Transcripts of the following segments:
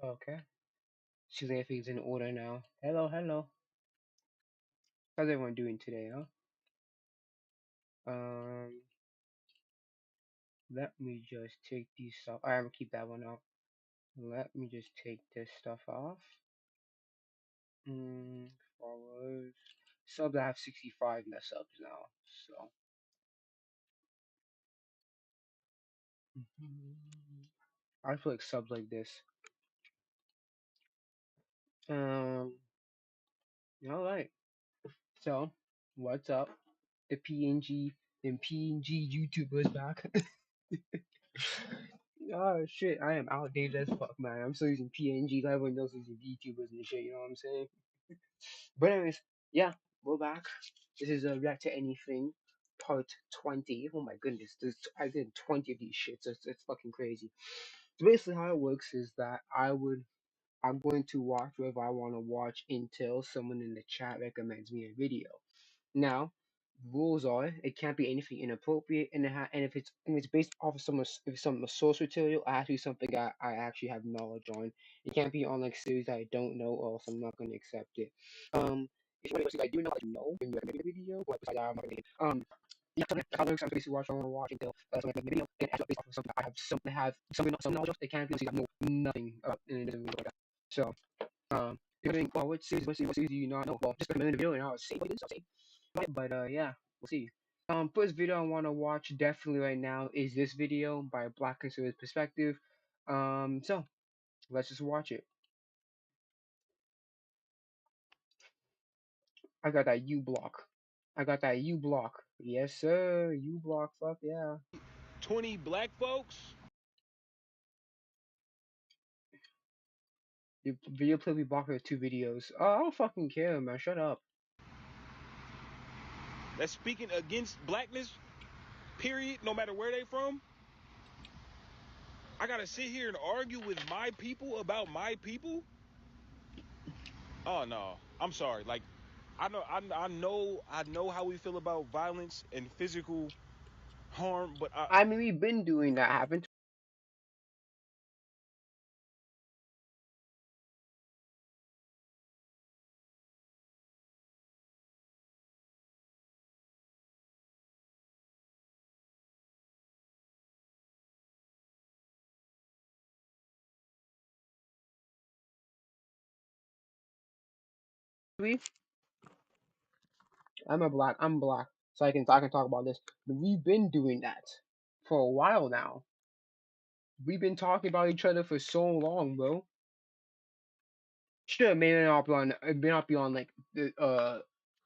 Okay. Seems like everything's in order now. Hello, hello. How's everyone doing today, huh? Um, Let me just take these stuff. I'm gonna keep that one out. Let me just take this stuff off. Followers. Subs, I have 65 in the subs now. So. I feel like subs like this. Um, alright. So, what's up? The PNG and PNG YouTubers back. Oh shit, I am outdated as fuck, man. I'm still using PNG. Everyone knows using VTubers and shit. You know what I'm saying? But anyways, yeah, we're back. This is a React to Anything part 20. Oh my goodness, I did 20 of these shits. It's fucking crazy. So basically, how it works is that I'm going to watch whatever I want to watch until someone in the chat recommends me a video. Now, rules are it can't be anything inappropriate, and and if it's based off of some source material, it has to be something I actually have knowledge on. It can't be on like series that I don't know, or else I'm not going to accept it. If you want to see I do know, let you know when you recommend a video, but besides that, I'm not going to. Yeah, so I'm basically watch. I want to watch until someone recommends a video, and actually based off of something I have some knowledge of. It can't be series I know nothing about, and it doesn't really work out. So. You're thinking, well, what series do you not know? Well, just recommend the video and I'll say what it is. I'll say. But yeah, we'll see. First video I want to watch definitely right now is this video by Black Conservative Perspective. So let's just watch it. I got that U block. I got that U block. Yes, sir. U block. Fuck yeah. 20 black folks The video play we blocked with two videos. Oh, I don't fucking care, man. Shut up. that's speaking against blackness, period, no matter where they from. I gotta sit here and argue with my people about my people. Oh no, I'm sorry. Like, I know how we feel about violence and physical harm, but I mean, we've been doing that, haven't we? I'm black, so I can talk about this. We've been doing that for a while now. We've been talking about each other for so long, bro. Sure, it may not be on like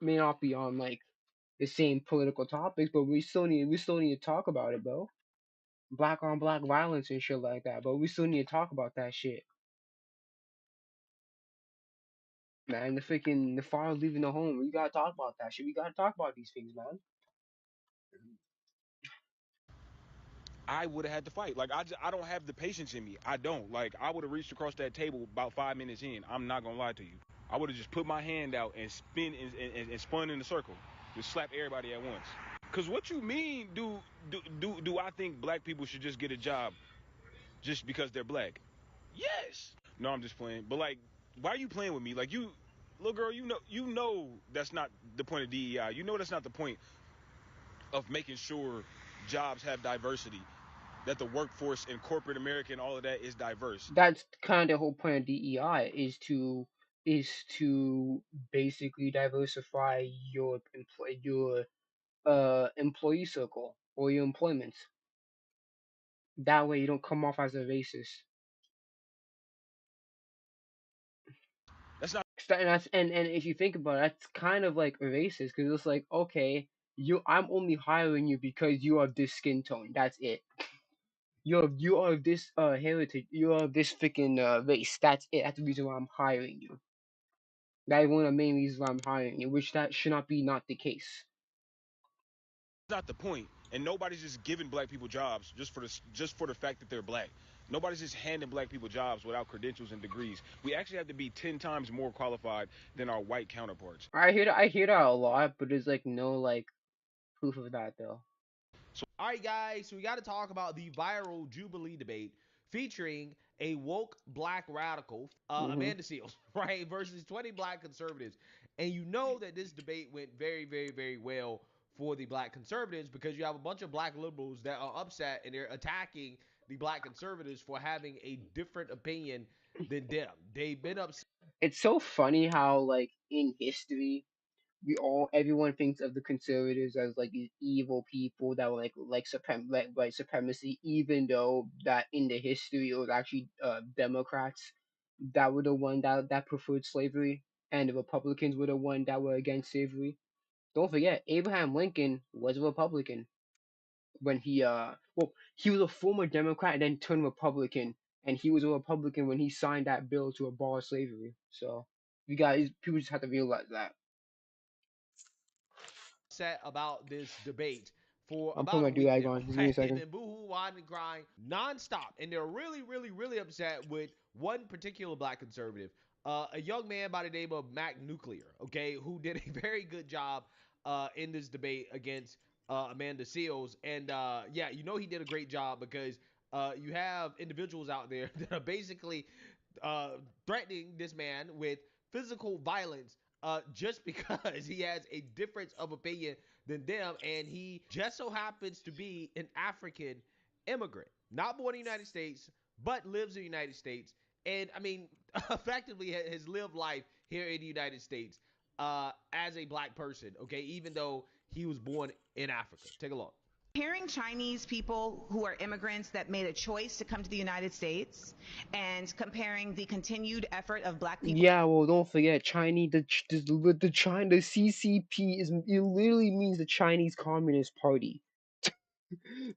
may not be on like the same political topics, but we still need to talk about it, bro. Black on black violence and shit like that, but we still need to talk about that shit, man. The father leaving the home, we gotta talk about that shit. We gotta talk about these things, man. I would have had to fight. Like I don't have the patience in me. I don't. Like I would have reached across that table about 5 minutes in. I'm not gonna lie to you. I would have just put my hand out and and spun in a circle, just slap everybody at once. Cause what you mean? Do I think black people should just get a job just because they're black? Yes. No, I'm just playing. But like, why are you playing with me? Like you, little girl, you know that's not the point of DEI. You know that's not the point of making sure jobs have diversity. That the workforce in corporate America and all of that is diverse. That's kind of the whole point of DEI is to basically diversify your employee circle or your employment. That way you don't come off as a racist. That's not And if you think about it, that's kind of like racist because it's like, okay, I'm only hiring you because you are this skin tone. That's it. You are this heritage. You are this freaking race. That's it. That's the reason why I'm hiring you. That is one of the main reasons why I'm hiring you, which that should not be not the case. the point. And nobody's just giving black people jobs just for the fact that they're black. Nobody's just handing black people jobs without credentials and degrees. We actually have to be 10 times more qualified than our white counterparts. I hear that a lot, but there's like no like proof of that though. So All right, guys, so we got to talk about the viral Jubilee debate featuring Hmm. It's so funny how like in history everyone thinks of the conservatives as like these evil people that were like white supremacy, even though that in the history it was actually Democrats that were the one that preferred slavery, and the Republicans were the one that were against slavery. Don't forget, Abraham Lincoln was a Republican when he was a former Democrat and then turned Republican, and he was a Republican when he signed that bill to abolish slavery. So you guys, people just have to realize that. I'm putting my do rag on. Just give me a second. Comparing Chinese people who are immigrants that made a choice to come to the United States and comparing the continued effort of black people. Yeah, well, don't forget Chinese. The CCP is it literally means the Chinese Communist Party.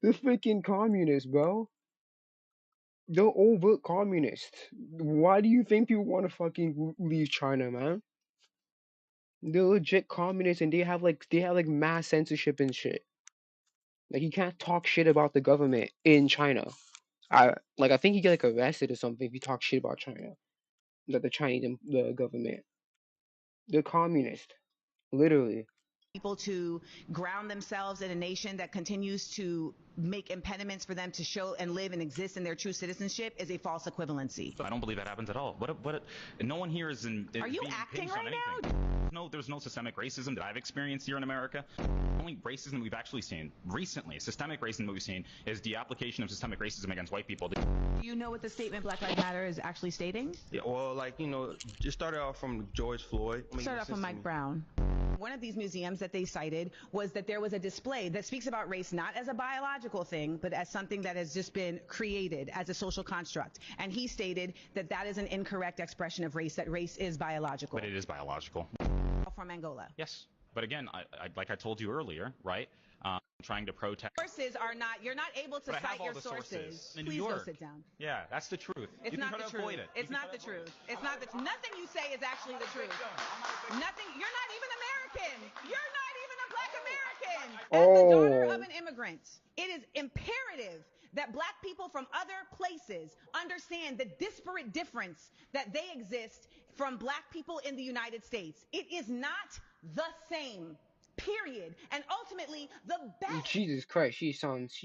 The freaking communists, bro. They're overt communists. Why do you think people want to fucking leave China, man? They're legit communists, and they have like mass censorship and shit. Like you can't talk shit about the government in China. I think you get like arrested or something if you talk shit about China. Like the Chinese the government. They're communist, literally. People to ground themselves in a nation that continues to make impediments for them to show and live and exist in their true citizenship is a false equivalency. I don't believe that happens at all. No one here Are you being acting impinged on right anything. now? There's no systemic racism that I've experienced here in America. The only racism we've actually seen recently, systemic racism that we've seen, is the application of systemic racism against white people. Do you know what the statement Black Lives Matter is actually stating? Yeah, well, just started off from George Floyd. Start off with Mike Brown. One of these museums that they cited was that there was a display that speaks about race not as a biological thing, but as something that has just been created as a social construct. And he stated that that is an incorrect expression of race, that race is biological. But it is biological. From Angola. Yes. But again, like I told you earlier, right? Trying to protest. Sources are not, you're not able to But I have cite all your the sources. In Please New go York. sit down. Yeah, that's the truth. It's you not can the try to truth. avoid it. It's not the truth. It's not the nothing you say is actually the truth. Nothing. You're not even American. You're not even a black American. As the daughter of Oh, an immigrant, it is imperative that black people from other places understand the disparate difference that they exist from black people in the United States. It is not the same. Period. And ultimately, the best Jesus Christ, she sounds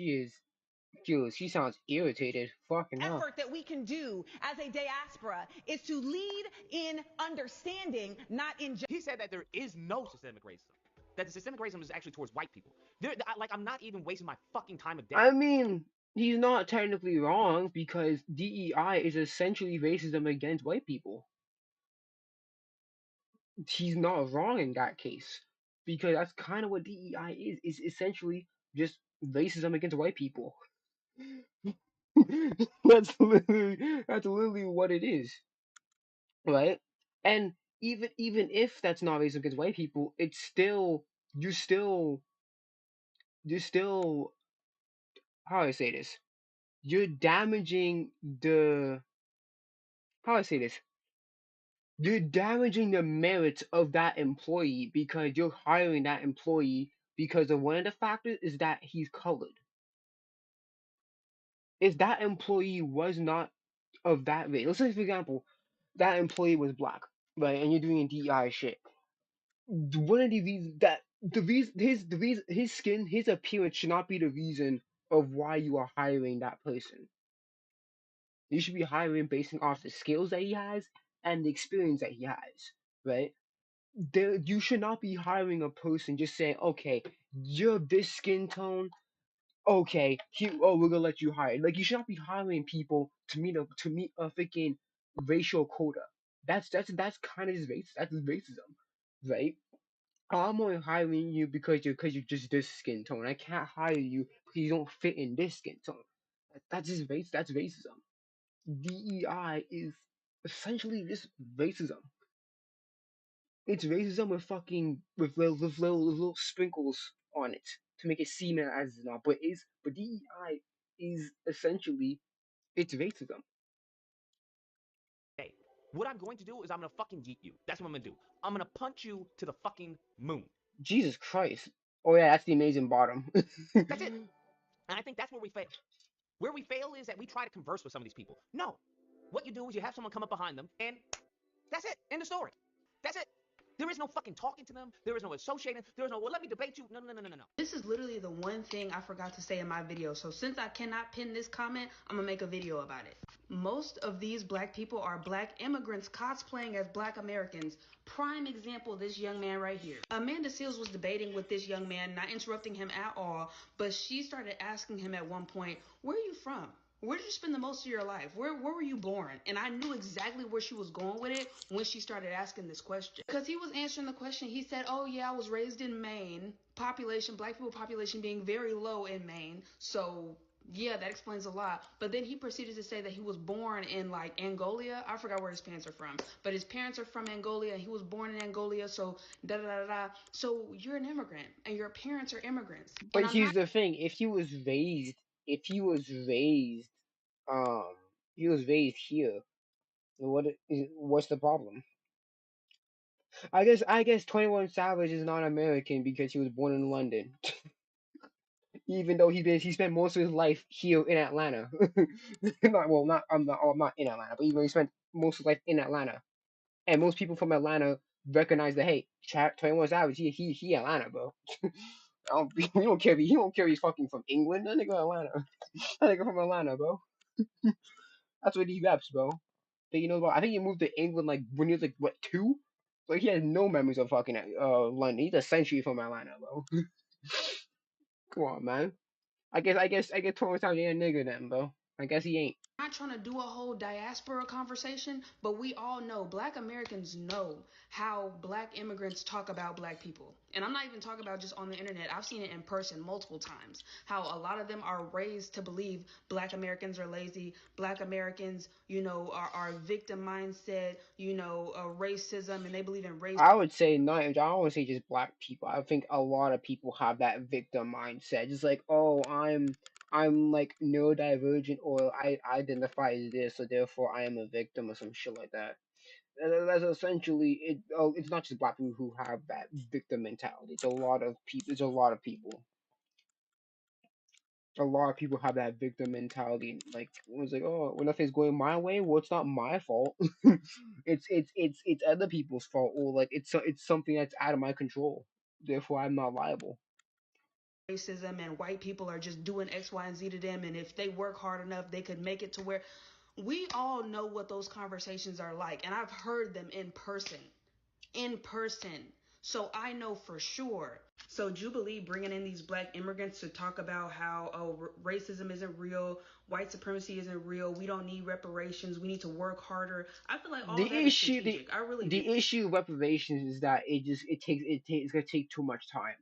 irritated. Fucking hell. effort that we can do as a diaspora is to lead in understanding, not in He said that there is no systemic racism. That the systemic racism is actually towards white people. I'm not even wasting my fucking time a day. I mean, he's not technically wrong because DEI is essentially racism against white people. He's not wrong in that case because that's kind of what DEI is. It's essentially just racism against white people. That's literally what it is, right? And even if that's not racism against white people, it's still you're still you're still how do I say this? You're damaging the how do I say this? You're damaging the merits of that employee because you're hiring that employee because of one of the factors is that he's colored. If that employee was not of that race, let's say for example, that employee was black, right, and you're doing DEI shit. One of the reasons that his skin, his appearance should not be the reason of why you are hiring that person. You should be hiring based off the skills that he has and the experience that he has, right? You should not be hiring a person just saying, okay, you're this skin tone, okay, we're gonna let you hire. Like you should not be hiring people to meet a freaking racial quota. That's kind of just that's just racism, right? I'm only hiring you because you're just this skin tone. I can't hire you because you don't fit in this skin tone. That's just that's racism. DEI is essentially just racism. It's racism with fucking with little sprinkles on it to make it seem as it's not. But DEI is essentially it's racism. Hey, what I'm going to do is I'm gonna fucking yeet you. That's what I'm gonna do. I'm gonna punch you to the fucking moon. Jesus Christ. Oh yeah, that's the amazing bottom. That's it. And I think that's where we fail. Where we fail is that we try to converse with some of these people. No. What you do is you have someone come up behind them, and that's it. End of story. That's it. There is no fucking talking to them. There is no associating. There is no, well, let me debate you. No, no, no, no, no, no. This is literally the one thing I forgot to say in my video. So since I cannot pin this comment, I'm gonna make a video about it. Most of these black people are black immigrants cosplaying as black Americans. Prime example, this young man right here. Amanda Seals was debating with this young man, not interrupting him at all, but she started asking him at one point, where are you from? Where did you spend the most of your life? Where were you born? And I knew exactly where she was going with it when she started asking this question. Because he was answering the question, he said, oh yeah, I was raised in Maine. Population, black people population being very low in Maine. So yeah, that explains a lot. But then he proceeded to say that he was born in like Angola. I forgot where his parents are from, but his parents are from Angola and he was born in Angola. So da da da da. So you're an immigrant and your parents are immigrants. And But I'm here's not the thing: if um, he was raised here. What's the problem? I guess 21 Savage is not American because he was born in London, even though he spent most of his life here in Atlanta. Not in Atlanta, but even though he spent most of his life in Atlanta, and most people from Atlanta recognize that hey, 21 Savage, he Atlanta, bro. He don't care. He don't care. He's fucking from England. That nigga Atlanta. That nigga from Atlanta, bro. That's what he raps, bro. But you know what? I think he moved to England like when he was like what 2. Like he has no memories of fucking London. He's a century from Atlanta, bro. Come on, man. I guess Torrance Town ain't a nigga then, bro. I guess he ain't. not trying to do a whole diaspora conversation, but we all know, black Americans know how black immigrants talk about black people. And I'm not even talking about just on the internet. I've seen it in person multiple times. How a lot of them are raised to believe black Americans are lazy, black Americans, are victim mindset, racism, and they believe in race. I would say not. I don't want to say just black people. I think a lot of people have that victim mindset. Just like, oh, I'm like neurodivergent, or I identify as this, so therefore I am a victim or some shit like that. That's essentially it. Oh, it's not just black people who have that victim mentality. It's a lot of people. It's a lot of people. A lot of people have that victim mentality. Like it was like, oh, when nothing's going my way, well, it's not my fault. It's other people's fault, or like it's something that's out of my control. Therefore, I'm not liable. Racism and white people are just doing X, Y, and Z to them, and if they work hard enough, they could make it to where we all know what those conversations are like, and I've heard them in person. In person. So I know for sure. So Jubilee bringing in these black immigrants to talk about how racism isn't real, white supremacy isn't real, we don't need reparations, we need to work harder. I feel like all The that is issue, the strategic. I really do. the issue with reparations is that it's gonna take too much time,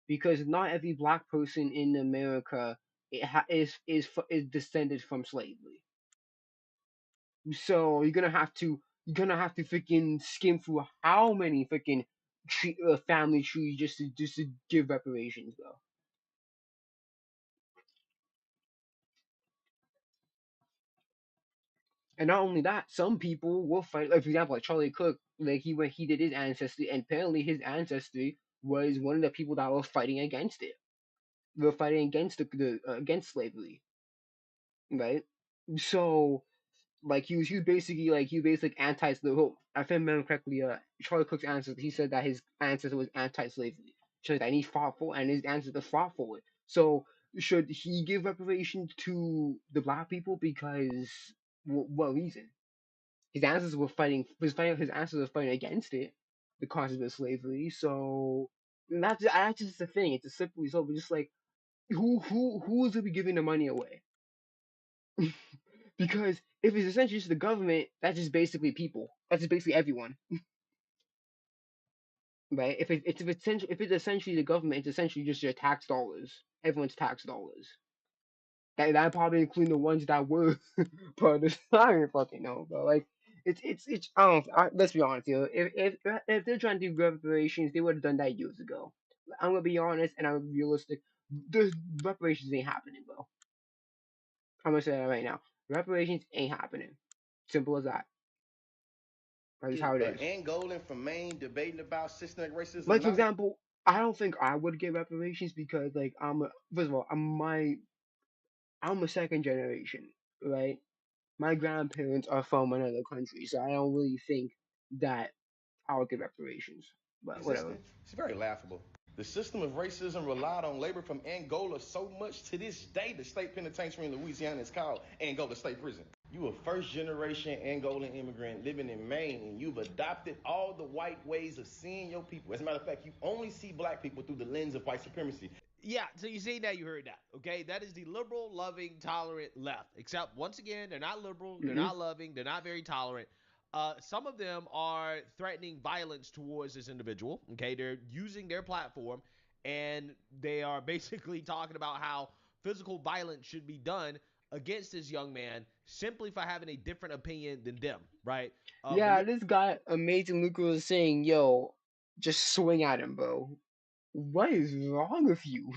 because not every black person in America is descended from slavery. So you're gonna have to freaking skim through how many freaking family trees just to give reparations, bro. And not only that, some people will fight. Like for example, like Charlie Cook, like he did his ancestry, and apparently his ancestry was one of the people that were fighting against it. They were fighting against against slavery, right? So like he was basically anti-slavery. If I remember correctly, Charlie Cook's ancestor, he said that his ancestor was anti-slavery, so that he fought for, and his ancestor fought for it. So should he give reparations to the black people because What reason? His ancestors were fighting. His ancestors were fighting against it, the concept of slavery. So that's just the thing. It's a simple result. But just like who is to be giving the money away? Because if it's essentially just the government, that's just basically people. That's just basically everyone, right? If it's essentially the government, it's essentially just your tax dollars. Everyone's tax dollars. That probably including the ones that were part of this. I don't even fucking know, but like it's I don't let's be honest here. If they're trying to do reparations, they would have done that years ago. I'm gonna be honest and I'm realistic. The reparations ain't happening, bro. I'm gonna say that right now. Reparations ain't happening. Simple as that. That's just how it is. Angolan from Maine debating about systemic racism Like and for all. example, I don't think I would get reparations because like first of all I'm a second generation, right? My grandparents are from another country, so I don't really think that I would get reparations. But whatever. Existed. It's very laughable. The system of racism relied on labor from Angola so much to this day, the state penitentiary in Louisiana is called Angola State Prison. You a first generation Angolan immigrant living in Maine, and you've adopted all the white ways of seeing your people. As a matter of fact, you only see black people through the lens of white supremacy. Yeah, so you see that, you heard that. Okay, that is the liberal, loving, tolerant left. Except once again, they're not liberal, they're Hmm. not loving, they're not very tolerant. Some of them are threatening violence towards this individual. Okay, they're using their platform and they are basically talking about how physical violence should be done against this young man simply for having a different opinion than them, right? But Yeah, this guy, Amazing Luca, was saying, "Yo, just swing at him, bro. What is wrong with you?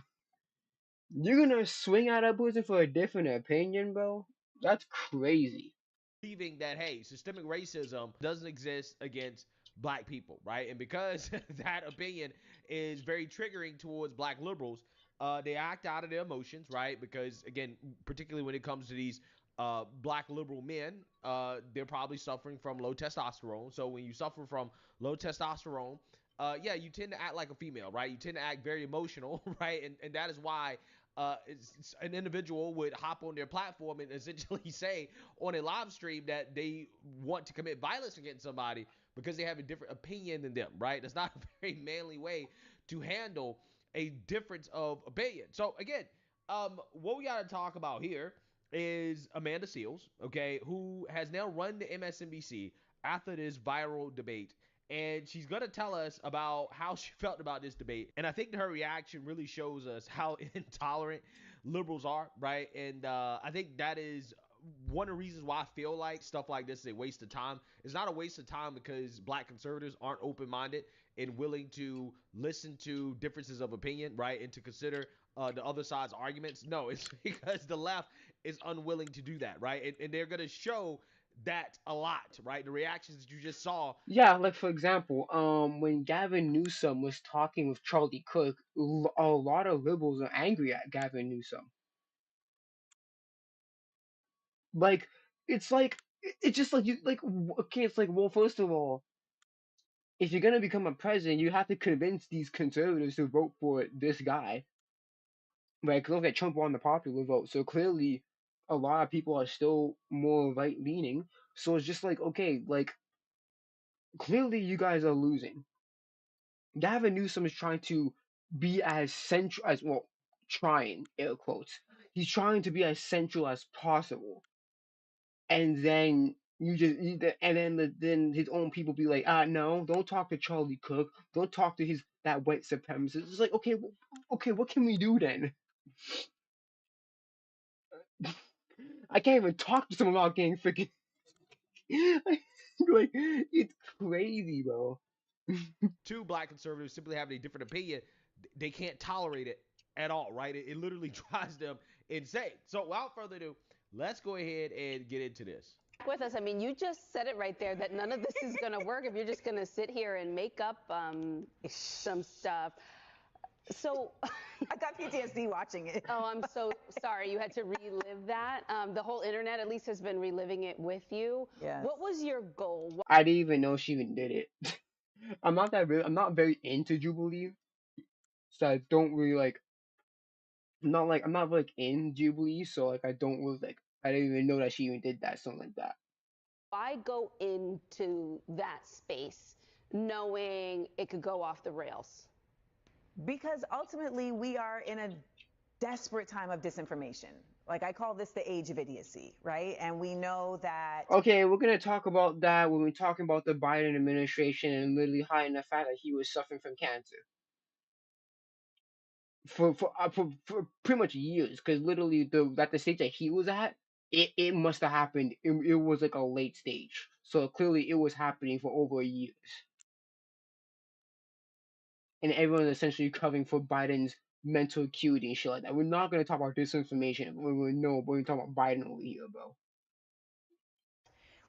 You're gonna swing at a person for a different opinion, bro? That's crazy." believing that, hey, systemic racism doesn't exist against black people, right? And because that opinion is very triggering towards black liberals, they act out of their emotions, right? Because again, particularly when it comes to these black liberal men, they're probably suffering from low testosterone. So when you suffer from low testosterone, yeah, you tend to act like a female, right? You tend to act very emotional, right? And that is why an individual would hop on their platform and essentially say on a live stream that they want to commit violence against somebody because they have a different opinion than them, right? That's not a very manly way to handle a difference of opinion. So again, what we got to talk about here is Amanda Seales, okay, who has now run the MSNBC after this viral debate. And she's going to tell us about how she felt about this debate. And I think her reaction really shows us how intolerant liberals are, right? And I think that is one of the reasons why I feel like stuff like this is a waste of time. It's not a waste of time because black conservatives aren't open minded and willing to listen to differences of opinion, right? And to consider the other side's arguments. No, it's because the left is unwilling to do that, right? And they're going to show that a lot, right? The reactions that you just saw. Yeah, like for example, when Gavin Newsom was talking with Charlie Cook, a lot of liberals are angry at Gavin Newsom. Like, it's just like okay, it's like, well, first of all, if you're gonna become a president, you have to convince these conservatives to vote for this guy, right? Because look at Trump won the popular vote, so clearly, a lot of people are still more right leaning. So it's just like, okay, like clearly you guys are losing. Gavin Newsom is trying to be as central as well, trying air quotes. He's trying to be as central as possible, and then then his own people be like, no, don't talk to Charlie Cook, don't talk to his that white supremacist. It's like, okay, okay, what can we do then? I can't even talk to someone without getting freaking like it's crazy, bro. Two black conservatives simply having a different opinion, they can't tolerate it at all, right? It literally drives them insane. So without further ado, let's go ahead and get into this. With us. I mean, you just said it right there that none of this is going to work if you're just going to sit here and make up some stuff. So I got PTSD watching it. oh, I'm so sorry you had to relive that. The whole internet at least has been reliving it with you. Yes. What was your goal? I didn't even know she even did it. I'm not very into Jubilee, so I don't really like. I'm not like in Jubilee, so like I don't really like I didn't even know that she even did that, something like that. Why go into that space knowing it could go off the rails? Because ultimately, we are in a desperate time of disinformation. Like, I call this the age of idiocy, right? And we know that. Okay, we're gonna talk about that when we're talking about the Biden administration and literally hiding the fact that he was suffering from cancer for pretty much years. Because literally the stage that he was at, it must have happened. It was like a late stage, so clearly it was happening for over years, and everyone is essentially covering for Biden's mental acuity and shit like that. We're not gonna talk about disinformation. We're talking about Biden over here, bro.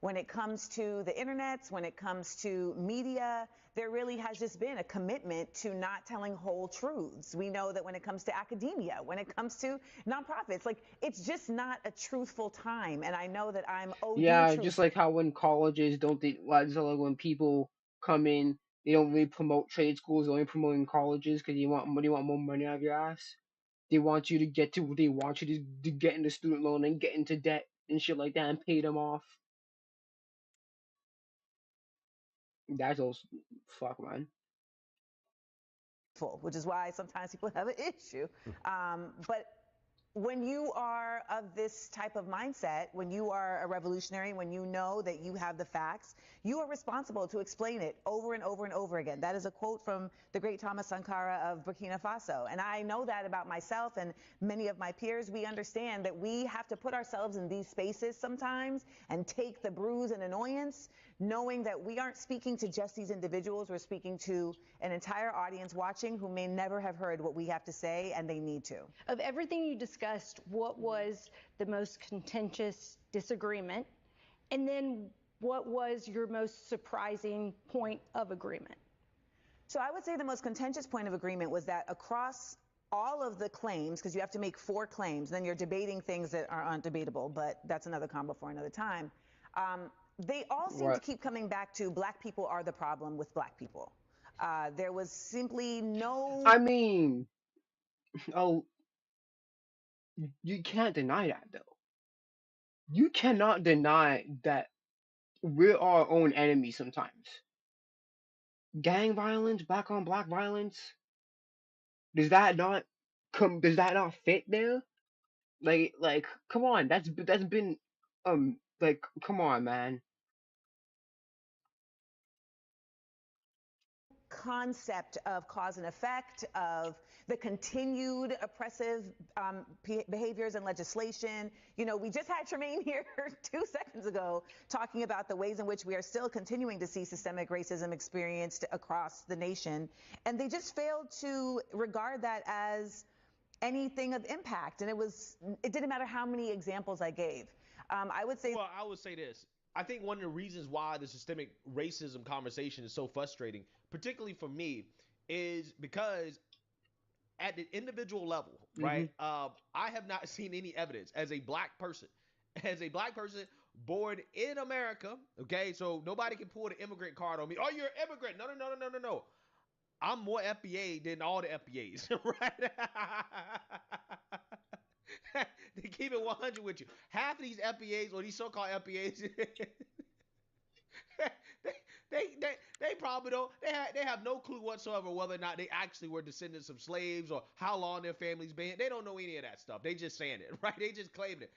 When it comes to the internets, when it comes to media, there really has just been a commitment to not telling whole truths. We know that when it comes to academia, when it comes to nonprofits, like, it's just not a truthful time. And I know that I'm OD Yeah, just truthful. like how when colleges don't they like just like when people come in, they don't really promote trade schools, they're only promoting colleges because you want more money out of your ass. They want you to get to they want you to get into student loan and get into debt and shit like that and pay them off. That's also fuck, man. Which is why sometimes people have an issue. But when you are of this type of mindset, when you are a revolutionary, when you know that you have the facts, you are responsible to explain it over and over and over again. That is a quote from the great Thomas Sankara of Burkina Faso. And I know that about myself and many of my peers. We understand that we have to put ourselves in these spaces sometimes and take the bruise and annoyance, knowing that we aren't speaking to just these individuals. We're speaking to an entire audience watching who may never have heard what we have to say, and they need to. Of everything you discussed, what was the most contentious disagreement? And then what was your most surprising point of agreement? So I would say the most contentious point of agreement was that across all of the claims, because you have to make 4 claims, then you're debating things that are undebatable, but that's another combo for another time. They all seem to Right. keep coming back to black people are the problem with black people. There was simply no. I mean, oh, you can't deny that though. You cannot deny that we're our own enemy sometimes. Gang violence, black on black violence, does that not does that not fit there? Like come on, that's been like come on, man. Concept of cause and effect, of the continued oppressive behaviors and legislation. You know, we just had Tremaine here 2 seconds ago talking about the ways in which we are still continuing to see systemic racism experienced across the nation. And they just failed to regard that as anything of impact. And it didn't matter how many examples I gave. I would say. Well, I would say this. I think one of the reasons why the systemic racism conversation is so frustrating, particularly for me, is because at the individual level, right? Hmm. I have not seen any evidence as a black person born in America. Okay, so nobody can pull the immigrant card on me. Oh, you're an immigrant? No, no, no, no, no, no, no. I'm more FBA than all the FBAs, right? To keep it 100 with you, half of these FBAs or these so-called FBAs, they, they probably don't. They have no clue whatsoever whether or not they actually were descendants of slaves or how long their families been. They don't know any of that stuff. They just saying it, right? They just claiming it.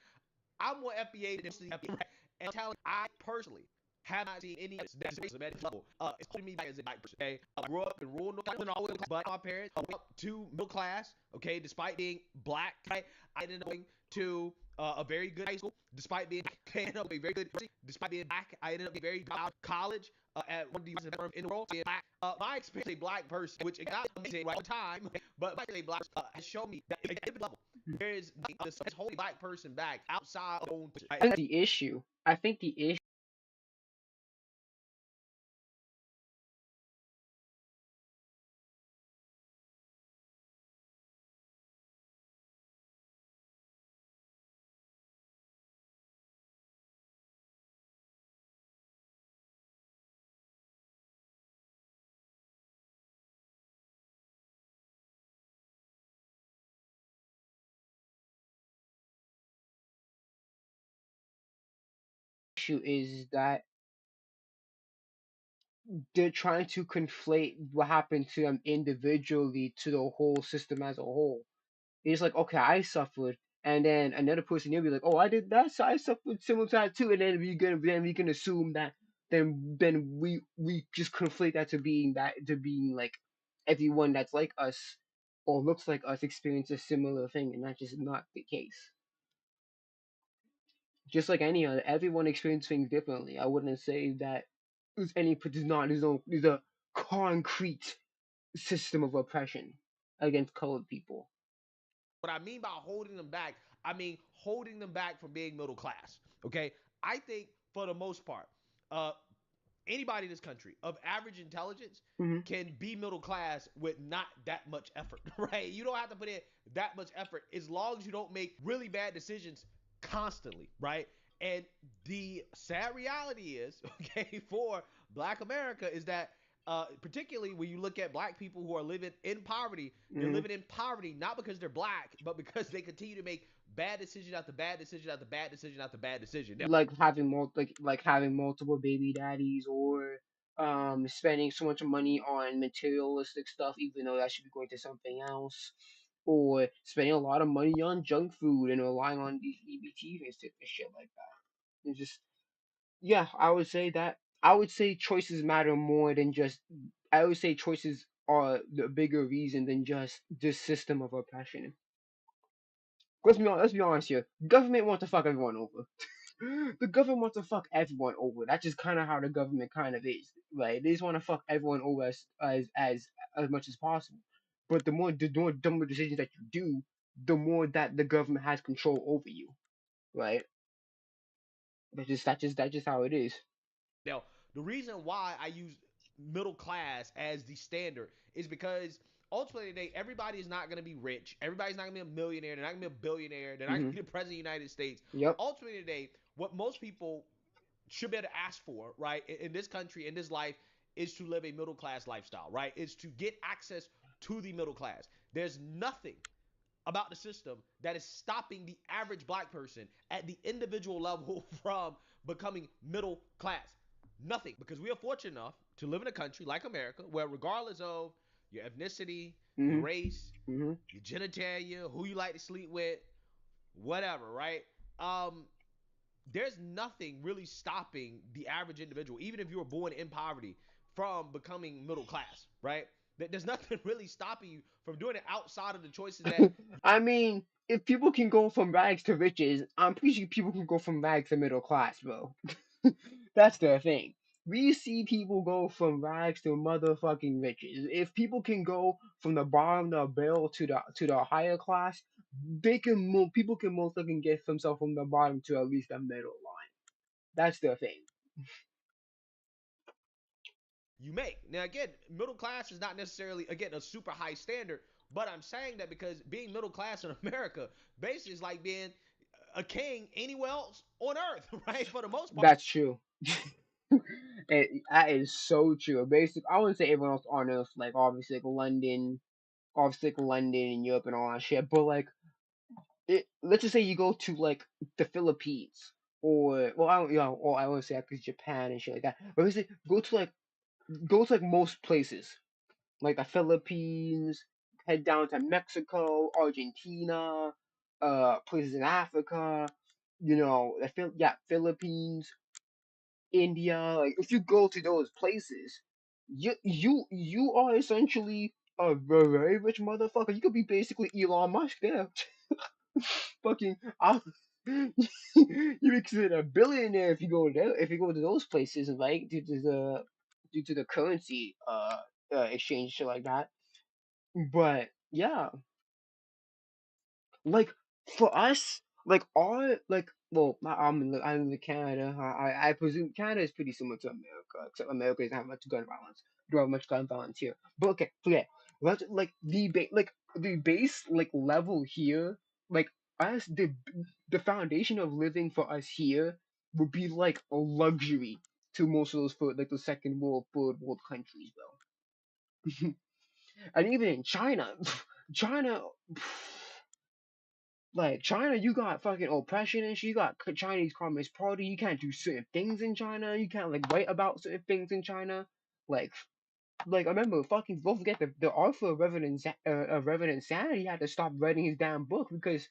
I'm more FBA than FBA, right? And I'm telling you, I personally have not seen any of this at this level. It's holding me back as a black person. Okay, I grew up in rural North Carolina, always but my parents up to middle class. Okay, despite being black, right? I ended up going to a very good high school, despite being I ended up being very good. Despite being black, I ended up being very good college at one of the best firms in the world. Being black, my experience as a black person, which is not amazing right all the time, but my experience as a black has shown me that at a different level, there is this holding black person back outside of own. I think the issue. I think the issue. issue is that they're trying to conflate what happened to them individually to the whole system as a whole. It's like, okay, I suffered, and then another person will be like, oh, I did that, so I suffered similar to that too, and then we can assume that then we just conflate that to being like everyone that's like us or looks like us experience a similar thing, and that's just not the case. Just like any other, everyone experiences things differently. I wouldn't say that there's a concrete system of oppression against colored people. What I mean by holding them back, I mean holding them back from being middle class. Okay, I think for the most part, uh, anybody in this country of average intelligence Hmm. can be middle class with not that much effort, right? You don't have to put in that much effort as long as you don't make really bad decisions constantly, right? And the sad reality is, okay, for Black America is that particularly when you look at Black people who are living in poverty, they're Hmm. living in poverty not because they're Black, but because they continue to make bad decision after bad decision after bad decision after bad decision. Now, Like having multiple baby daddies or spending so much money on materialistic stuff even though that should be going to something else, or spending a lot of money on junk food and relying on these EBT and shit like that. It's just, yeah, I would say choices matter more than just I would say choices are the bigger reason than just this system of oppression. Let's be honest here. Government wants to fuck everyone over. The government wants to fuck everyone over. That's just kind of how the government kind of is. Right? They just want to fuck everyone over as much as possible. But the more dumber decisions that you do, the more that the government has control over you. Right? That's just how it is. now, the reason why I use middle class as the standard is because ultimately today everybody is not going to be rich. Everybody's not going to be a millionaire. They're not going to be a billionaire. They're not going to Hmm. be the president of the United States. Yep. Ultimately today, what most people should be able to ask for, right, in this country, in this life, is to live a middle class lifestyle, right? Is to get access to the middle class. There's nothing about the system that is stopping the average Black person at the individual level from becoming middle class. Nothing, because we are fortunate enough to live in a country like America where, regardless of your ethnicity, your Hmm. race, Hmm. your genitalia, who you like to sleep with, whatever, right? Um, there's nothing really stopping the average individual, even if you were born in poverty, from becoming middle class, right? There's nothing really stopping you from doing it outside of the choices that. I mean, if people can go from rags to riches, I'm pretty sure people can go from rags to middle class, bro. That's the thing. We see people go from rags to motherfucking riches. If people can go from the bottom of the barrel to the higher class, people can most likely get themselves from the bottom to at least the middle line. That's the thing. You make. Now, again, middle class is not necessarily, again, a super high standard, but I'm saying that because being middle class in America basically is like being a king anywhere else on earth, right? For the most part. That's true. That is so true. Basically, I wouldn't say everyone else on earth, like obviously like London and Europe and all that shit, but like let's just say you go to like the Philippines or well I don't or I won't say that because Japan and shit like that. But let's say go to like most places like the Philippines, head down to Mexico, Argentina, places in Africa. Philippines, India. Like if you go to those places, you are essentially a very rich motherfucker. You could be basically Elon Musk there. Fucking, you be considered a billionaire if you go there. If you go to those places, right? Due to the currency exchange shit like that. But yeah, like for us, like our like well, I'm in Canada. I presume Canada is pretty similar to America, except America doesn't have much gun violence. We don't have much gun violence here. But okay, so yeah, let's the base like level here, like us the foundation of living for us here would be like a luxury to most of those like the second world, third world countries, though. And even in China, China. Like China, you got fucking oppression and shit. You got Chinese Communist Party. You can't do certain things in China. You can't like write about certain things in China. Like, I remember fucking don't forget the author of Reverend Sanity had to stop writing his damn book because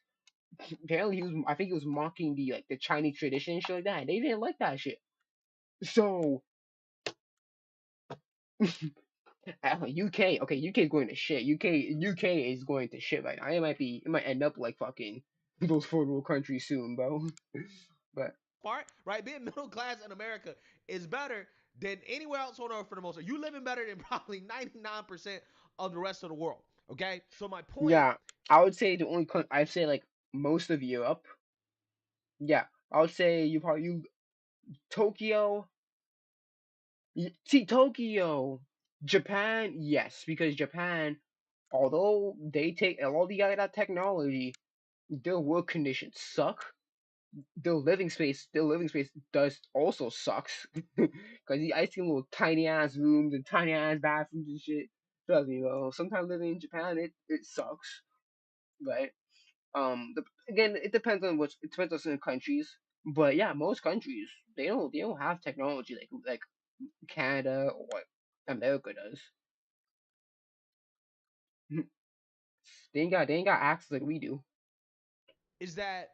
apparently he was I think he was mocking the Chinese tradition and shit like that. And they didn't like that shit. So UK, okay, UK is going to shit. UK is going to shit right now. It might end up like fucking those third world countries soon, bro. But Part, right? Being middle class in America is better than anywhere else on earth for the most part. You living better than probably 99% of the rest of the world. Okay? So my point, yeah, I would say the only I'd say like most of Europe. Yeah, I would say you Tokyo. See Tokyo, Japan, yes, because Japan, although they take all the other technology, their work conditions suck. Their living space does also sucks. Cause I see little tiny ass rooms and tiny ass bathrooms and shit. Trust me, bro. Sometimes living in Japan, it sucks, right? Again, it depends on certain countries, but yeah, most countries they don't have technology like Canada or what America does. They ain't got access like we do. is that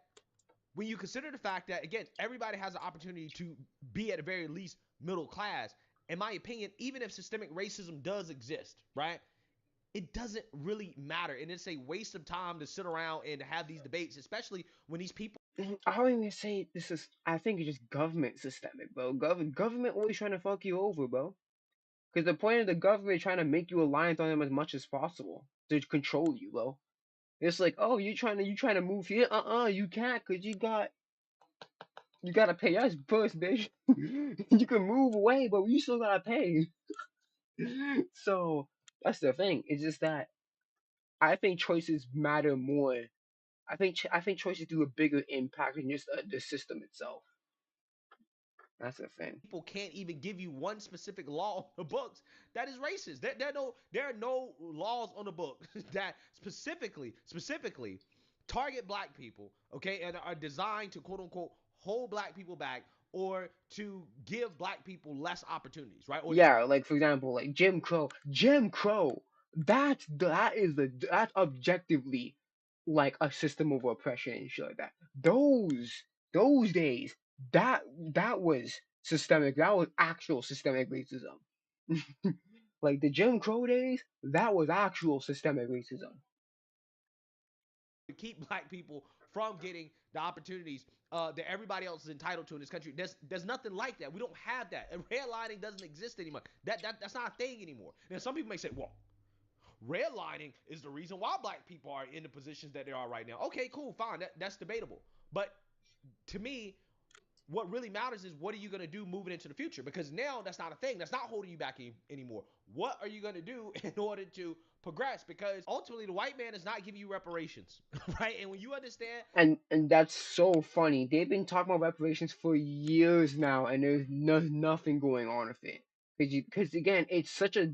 when you consider the fact that, again, everybody has an opportunity to be at the very least middle class, in my opinion, even if systemic racism does exist, right? It doesn't really matter. And it's a waste of time to sit around and have these debates, especially when these people I don't even say this is. I think it's just government systemic, bro. Government always trying to fuck you over, bro. Because the point of the government is trying to make you reliant on them as much as possible to control you, bro. It's like, oh, you trying to move here? You can't, cause you gotta pay us first, bitch. You can move away, but you still gotta pay. So that's the thing. It's just that I think choices matter more. I think choices do a bigger impact than just the system itself. That's the thing. can't even give you one specific law on the books that is racist. There are no laws on the book that specifically target black people, okay, and are designed to quote unquote hold black people back or to give black people less opportunities, right? Or Yeah, like for example, like Jim Crow. Jim Crow. That's objectively like a system of oppression and shit like that. Those days, that that was systemic. That was actual systemic racism. Like the Jim Crow days, that was actual systemic racism. to keep black people from getting the opportunities that everybody else is entitled to in this country. There's nothing like that. We don't have that. And redlining doesn't exist anymore. That's not a thing anymore. Now some people may say, well, redlining is the reason why black people are in the positions that they are right now. Okay, cool, fine. That's debatable. But to me, what really matters is what are you going to do moving into the future? Because now that's not a thing. That's not holding you back anymore. What are you going to do in order to progress? Because ultimately, the white man is not giving you reparations, right? And when you understand And that's so funny. They've been talking about reparations for years now, and there's nothing going on with it. Because again, it's such a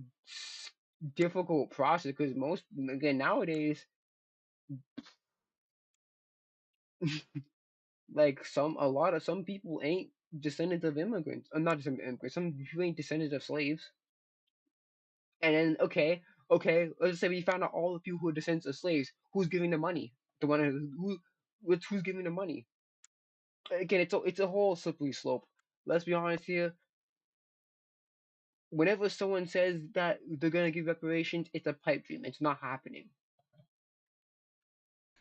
difficult process. Because most again nowadays, like some people ain't descendants of immigrants. Not descendants of immigrants. Some people ain't descendants of slaves. And then okay, let's say we found out all the people who are descendants of slaves. Who's giving the money? The one who's giving the money? Again, it's a whole slippery slope. Let's be honest here. Whenever someone says that they're gonna give reparations, it's a pipe dream. It's not happening.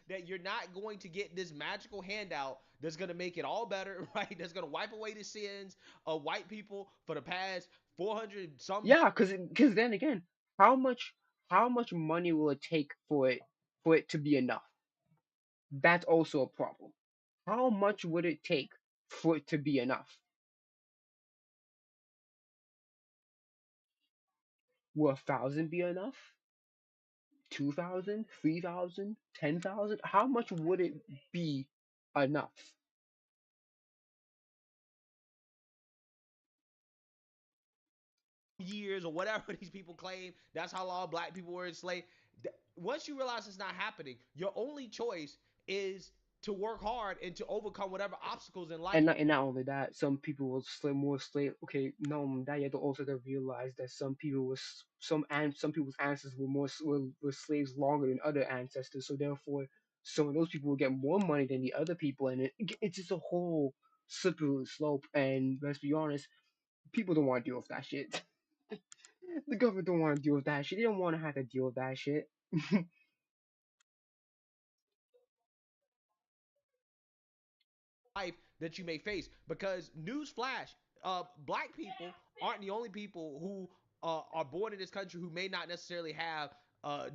that you're not going to get this magical handout that's going to make it all better, right? That's going to wipe away the sins of white people for the past 400 some Yeah, because then again, how much how much money will it take for it to be enough? That's also a problem. How much would it take for it to be enough? Will 1,000 be enough? 2,000, 3,000, 10,000? How much would it be enough? years or whatever these people claim, that's how long black people were enslaved. Once you realize it's not happening, your only choice is to work hard and to overcome whatever obstacles in life. And not only that, some people will slave more slave. Okay, not only that, you have to also to realize that some people's ancestors were slaves longer than other ancestors. So therefore, some of those people will get more money than the other people, and it's just a whole slippery slope. And let's be honest, people don't want to deal with that shit. The government don't want to deal with that shit. They don't want to have to deal with that shit. Life that you may face. Because newsflash, black people aren't the only people who are born in this country who may not necessarily have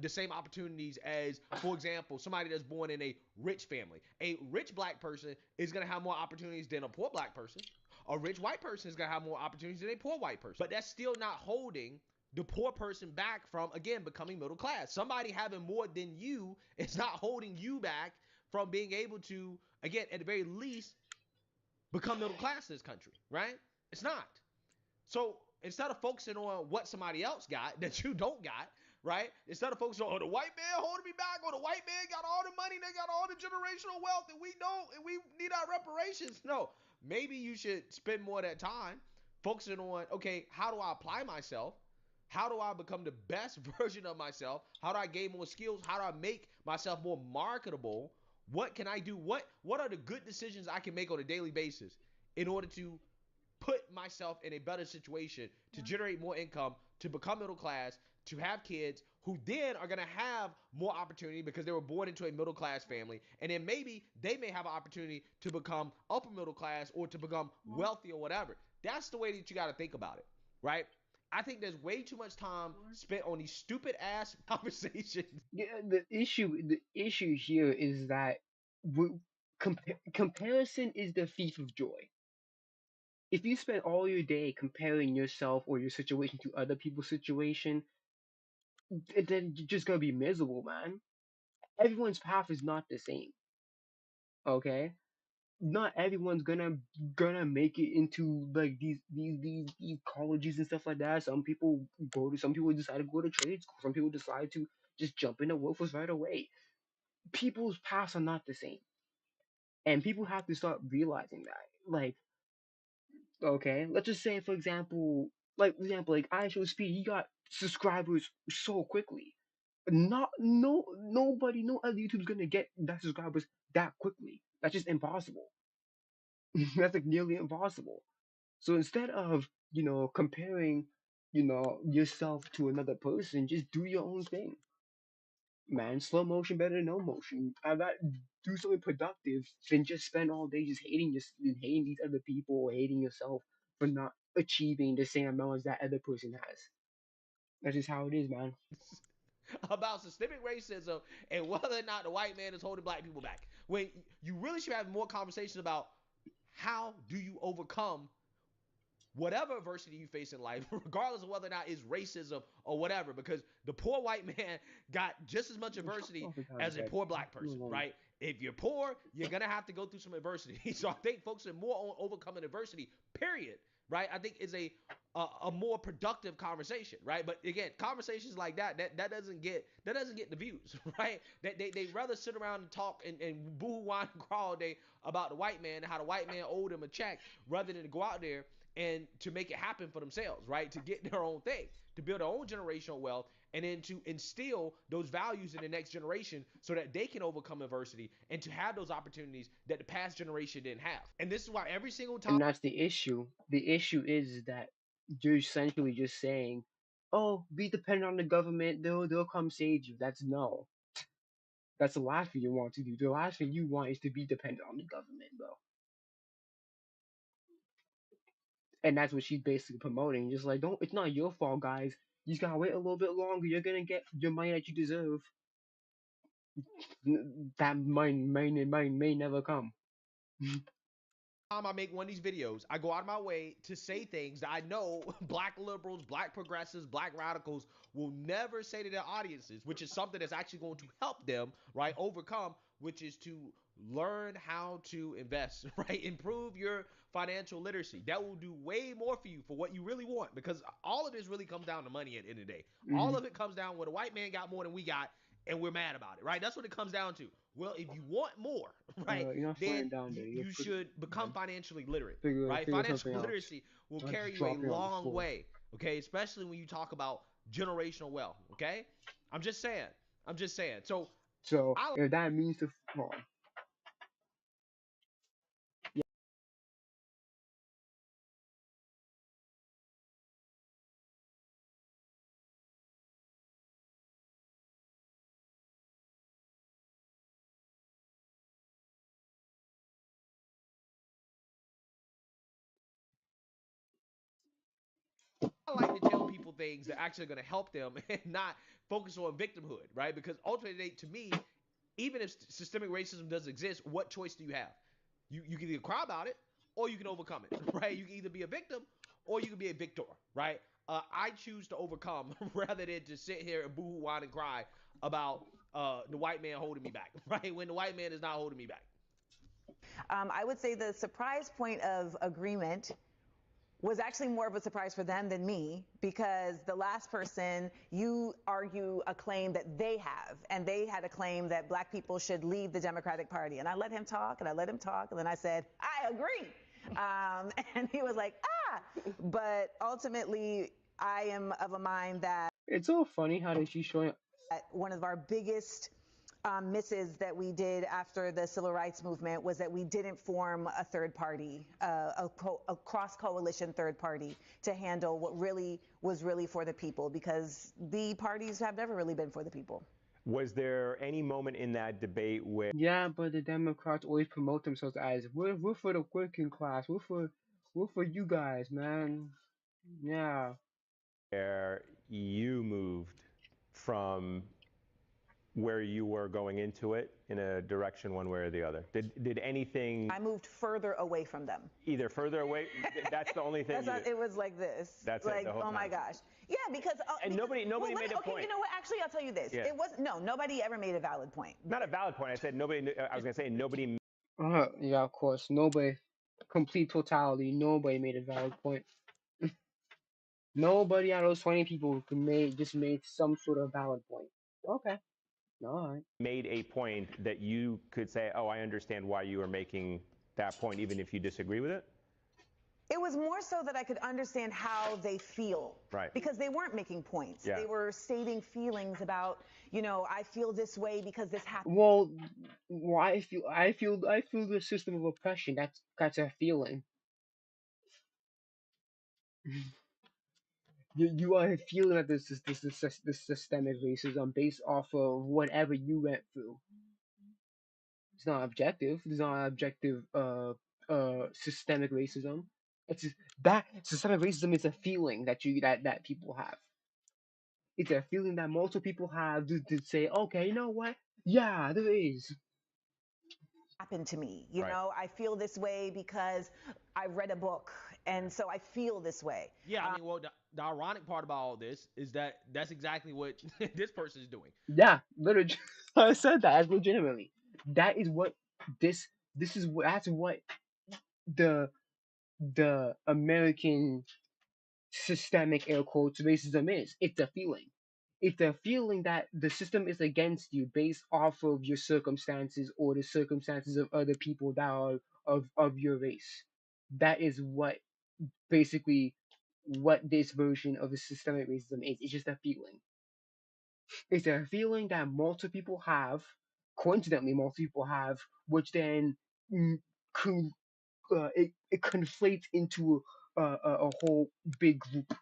the same opportunities as, for example, somebody that's born in a rich family. A rich black person is going to have more opportunities than a poor black person. A rich white person is going to have more opportunities than a poor white person. But that's still not holding the poor person back from, again, becoming middle class. Somebody having more than you is not holding you back from being able to, again, at the very least, become middle class in this country, right? It's not. So instead of focusing on what somebody else got that you don't got, right? Instead of focusing on, oh, the white man holding me back, or the white man got all the money, they got all the generational wealth, and we don't, and we need our reparations. No, maybe you should spend more of that time focusing on, okay, how do I apply myself? How do I become the best version of myself? How do I gain more skills? How do I make myself more marketable? What can I do? What are the good decisions I can make on a daily basis in order to put myself in a better situation to generate more income, to become middle class, to have kids who then are going to have more opportunity because they were born into a middle class family. And then maybe they may have an opportunity to become upper middle class or to become wealthy or whatever. That's the way that you got to think about it, right? I think there's way too much time spent on these stupid ass conversations. Yeah, the issue here is that comparison is the thief of joy. If you spend all your day comparing yourself or your situation to other people's situation, then you're just gonna be miserable, man. Everyone's path is not the same. Okay, not everyone's gonna make it into like these colleges and stuff like that. Some people decide to go to trade school. Some people decide to just jump into workforce right away. People's paths are not the same, and people have to start realizing that. Like, okay, let's just say for example, like I Show Speed, he got subscribers so quickly. Not no nobody, no other YouTube's gonna get that subscribers that quickly. That's just impossible. That's like nearly impossible. So instead of, comparing, yourself to another person, just do your own thing. Man, slow motion better than no motion. I'd rather do something productive than just spend all day just hating these other people or hating yourself for not achieving the same amount as that other person has. That's just how it is, man. About systemic racism and whether or not the white man is holding black people back. When you really should have more conversations about how do you overcome whatever adversity you face in life, regardless of whether or not it's racism or whatever, because the poor white man got just as much adversity Fuck is out of as a bed. poor black Leave me person, alone. right? If you're poor, you're gonna have to go through some adversity. So I think focusing more on overcoming adversity, period, right? I think is a more productive conversation, right? But again, conversations like that doesn't get the views, right? They rather sit around and talk and boo whine and crawl all day about the white man and how the white man owed them a check rather than to go out there and to make it happen for themselves, right? To get their own thing, to build their own generational wealth, and then to instill those values in the next generation so that they can overcome adversity and to have those opportunities that the past generation didn't have. And this is why every single time And that's the issue. The issue is that you're essentially just saying, "Oh, be dependent on the government. They'll come save you." That's no. That's the last thing you want to do. The last thing you want is to be dependent on the government, bro. And that's what she's basically promoting. Just like, don't. It's not your fault, guys. You just gotta wait a little bit longer. You're gonna get your money that you deserve. That may never come. time I make one of these videos, I go out of my way to say things that I know black liberals, black progressives, black radicals will never say to their audiences, which is something that's actually going to help them, right, overcome, which is to learn how to invest, right? Improve your financial literacy. That will do way more for you for what you really want because all of this really comes down to money at the end of the day. All Hmm. of it comes down where the white man got more than we got and we're mad about it, right? That's what it comes down to. Well, if you want more, right, You're not then flying down there. You're you pretty. should become financially literate, right? Figure Financial something out. literacy will Not just carry you a dropping on the long floor. way, okay? Especially when you talk about generational wealth, okay? I'm just saying. I'm just saying. So So I if that means to, well, like to tell people things that actually are going to help them and not focus on victimhood, right? Because ultimately, to me, even if systemic racism does exist, what choice do you have? You can either cry about it or you can overcome it, right? You can either be a victim or you can be a victor, right? I choose to overcome rather than to sit here and boo-hoo, whine, and cry about the white man holding me back, right? When the white man is not holding me back. I would say the surprise point of agreement was actually more of a surprise for them than me because the last person, you argue a claim that they have, and they had a claim that black people should leave the Democratic Party. And I let him talk, and I let him talk, and then I said, I agree. And he was like, ah. But ultimately, I am of a mind that it's so funny how they she's showing. one of our biggest misses that we did after the civil rights movement was that we didn't form a third party, a cross coalition third party to handle what really was really for the people, because the parties have never really been for the people. Was there any moment in that debate Yeah, but the Democrats always promote themselves as we're for the working class. We're for you guys, man. Yeah. where you moved from where you were going into it in a direction one way or the other? Did anything I moved further away from them. either further away? That's the only thing. That's not, it was like this. That's like, it. The whole oh my time. gosh. Yeah, because And because, nobody well, made a okay, point. you know what? Actually, I'll tell you this. Yeah. It was no, nobody ever made a valid point. Not a valid point. I said nobody. I was gonna say nobody. Yeah, of course. Nobody, complete totality. Nobody made a valid point. Nobody out of those 20 people could made some sort of valid point. Okay. All right. Made a point that you could say, "Oh, I understand why you are making that point, even if you disagree with it." It was more so that I could understand how they feel. Right. Because they weren't making points. Yeah. They were stating feelings about, I feel this way because this happened. Well, I feel the system of oppression. That's a feeling. You are feeling that this systemic racism based off of whatever you went through. It's not objective. It's not objective. Systemic racism. It's just, that systemic racism is a feeling that people have. It's a feeling that multiple people have to say, okay, you know what? Yeah, there is. Happened to me. Right. I feel this way because I read a book, and so I feel this way. Yeah, I mean, well, the ironic part about all this is that that's exactly what this person is doing. Yeah, literally. I said that as legitimately. That is what this that's what the American systemic air quotes racism is. It's a feeling. It's a feeling that the system is against you based off of your circumstances or the circumstances of other people that are of your race. That is what basically what this version of the systemic racism is. It's just a feeling. It's a feeling that multiple people have, coincidentally, multiple people have, which then mm, con- it conflates into a whole big group.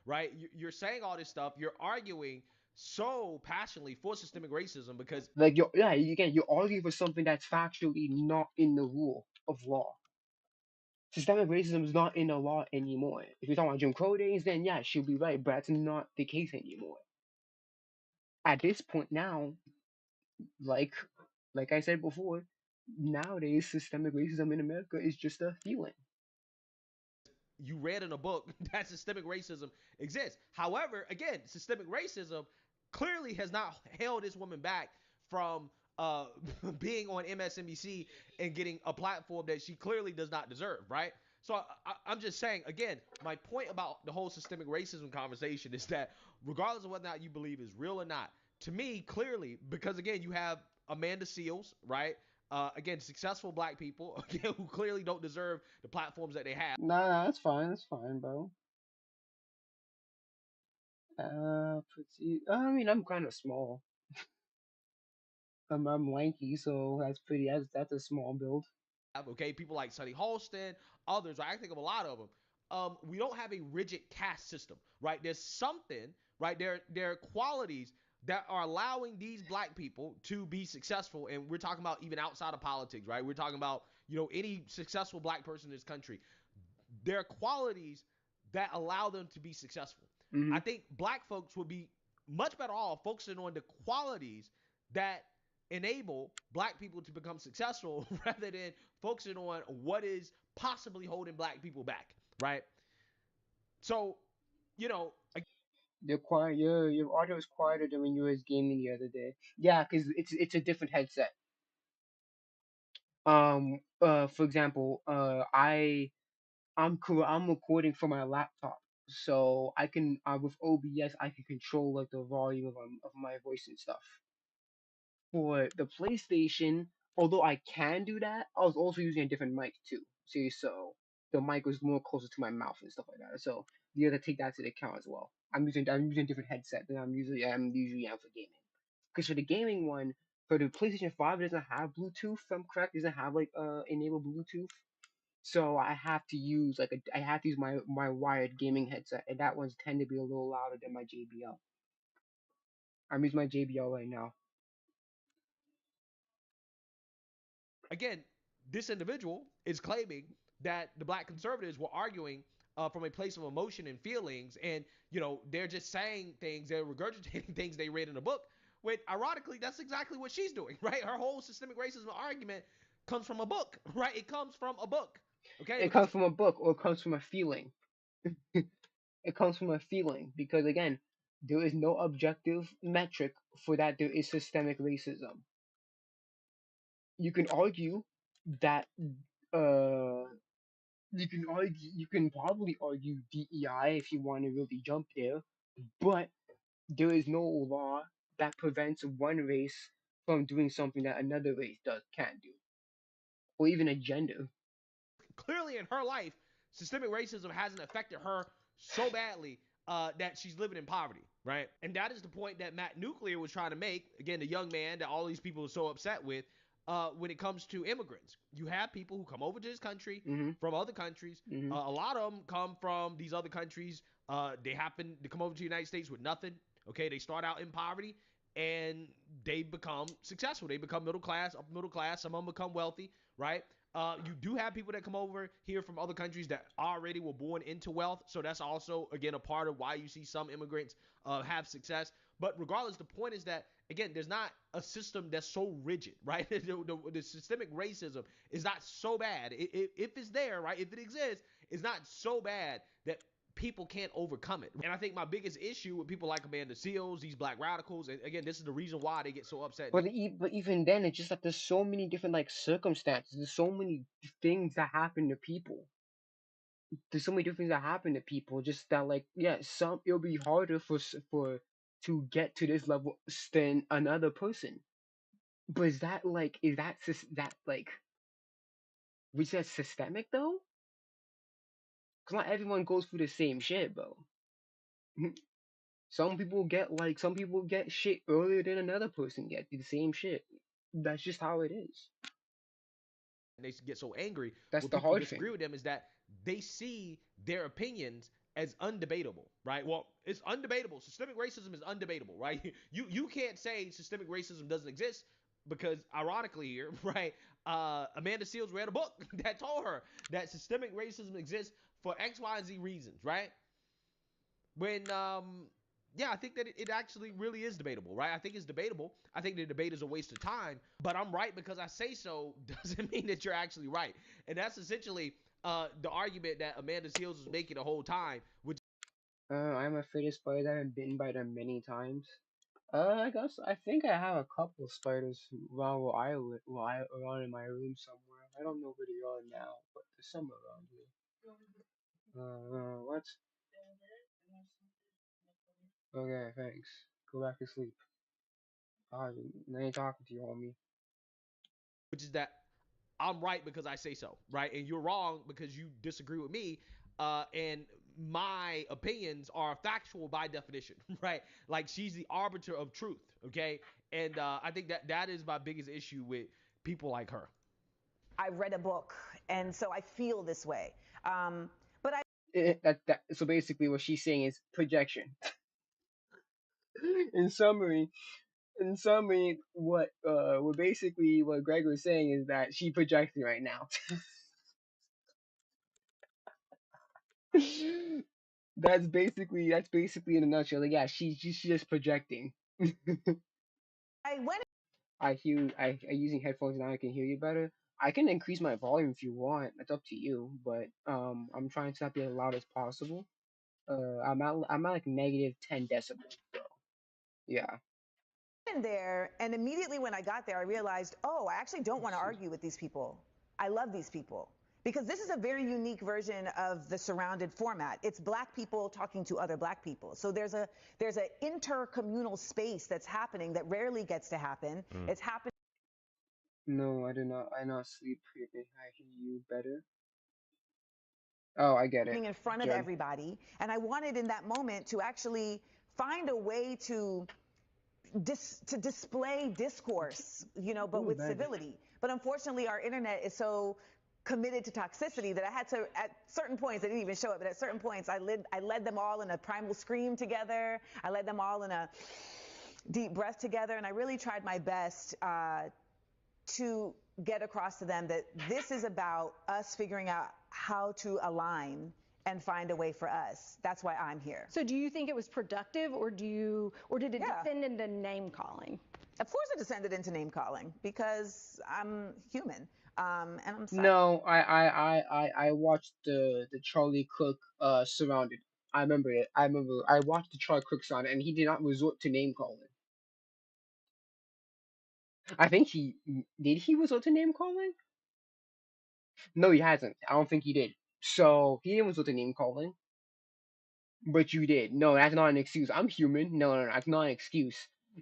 Right? You're saying all this stuff. You're arguing so passionately for systemic racism because Like you're arguing for something that's factually not in the rule of law. Systemic racism is not in the law anymore. If you're talking about Jim Crow days, then yeah, she'll be right, but that's not the case anymore. At this point now, like like I said before, nowadays systemic racism in America is just a feeling. you read in a book that systemic racism exists. However, again, systemic racism clearly has not held this woman back from being on MSNBC and getting a platform that she clearly does not deserve, right? So I'm just saying, again, my point about the whole systemic racism conversation is that regardless of whether or not you believe is real or not, to me, clearly, because again, you have Amanda Seals, right? Again, successful black people again, who clearly don't deserve the platforms that they have. Nah, that's fine, bro. Petite. I mean, I'm kind of small. I'm lanky, so that's pretty. That's a small build. Okay, people like Sonny Halston, others, right? I think of a lot of them. We don't have a rigid caste system, right? There's something, right? There are qualities that are allowing these black people to be successful, and we're talking about even outside of politics, right? We're talking about any successful black person in this country. There are qualities that allow them to be successful. Hmm. I think black folks would be much better off focusing on the qualities that enable black people to become successful rather than focusing on what is possibly holding black people back, right? So, you know, Your audio is quieter than when you was gaming the other day. Yeah, cause it's a different headset. For example, I'm recording from my laptop, so I can with OBS I can control like the volume of my voice and stuff. For the PlayStation, although I can do that, I was also using a different mic too. See, so the mic was more closer to my mouth and stuff like that. So you have to take that to the account as well. I'm using a different headset than I'm usually am for gaming. Because for the gaming one, for the PlayStation 5, it doesn't have Bluetooth. If I'm correct, it doesn't have like enable Bluetooth. So I have to use my wired gaming headset, and that one's tend to be a little louder than my JBL. I'm using my JBL right now. again, this individual is claiming that the black conservatives were arguing from a place of emotion and feelings, and they're just saying things, they're regurgitating things they read in a book. When ironically, that's exactly what she's doing, right? Her whole systemic racism argument comes from a book, right? It comes from a book, okay? It Because comes from a book or it comes from a feeling. It comes from a feeling because again, there is no objective metric for that there is systemic racism. You can argue that uh you can probably argue DEI if you want to really jump there, but there is no law that prevents one race from doing something that another race can't do, or even a gender. clearly in her life, systemic racism hasn't affected her so badly that she's living in poverty, right? And that is the point that Matt Nuclear was trying to make. Again, the young man that all these people are so upset with when it comes to immigrants. You have people who come over to this country Mhm. from other countries. Mhm. A lot of them come from these other countries. They happen to come over to the United States with nothing. Okay, they start out in poverty and they become successful. They become middle class, upper middle class. Some of them become wealthy, right? You do have people that come over here from other countries that already were born into wealth. So that's also, again, a part of why you see some immigrants have success. But regardless, the point is that, again, there's not a system that's so rigid, right? The systemic racism is not so bad. If it's there, right? If it exists, it's not so bad that people can't overcome it. And I think my biggest issue with people like Amanda Seals, these black radicals, and again, this is the reason why they get so upset. But even then, it's just like there's so many different like circumstances. There's so many things that happen to people. There's so many different things that happen to people. Just that like yeah, some it'll be harder for to get to this level than another person. But is that like we said systemic though? Cause not everyone goes through the same shit, bro. Some people get shit earlier than another person get the same shit. That's just how it is. They get so angry That's when the people hard disagree thing. with them is that they see their opinions as undebatable, right? Well, it's undebatable. Systemic racism is undebatable, right? You can't say systemic racism doesn't exist because, ironically, here, right? Amanda Seals read a book that told her that systemic racism exists for X, Y, and Z reasons, right? When yeah, I think that it actually really is debatable, right? I think it's debatable. I think the debate is a waste of time, but I'm right because I say so doesn't mean that you're actually right. And that's essentially the argument that Amanda Seals was making the whole time, which I'm afraid of spiders. I've been bitten by them many times. I think I have a couple spiders around where I live, around in my room somewhere. I don't know where they are now, but there's some around here. What? Okay, thanks. Go back to sleep. I ain't talking to you, homie. which is that I'm right because I say so, right? And you're wrong because you disagree with me. And my opinions are factual by definition, right? Like she's the arbiter of truth, okay? And I think that that is my biggest issue with people like her. I read a book, and so I feel this way. But I So basically, what she's saying is projection. in summary, what basically what Greg was saying is that she projecting right now. That's basically in a nutshell. Like, yeah, she's just projecting. I went I using headphones now. I can hear you better. I can increase my volume if you want. It's up to you. But I'm trying to not be as loud as possible. I'm at like -10 decibels. Yeah. in there, and immediately when I got there, I realized, oh, I actually don't want to argue with these people. I love these people because this is a very unique version of the surrounded format. It's black people talking to other black people. So there's an intercommunal space that's happening that rarely gets to happen. It's happening No, I do not. I not sleep creeping. I hear you better. Oh, I get it. in front of Good. everybody, and I wanted in that moment to actually find a way to display discourse, but Ooh, with bed. civility. But unfortunately, our internet is so committed to toxicity that I had to, at certain points, I didn't even show it, but at certain points, I led them all in a primal scream together. I led them all in a deep breath together, and I really tried my best to get across to them that this is about us figuring out how to align and find a way for us. That's why I'm here. So do you think it was productive, or did it descend into name calling? Of course, it descended into name calling because I'm human, and I'm sorry. No, I watched the Charlie Cook Surrounded. I remember it. I watched the Charlie Cook Surrounded, and he did not resort to name calling. I think he did. He resort to name calling? No, he hasn't. I don't think he did. So he didn't resort to name calling, but you did. No, that's not an excuse. I'm human. No, that's not an excuse.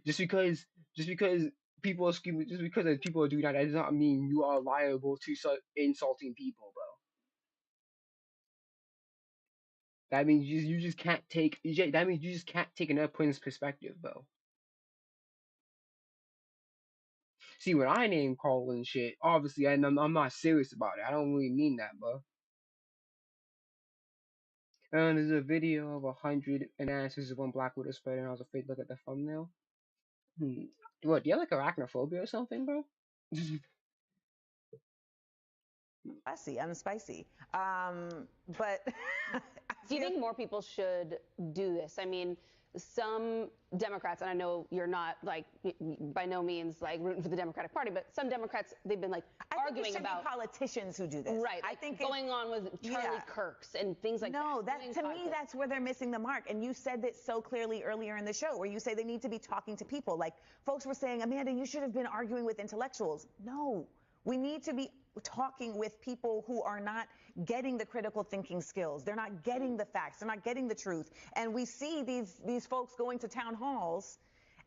Just because, just because people are screaming, just because people are doing that, that does not mean you are liable to insulting people, bro. That means you just can't take. That means you just can't take another person's perspective, bro. See, when I name call and shit, obviously I'm not serious about it. I don't really mean that, bro. And there's a video of 100 answers of one Black Widow spider, and I was afraid to look at the thumbnail. Hmm. What? Do you have like arachnophobia or something, bro? Spicy. I'm spicy. But Do you think more people should do this? I mean, some Democrats, and I know you're not like by no means like rooting for the Democratic Party, but some Democrats they've been like arguing about politicians who do this. right. I Like think going on with Charlie Kirk's and things like no, that. that to me that's where they're missing the mark. And you said it so clearly earlier in the show, where you say they need to be talking to people. Like folks were saying, Amanda, you should have been arguing with intellectuals. No, we need to be talking with people who are not getting the critical thinking skills. They're not getting the facts. They're not getting the truth. And we see these folks going to town halls,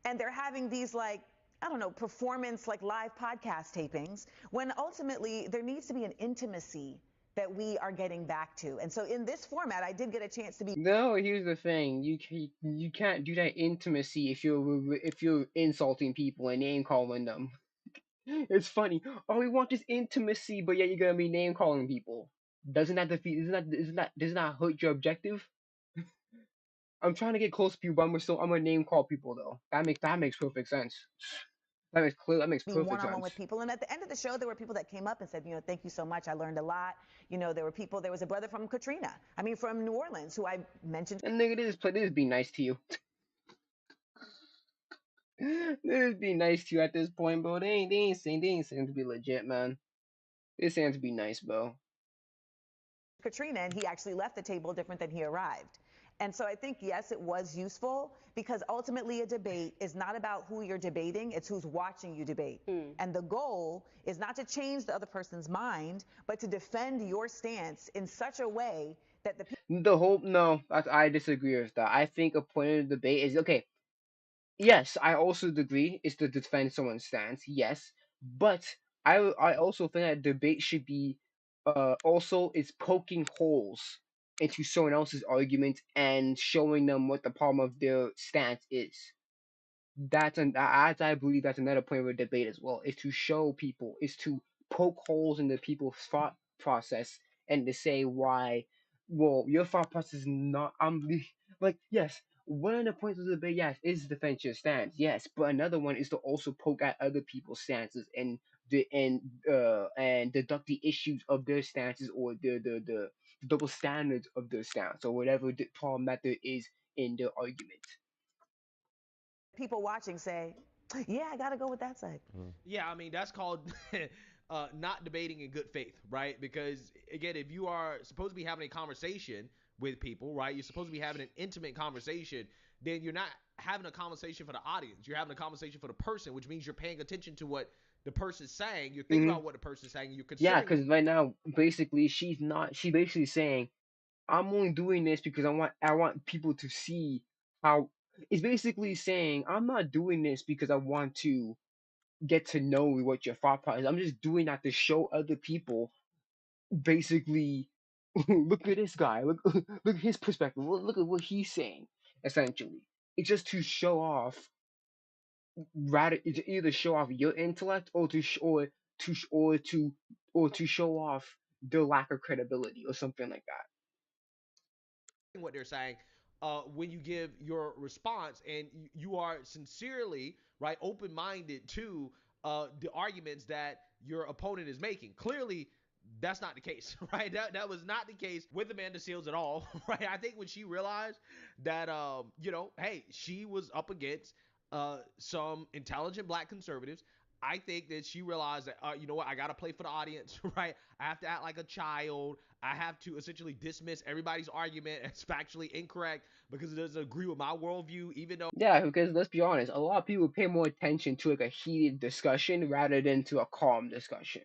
and they're having these like I don't know, performance like live podcast tapings, when ultimately there needs to be an intimacy that we are getting back to. And so in this format, I did get a chance to be. No, here's the thing. You can't do that intimacy if you're insulting people and name calling them. It's funny. Oh, we want this intimacy, but yeah, you're gonna be name calling people. Doesn't that defeat? Doesn't that hurt your objective? I'm trying to get close to people, but I'm gonna name call people though. That makes perfect sense. That makes Be perfect one-on-one sense. with people. And at the end of the show, there were people that came up and said, thank you so much. I learned a lot. There was a brother from Katrina. From New Orleans who I mentioned. And nigga, this be nice to you. This be nice to you at this point, bro. They ain't saying to be legit, man. They saying to be nice, bro. Katrina, and he actually left the table different than he arrived. And so I think, yes, it was useful because ultimately a debate is not about who you're debating, it's who's watching you debate. And the goal is not to change the other person's mind, but to defend your stance in such a way that the people. The whole no, I disagree with that. I think a point of the debate is okay. Yes, I also agree. It's to defend someone's stance. Yes, but I also think that debate should be also it's poking holes into someone else's argument and showing them what the problem of their stance is. As I believe that's another point of a debate as well, is to show people, is to poke holes in the people's thought process and to say why, well, your thought process is not, like, yes, one of the points of the debate, yes, is defend your stance, yes, but another one is to also poke at other people's stances and and deduct the issues of their stances or the double standards of their stance or whatever the problem that there is in their argument. People watching say, yeah, I got to go with that side. Yeah, I mean that's called not debating in good faith, right? Because again, if you are supposed to be having a conversation with people, right, you're supposed to be having an intimate conversation, then you're not having a conversation for the audience. You're having a conversation for the person, which means you're paying attention to what the person's saying. You're thinking Hmm. about what the person's saying. You're Yeah, considering. because right now, basically, she basically saying, I'm only doing this because I want people to see how. It's basically saying, I'm not doing this because I want to get to know what your thought process is. I'm just doing that to show other people, basically, look at this guy, look at his perspective, look at what he's saying, essentially. It's just to show off, rather, it's either show off your intellect or to sh- or to show off their lack of credibility or something like that. What they're saying when you give your response and you are sincerely right open-minded to the arguments that your opponent is making. Clearly that's not the case, right? That was not the case with Amanda Seals at all, right? I think when she realized that hey, she was up against some intelligent black conservatives, I think that she realized that you know what, I gotta play for the audience, right? I have to act like a child. I have to essentially dismiss everybody's argument as factually incorrect because it doesn't agree with my worldview, even though. Yeah, because let's be honest, a lot of people pay more attention to like a heated discussion rather than to a calm discussion.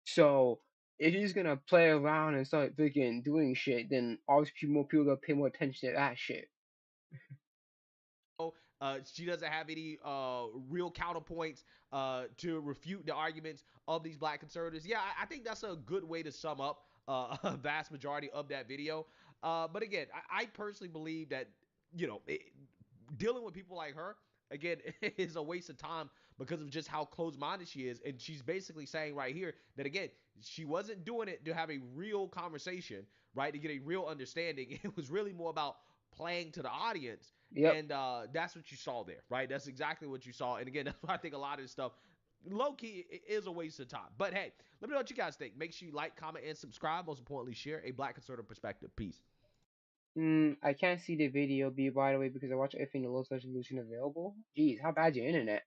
So if you're just gonna play around and start freaking doing shit, then obviously more people gonna pay more attention to that shit. She doesn't have any real counterpoints to refute the arguments of these black conservatives. Yeah, I think that's a good way to sum up a vast majority of that video. But again, I personally believe that you know dealing with people like her again is a waste of time because of just how close-minded she is, and she's basically saying right here that again she wasn't doing it to have a real conversation, right, to get a real understanding. It was really more about playing to the audience, Yep. and that's what you saw there, right? That's exactly what you saw, and again that's why I think a lot of this stuff low key is a waste of time. But hey, let me know what you guys think. Make sure you like, comment, and subscribe. Most importantly, share a black conservative perspective. Peace. I can't see the video, B, by the way, because I watch everything in the lowest resolution available. Jeez, how bad's your internet?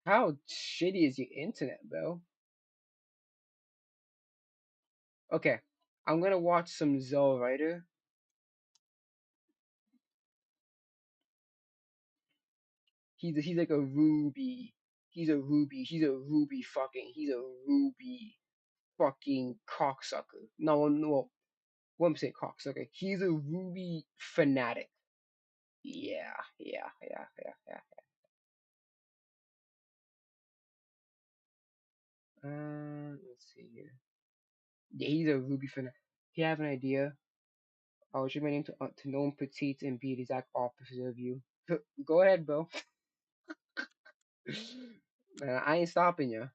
How shitty is your internet, bro? Okay, I'm gonna watch some Zell Writer. He's like a ruby. He's a ruby fucking. He's a ruby fucking cocksucker. No, no, what I'm saying cocksucker. He's a ruby fanatic. Yeah, yeah, yeah, yeah, yeah. Let's see here. Yeah, he's a Ruby fan. If you have an idea, I was remaining to know petite and be the exact opposite of you. Go ahead, bro. Man, I ain't stopping you.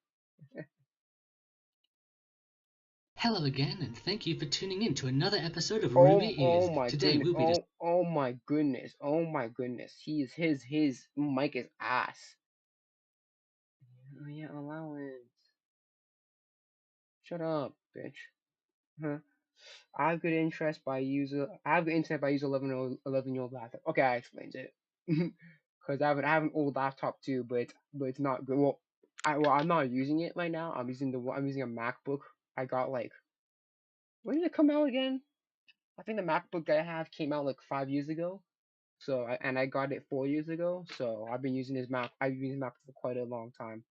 Hello again, and thank you for tuning in to another episode of Oh, Ruby oh Is. my Today goodness. we'll be Oh my goodness. Oh my goodness. His mic is ass. Oh yeah, allowance. Shut up, bitch. Huh? I have good interest by user. I have good internet by user 11-year-old laptop. Okay, I explained it. Because I have an old laptop too, but it's not good. I'm not using it right now. I'm using a MacBook. I got like, when did it come out again? I think the MacBook that I have came out like 5 years ago. And I got it 4 years ago. So I've been using this Mac. I've been using Mac for quite a long time.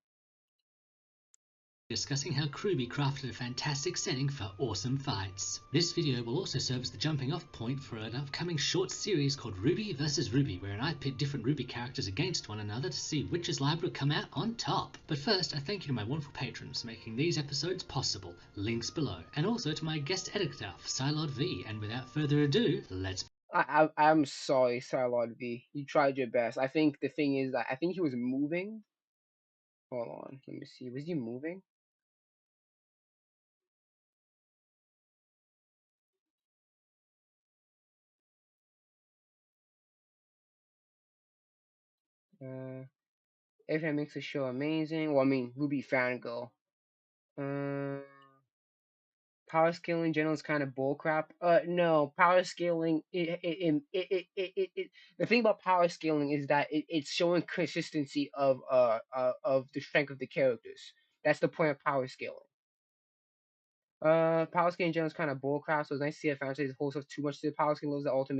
discussing how Kruby crafted a fantastic setting for awesome fights. This video will also serve as the jumping off point for an upcoming short series called Ruby vs Ruby, wherein I pit different Ruby characters against one another to see which is liable to come out on top. But first, I thank you to my wonderful patrons for making these episodes possible, links below, and also to my guest editor, Psylord V, and without further ado, let's... I'm sorry, Sarlord V. You tried your best. I think the thing is that I think he was moving. Hold on, let me see. Was he moving? Everything makes the show amazing. Well, I mean, Ruby Fangirl. Power scaling in general is kind of bullcrap. No, power scaling. The thing about power scaling is that it's showing consistency of the strength of the characters. That's the point of power scaling. Power scaling in general is kind of bullcrap. So it's nice to see a franchise holds up too much to the power scaling levels that also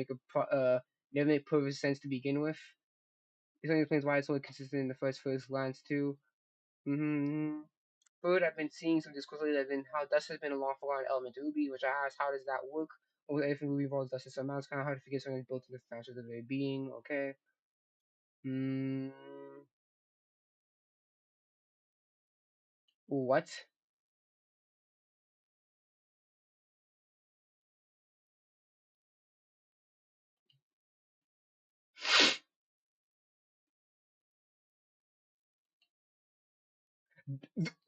never make perfect sense to begin with. This only explains why it's only consistent in the first glance too. Third, I've been seeing some discourse lately that been how dust has been a long forgotten element to Ruby, which I asked, how does that work? With everything Ruby involves dust somehow, it's kind of hard to forget something built into the franchise of the very being. Okay. What?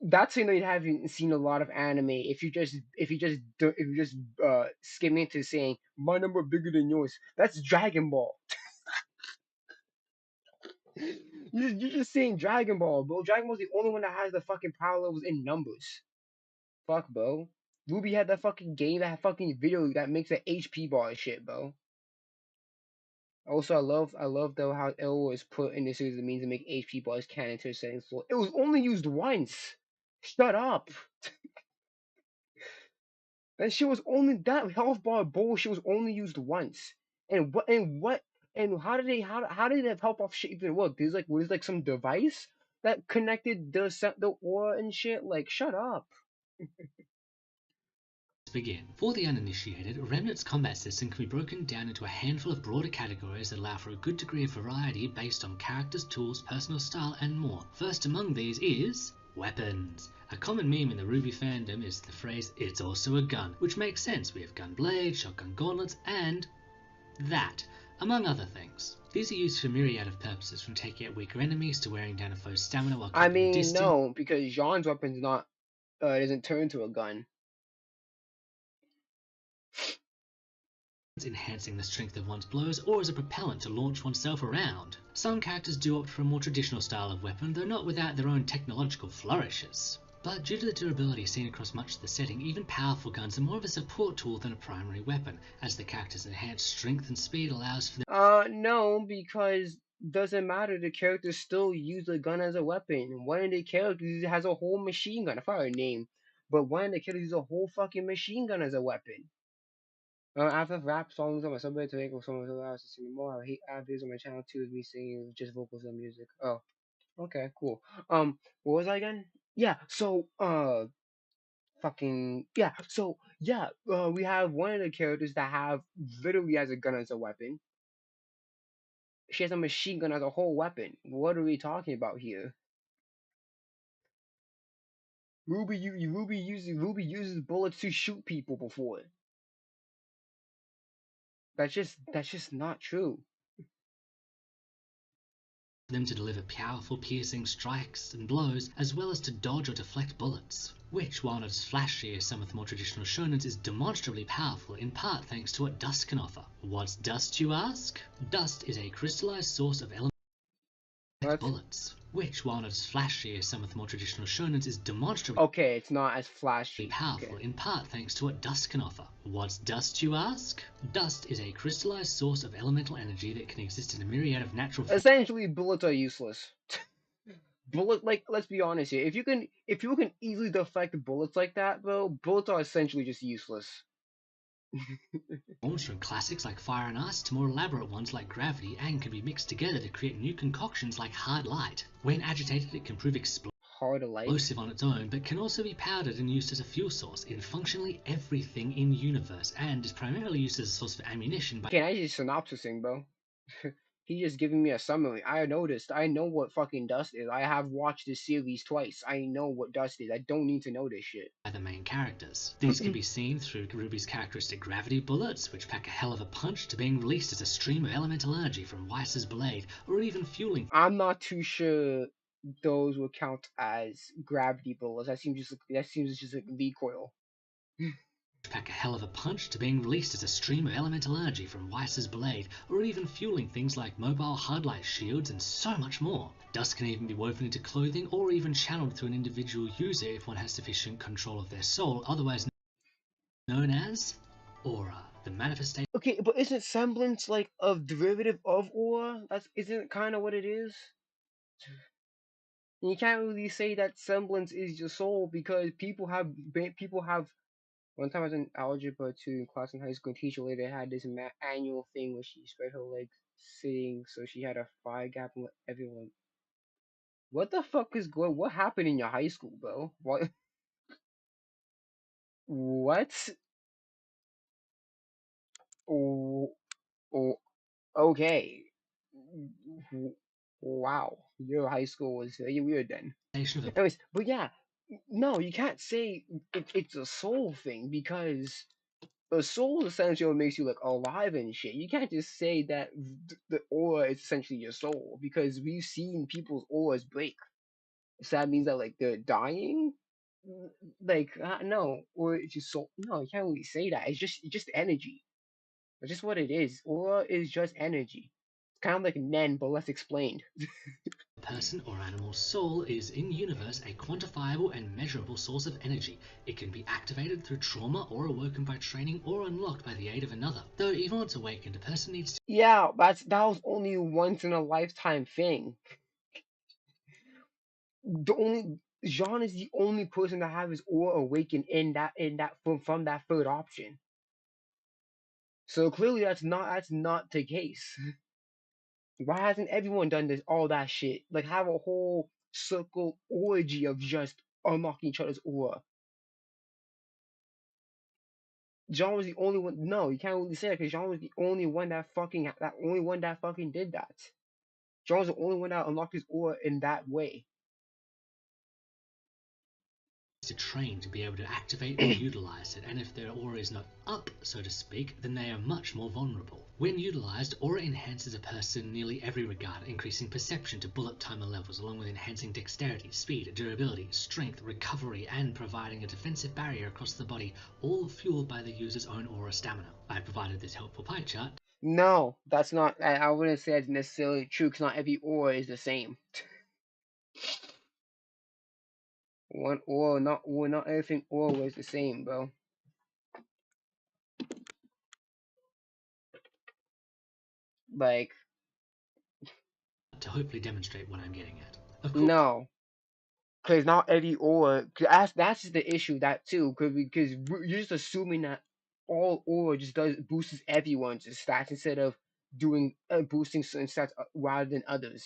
That's saying that you haven't seen a lot of anime. If you just skim into saying my number bigger than yours, that's Dragon Ball. You're just saying Dragon Ball, bro. Dragon Ball's the only one that has the fucking power levels in numbers. Fuck, bro. Ruby had that fucking game, that fucking video that makes an HP bar and shit, bro. Also, I love though how L was put in this series. It means to make HP bars canon to a setting floor. It was only used once. Shut up. That shit was only that health bar bullshit was only used once. And how did how did that help off shit even work? Was like some device that connected the aura and shit. Like, shut up. begin. For the uninitiated, Remnant's combat system can be broken down into a handful of broader categories that allow for a good degree of variety based on characters, tools, personal style, and more. First among these is weapons. A common meme in the Ruby fandom is the phrase, "it's also a gun," which makes sense. We have gun blades, shotgun gauntlets, and that, among other things. These are used for a myriad of purposes, from taking out weaker enemies to wearing down a foe's stamina while I keeping a mean, distance. no, because Jean's weapon's not doesn't turn to a gun. Enhancing the strength of one's blows, or as a propellant to launch oneself around. Some characters do opt for a more traditional style of weapon, though not without their own technological flourishes. But due to the durability seen across much of the setting, even powerful guns are more of a support tool than a primary weapon, as the character's enhanced strength and speed allows for them. No, because doesn't matter. The characters still use the gun as a weapon. One of the characters has a whole machine gun. I forgot her name, but one of the characters uses a whole fucking machine gun as a weapon. After rap songs on my subway to make someone else to sing more. I have videos on my channel too of me singing just vocals and music. Oh, okay, cool. What was I again? Yeah, so fucking yeah. So yeah, we have one of the characters that have literally has a gun as a weapon. She has a machine gun as a whole weapon. What are we talking about here? Ruby uses bullets to shoot people before. That's just not true. Them to deliver powerful, piercing strikes and blows, as well as to dodge or deflect bullets, which, while not as flashy as some of the more traditional shonens, is demonstrably powerful, in part thanks to what dust can offer. What's dust, you ask? Dust is a crystallized source of bullets, which, while not as flashy as some of the more traditional shonens, is demonstrably it's not as flashy. Powerful, in part thanks to what dust can offer. What's dust, you ask? Dust is a crystallized source of elemental energy that can exist in a myriad of natural Essentially, bullets are useless. Let's be honest here. If you can easily deflect bullets like that, bro, bullets are essentially just useless. forms from classics like fire and ice to more elaborate ones like gravity, and can be mixed together to create new concoctions like hard light. When agitated, it can prove explosive. hard to light. Explosive on its own, but can also be powdered and used as a fuel source in functionally everything in universe, and is primarily used as a source of ammunition by Can I just synopsising, bro? He just giving me a summary. I noticed. I know what fucking dust is. I have watched this series twice. I know what dust is. I don't need to know this shit. the main characters. These can be seen through Ruby's characteristic gravity bullets, which pack a hell of a punch, to being released as a stream of elemental energy from Weiss's blade, or even fueling. I'm not too sure those would count as gravity bullets. That seems just like recoil. Pack a hell of a punch, to being released as a stream of elemental energy from Weiss's blade, or even fueling things like mobile hardlight shields and so much more. Dust can even be woven into clothing or even channeled through an individual user if one has sufficient control of their soul, otherwise known as aura, the manifestation. Okay, but isn't semblance like a derivative of aura? Isn't it kind of what it is? And you can't really say that semblance is your soul because people have. One time I was in algebra 2 class in high school, and teacher later had this annual thing where she spread her legs sitting, so she had a fire gap and let everyone. What the fuck is going? What happened in your high school, bro? What? What? Oh, oh, okay. Wow, your high school was very weird then. Anyways, but yeah, no, you can't say it's a soul thing because the soul is essentially what makes you like alive and shit. You can't just say that the aura is essentially your soul because we've seen people's auras break. So that means that like they're dying. Like no, or it's just soul. No, you can't really say that. It's just energy. That's just what it is. Aura is just energy. It's kind of like Nen, but less explained. Person or animal's soul is, in universe, a quantifiable and measurable source of energy. It can be activated through trauma or awoken by training or unlocked by the aid of another. Though even once awakened, a person needs to. Yeah, that was only a once in a lifetime thing. The only Jean is the only person to have his aura awakened in that from that third option. So clearly that's not the case. Why hasn't everyone done this all that shit? Like have a whole circle orgy of just unlocking each other's aura. John was the only one. No, you can't really say that because John was the only one that fucking did that. John was the only one that unlocked his aura in that way. To train to be able to activate or utilize it, and if their aura is not up, so to speak, then they are much more vulnerable. When utilized, aura enhances a person in nearly every regard, increasing perception to bullet timer levels, along with enhancing dexterity, speed, durability, strength, recovery, and providing a defensive barrier across the body, all fueled by the user's own aura stamina. I provided this helpful pie chart. No, that's not. I wouldn't say that's necessarily true because not every aura is the same. Not everything aura is the same, bro. Like to hopefully demonstrate what I'm getting at. no, because not every aura. That's just the issue that too. Because you're just assuming that all aura just does boosts everyone's stats instead of doing boosting certain stats rather than others.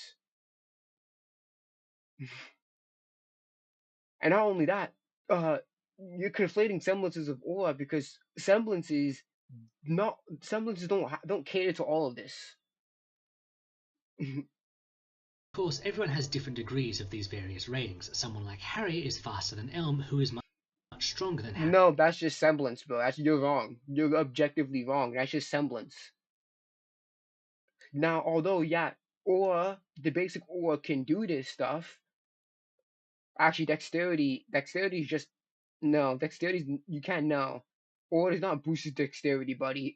And not only that, uh, you're conflating semblances of aura because semblances don't cater to all of this. Of course, everyone has different degrees of these various ratings. Someone like Harry is faster than Elm, who is much stronger than Harry. No, that's just semblance, bro. You're wrong. You're objectively wrong. That's just semblance. Now, although yeah, the basic aura can do this stuff. Actually, dexterity is just no. You can't know. Aura does not boost his dexterity, buddy.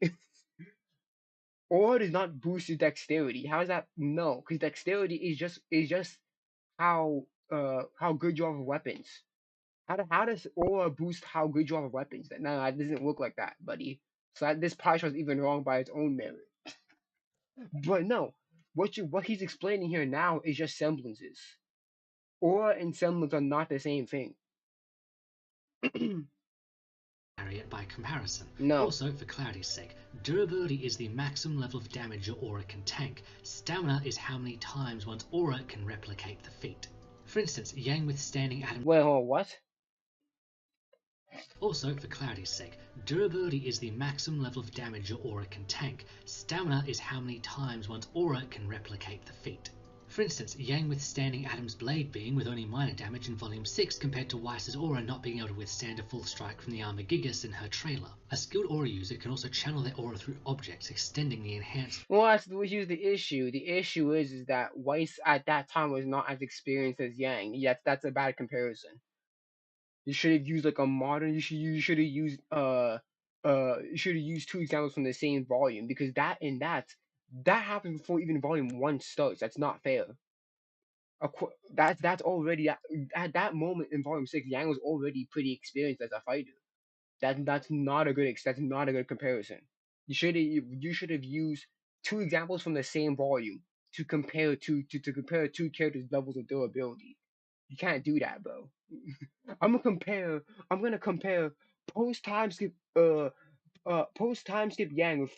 Aura does not boost his dexterity. How is that? No, because dexterity is just how good you are with weapons. How does aura boost how good you are with weapons? No, it doesn't work like that, buddy. So this pie chart is even wrong by its own merit. But no, what he's explaining here now is just semblances. Aura and semblance are not the same thing. By comparison. No. Also, for clarity's sake, durability is the maximum level of damage your aura can tank. Stamina is how many times one's aura can replicate the feat. For instance, Yang withstanding atoms. Wait, hold on, what? Also, for clarity's sake, durability is the maximum level of damage your aura can tank. Stamina is how many times one's aura can replicate the feat. For instance, Yang withstanding Adam's blade being with only minor damage in Volume 6 compared to Weiss's aura not being able to withstand a full strike from the armor Gigas in her trailer. A skilled aura user can also channel their aura through objects, extending the enhanced. Well, that's here's the issue. The issue is that Weiss at that time was not as experienced as Yang. Yes, that's a bad comparison. You should have used like a modern. You should have used you should have used two examples from the same volume because that happened before even volume one starts. That's not fair. That's already at that moment in volume six. Yang was already pretty experienced as a fighter. That's not a that's not a good comparison. You should have used two examples from the same volume to compare to compare two characters' levels of durability. You can't do that, bro. I'm gonna compare post time skip post time skip Yang with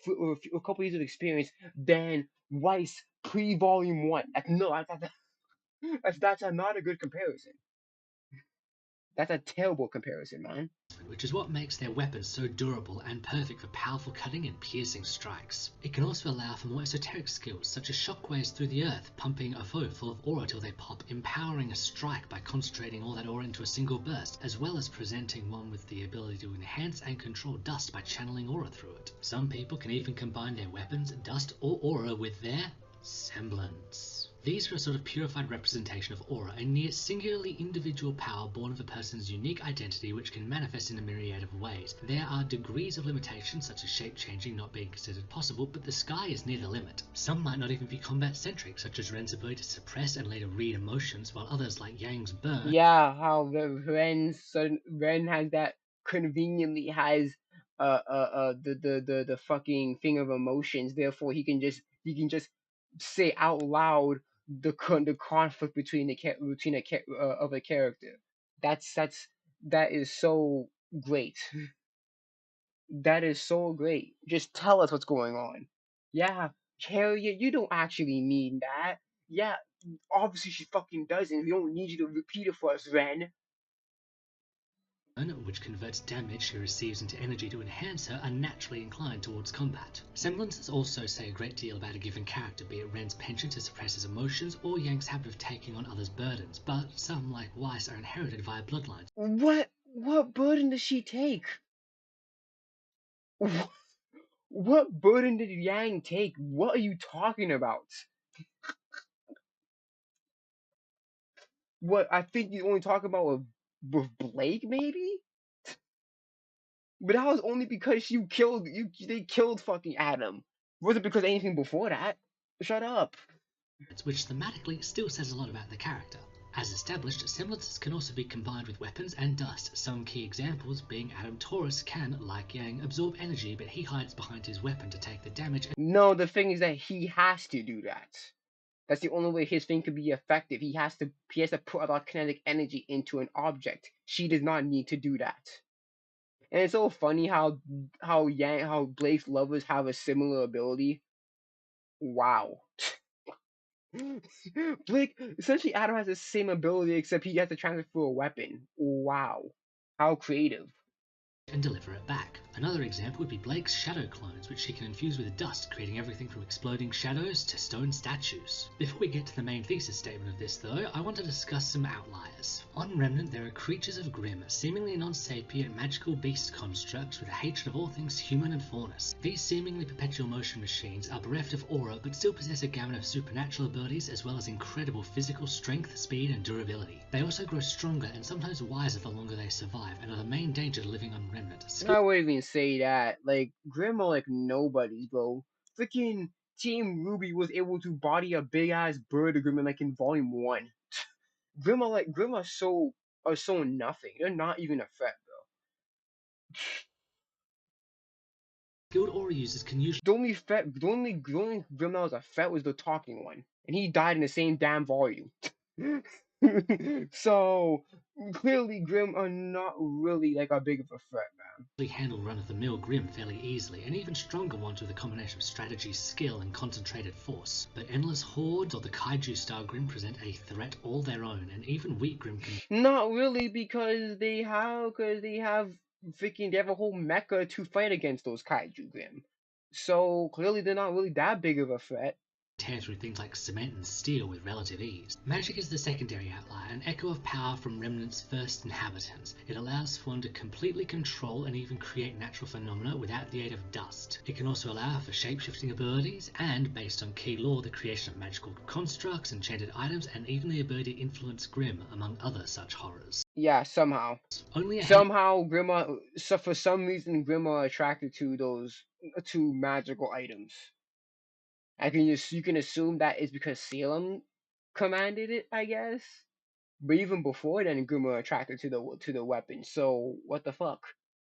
a couple years of experience than Weiss pre volume one. That's not a good comparison. That's a terrible comparison, man. Which is what makes their weapons so durable and perfect for powerful cutting and piercing strikes. It can also allow for more esoteric skills such as shockwaves through the earth, pumping a foe full of aura till they pop, empowering a strike by concentrating all that aura into a single burst, as well as presenting one with the ability to enhance and control dust by channeling aura through it. Some people can even combine their weapons, dust, or aura with their semblance. These are a sort of purified representation of aura, a near singularly individual power born of a person's unique identity which can manifest in a myriad of ways. There are degrees of limitation, such as shape changing not being considered possible, but the sky is near the limit. Some might not even be combat centric, such as Ren's ability to suppress and later read emotions, while others like Yang's burn. Yeah, how Ren has that conveniently has the fucking thing of emotions. Therefore, he can just say out loud the conflict between of a character. That's that is so great. That is so great. Just tell us what's going on. Yeah, Carrie, you don't actually mean that. Yeah, obviously she fucking doesn't. We don't need you to repeat it for us, Ren. Which converts damage she receives into energy to enhance her, are naturally inclined towards combat. Semblances also say a great deal about a given character, be it Ren's penchant to suppress his emotions or Yang's habit of taking on others' burdens, but some, like Weiss, are inherited via bloodlines. What burden does she take? What burden did Yang take? What are you talking about? What I think you only talk about with Blake, maybe? But that was only because they killed fucking Adam. It wasn't because of anything before that. Shut up. Which thematically still says a lot about the character. As established, semblances can also be combined with weapons and dust, some key examples being Adam Taurus can, like Yang, absorb energy, but he hides behind his weapon to take the damage. No, the thing is that he has to do that. That's the only way his thing could be effective. He has to put a lot of kinetic energy into an object. She does not need to do that. And it's so funny how Blake's lovers have a similar ability. Wow. Blake essentially Adam has the same ability except he has to transfer a weapon. Wow. How creative. And deliver it back. Another example would be Blake's shadow clones, which she can infuse with dust, creating everything from exploding shadows to stone statues. Before we get to the main thesis statement of this though, I want to discuss some outliers. On Remnant there are creatures of Grimm, seemingly non-sapient magical beast constructs with a hatred of all things human and faunus. These seemingly perpetual motion machines are bereft of aura but still possess a gamut of supernatural abilities as well as incredible physical strength, speed and durability. They also grow stronger and sometimes wiser the longer they survive, and are the main danger to living on Remnant. I wouldn't even say that. Like, Grimm are like nobodies, bro. Freaking Team Ruby was able to body a big ass bird agreement like in volume 1. Grimm are so nothing. They're not even a threat, bro. Skilled aura users can usually The only Grimm that was a threat was the talking one. And he died in the same damn volume. So clearly, Grim are not really like a big of a threat, man. Handle run-of-the-mill Grim fairly easily, and even stronger ones with a combination of strategy, skill, and concentrated force. But endless hordes or the kaiju-style Grim present a threat all their own, and even weak Grim can Not really, because they have a whole mecha to fight against those kaiju Grim. So clearly, they're not really that big of a threat. tear through things like cement and steel with relative ease. Magic is the secondary outlier, an echo of power from Remnant's first inhabitants. It allows for one to completely control and even create natural phenomena without the aid of dust. It can also allow for shape-shifting abilities and, based on key lore, the creation of magical constructs, enchanted items, and even the ability to influence Grimm, among other such horrors. Yeah, somehow. Only a Somehow, for some reason, Grim are attracted to magical items. You can assume that is because Salem commanded it, I guess. But even before then, Grim are attracted to the weapon. So what the fuck?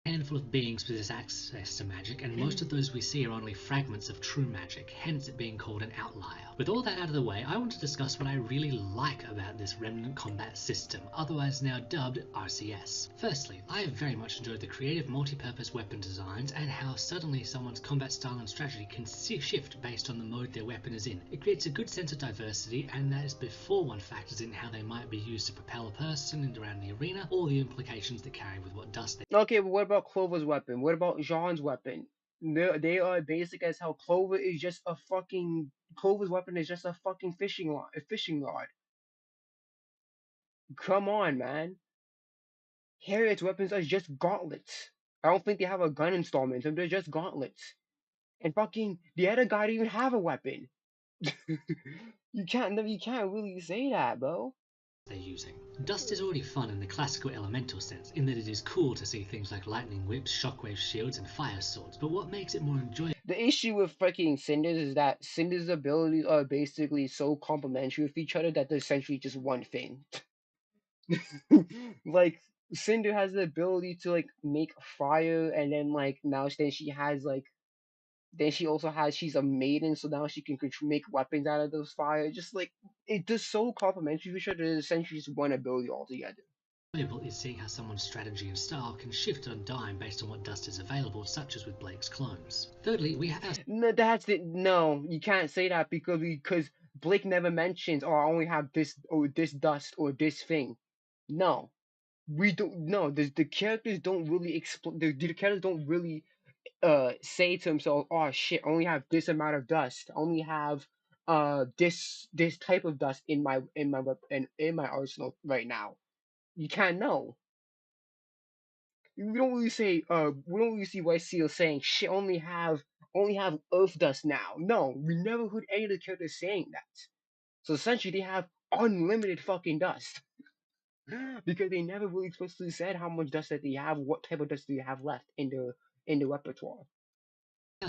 handful of beings possess access to magic, and most of those we see are only fragments of true magic, hence it being called an outlier. With all that out of the way, I want to discuss what I really like about this Remnant combat system, otherwise now dubbed RCS. Firstly, I have very much enjoyed the creative multi-purpose weapon designs and how suddenly someone's combat style and strategy can shift based on the mode their weapon is in. It creates a good sense of diversity, and that is before one factors in how they might be used to propel a person around the arena, or the implications that carry with what dust they. Okay, but what about Clover's weapon? What about Jean's weapon? They are basic as hell. Clover's weapon is just a fucking fishing rod. Come on, man. Harriet's weapons are just gauntlets. I don't think they have a gun installment, and they're just gauntlets. And fucking the other guy didn't even have a weapon. You can't really say that, bro. They're using. Dust is already fun in the classical elemental sense, in that it is cool to see things like lightning whips, shockwave shields, and fire swords, but what makes it more enjoyable? The issue with fucking Cinders is that Cinder's abilities are basically so complementary with each other that they're essentially just one thing. Like Cinder has the ability to like make fire, and then she also has she's a maiden, so now she can make weapons out of those fire. Just like it just so complementary to each other. It's essentially just one ability altogether. Is seeing how someone's strategy and style can shift on a dime based on what dust is available, such as with Blake's clones. Thirdly, we have our No, no, you can't say that because Blake never mentions, "Oh, I only have this or this dust or this thing." No, we don't. No, the characters don't really explain. The characters don't really say to himself, "Oh shit, I only have this amount of dust. I only have this type of dust in my arsenal right now." You can't know. We don't really see White Seal saying shit. Only have Earth dust now. No, we never heard any of the characters saying that. So essentially, they have unlimited fucking dust because they never really explicitly said how much dust that they have, what type of dust do you have left in the repertoire.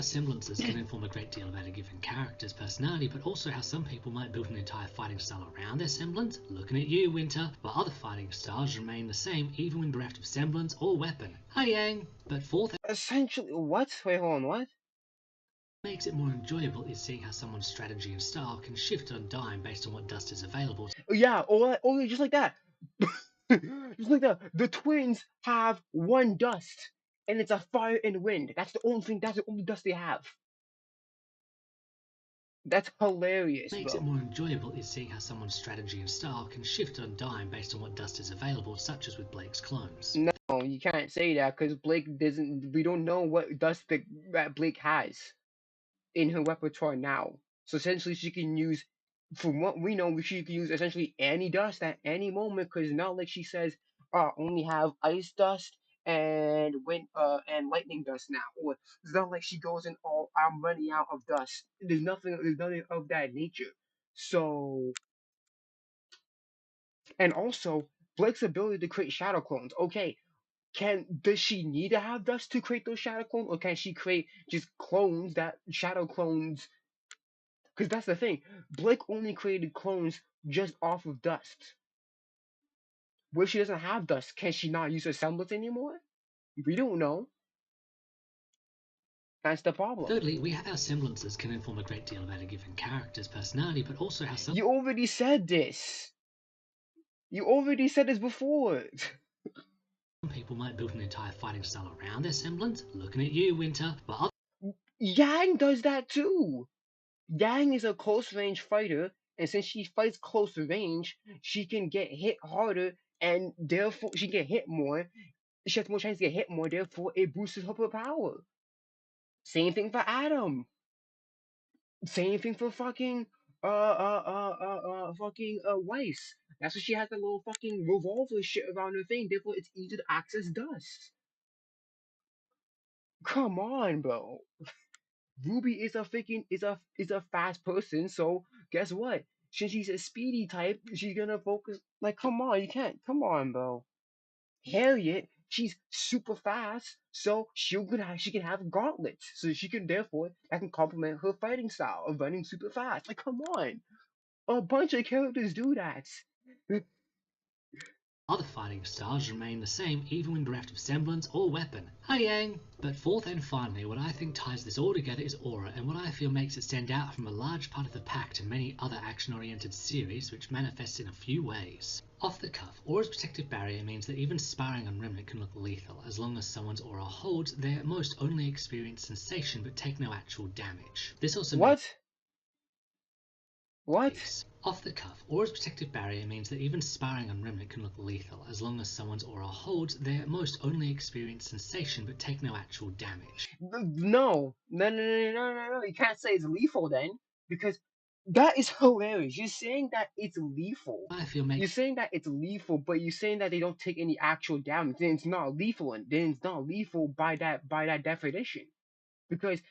semblances can inform a great deal about a given character's personality, but also how some people might build an entire fighting style around their semblance. Looking at you, Winter, while other fighting styles remain the same even when bereft of semblance or weapon. Hi, Yang. But fourth, Essentially, what? Wait, hold on, what? Makes it more enjoyable is seeing how someone's strategy and style can shift on a dime based on what dust is available. Yeah, just like that. Just like that. The twins have one dust, and it's a fire and wind. That's the only thing. That's the only dust they have. That's hilarious, Makes bro. it more enjoyable is seeing how someone's strategy and style can shift on a dime based on what dust is available, such as with Blake's clones. No, you can't say that because Blake doesn't. We don't know what dust that Blake has in her repertoire now. So essentially, she can use, from what we know, she can use essentially any dust at any moment. Because not like she says, "Oh, I only have ice dust and lightning dust now." Or it's not like she goes in, "Oh, I'm running out of dust." There's nothing of that nature. So, and also Blake's ability to create shadow clones. Okay, does she need to have dust to create those shadow clones, or can she create just shadow clones? Because that's the thing. Blake only created clones just off of dust. Where she doesn't have dust, can she not use her semblance anymore? We don't know. That's the problem. Thirdly, we have how semblances can inform a great deal about a given character's personality, but also how some. You already said this. You already said this before. Some people might build an entire fighting style around their semblance, looking at you, Winter, but Yang does that too. Yang is a close range fighter, and since she fights close range, she can get hit harder, and therefore she can get hit more. She has more chance to get hit more, therefore it boosts her power. Same thing for Adam. Same thing for fucking fucking Weiss. That's why she has that little fucking revolver shit around her thing. Therefore, it's easy to access dust. Come on, bro. Ruby is a freaking is a fast person. So guess what? Since she's a speedy type, she's gonna focus. Like, come on, you can't. Come on, bro. Harriet, she's super fast, so she can have gauntlets, so she can therefore that can complement her fighting style of running super fast. Like, come on, a bunch of characters do that. other fighting styles remain the same even when bereft of semblance or weapon. Hi Yang! But fourth and finally, what I think ties this all together is aura, and what I feel makes it stand out from a large part of the pack to many other action-oriented series which manifests in a few ways. Off the cuff, aura's protective barrier means that even sparring on Remnant can look lethal, as long as someone's aura holds, they at most only experience sensation but take no actual damage. This also means What? Off the cuff, aura's protective barrier means that even sparring on Remnant can look lethal, as long as someone's aura holds, they at most only experience sensation but take no actual damage. No. You can't say it's lethal then, because that is hilarious. You're saying that it's lethal. You're saying that it's lethal, but you're saying that they don't take any actual damage. Then it's not lethal, and then it's not lethal by that definition, because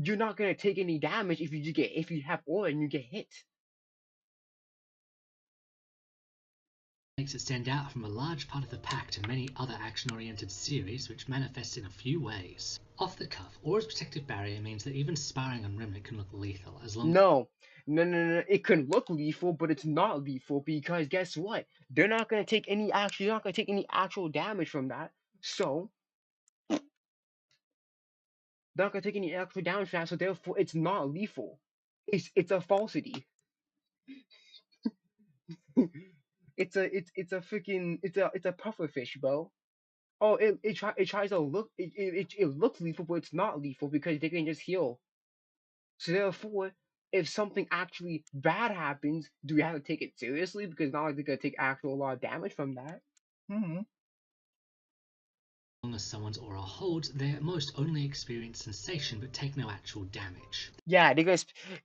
you're not gonna take any damage if you have aura and you get hit. Makes it stand out from a large part of the pack to many other action-oriented series which manifest in a few ways. Off the cuff, aura's protective barrier means that even sparring on Remnant can look lethal, as long No. It can look lethal, but it's not lethal because guess what? They're not gonna take any actual. You're not gonna take any actual damage from that. So they're not gonna take any actual damage from that. So therefore, it's not lethal. It's a falsity. It's a freaking it's a pufferfish, bro. Oh, it tries to look it looks lethal, but it's not lethal because they can just heal. So therefore, if something actually bad happens, do we have to take it seriously? Because not like they're gonna take actual a lot of damage from that. as someone's aura holds, they at most only experience sensation but take no actual damage. Yeah, they're gonna.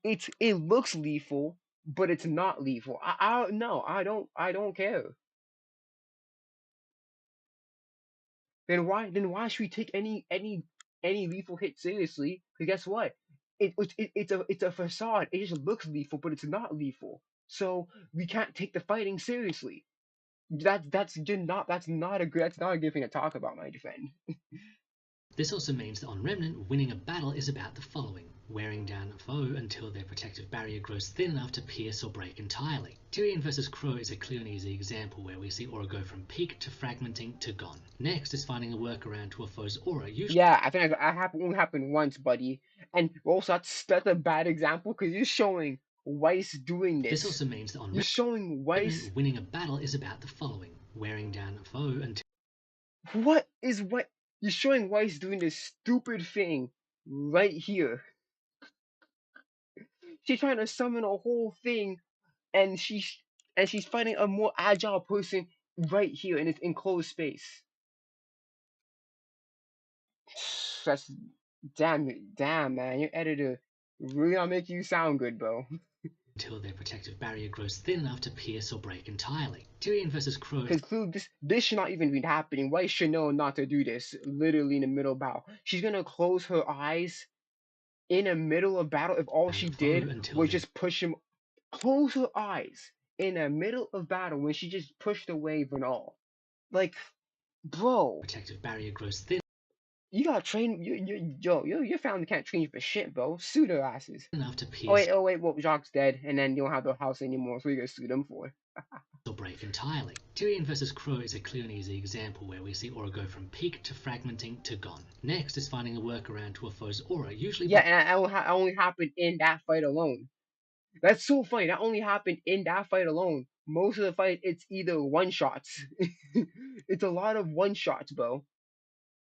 It looks lethal, but it's not lethal. I no, I don't care. Then why should we take any lethal hit seriously? Because guess what? It's a facade. It just looks lethal, but it's not lethal. So we can't take the fighting seriously. That's not a good thing to talk about, my friend. This also means that on Remnant, winning a battle is about the following: wearing down a foe until their protective barrier grows thin enough to pierce or break entirely. Tyrion vs Crow is a clear and easy example where we see aura go from peak to fragmenting to gone. Next is finding a workaround to a foe's aura, usually Yeah, I think only happened once, buddy. And also that's a bad example because you're showing Weiss doing this. This also means that on You're showing Weiss. Remnant, winning a battle is about the following: wearing down a foe until What you're showing Weiss doing this stupid thing right here. She's trying to summon a whole thing, and she's fighting a more agile person right here in this enclosed space. That's damn man, your editor really not make you sound good, bro. until their protective barrier grows thin enough to pierce or break entirely. Tyrion vs Crow. Because this should not even be happening. Why should know not to do this? Literally in the middle of battle, she's gonna close her eyes in the middle of battle if all she did was just push him. Close her eyes in the middle of battle when she just pushed away Vernal. Like, bro, protective barrier grows thin. You gotta train your family can't train you for shit, bro. Sue their asses. Enough to pierce. Oh wait, well Jacques dead, and then you don't have the house anymore, so you gotta sue them for it. Or break entirely. Tyrion vs Crow is a clear and easy example where we see aura go from peak to fragmenting to gone. Next is finding a workaround to a foe's aura, usually. Yeah, and that only happened in that fight alone. That's so funny. That only happened in that fight alone. most of the fight it's either one shots. It's a lot of one shots, bro.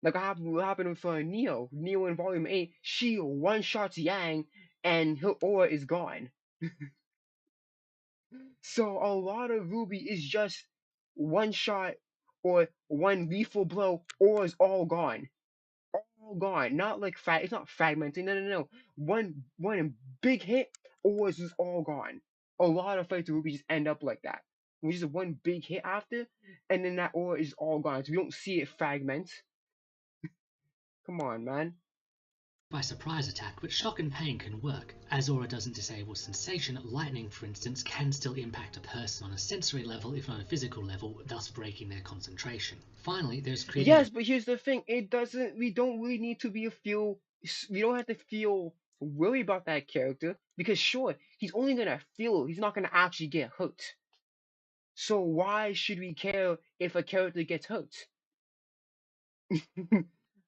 Like what happened with Neo. Neo in Volume 8, she one shots Yang and her aura is gone. So a lot of Ruby is just one shot or one lethal blow, or is all gone. All gone. Not like it's not fragmenting. No, no, no. One big hit, or is just all gone. A lot of fights with Ruby just end up like that. Which is one big hit after, and then that aura is all gone. So we don't see it fragment. Come on, man. By surprise attack, but shock and pain can work. As aura doesn't disable sensation, lightning, for instance, can still impact a person on a sensory level, if not a physical level, thus breaking their concentration. Finally, there's creating. Yes, but here's the thing: it doesn't. We don't really need to be a feel. We don't have to feel worry about that character because sure, he's only gonna feel. He's not gonna actually get hurt. So why should we care if a character gets hurt?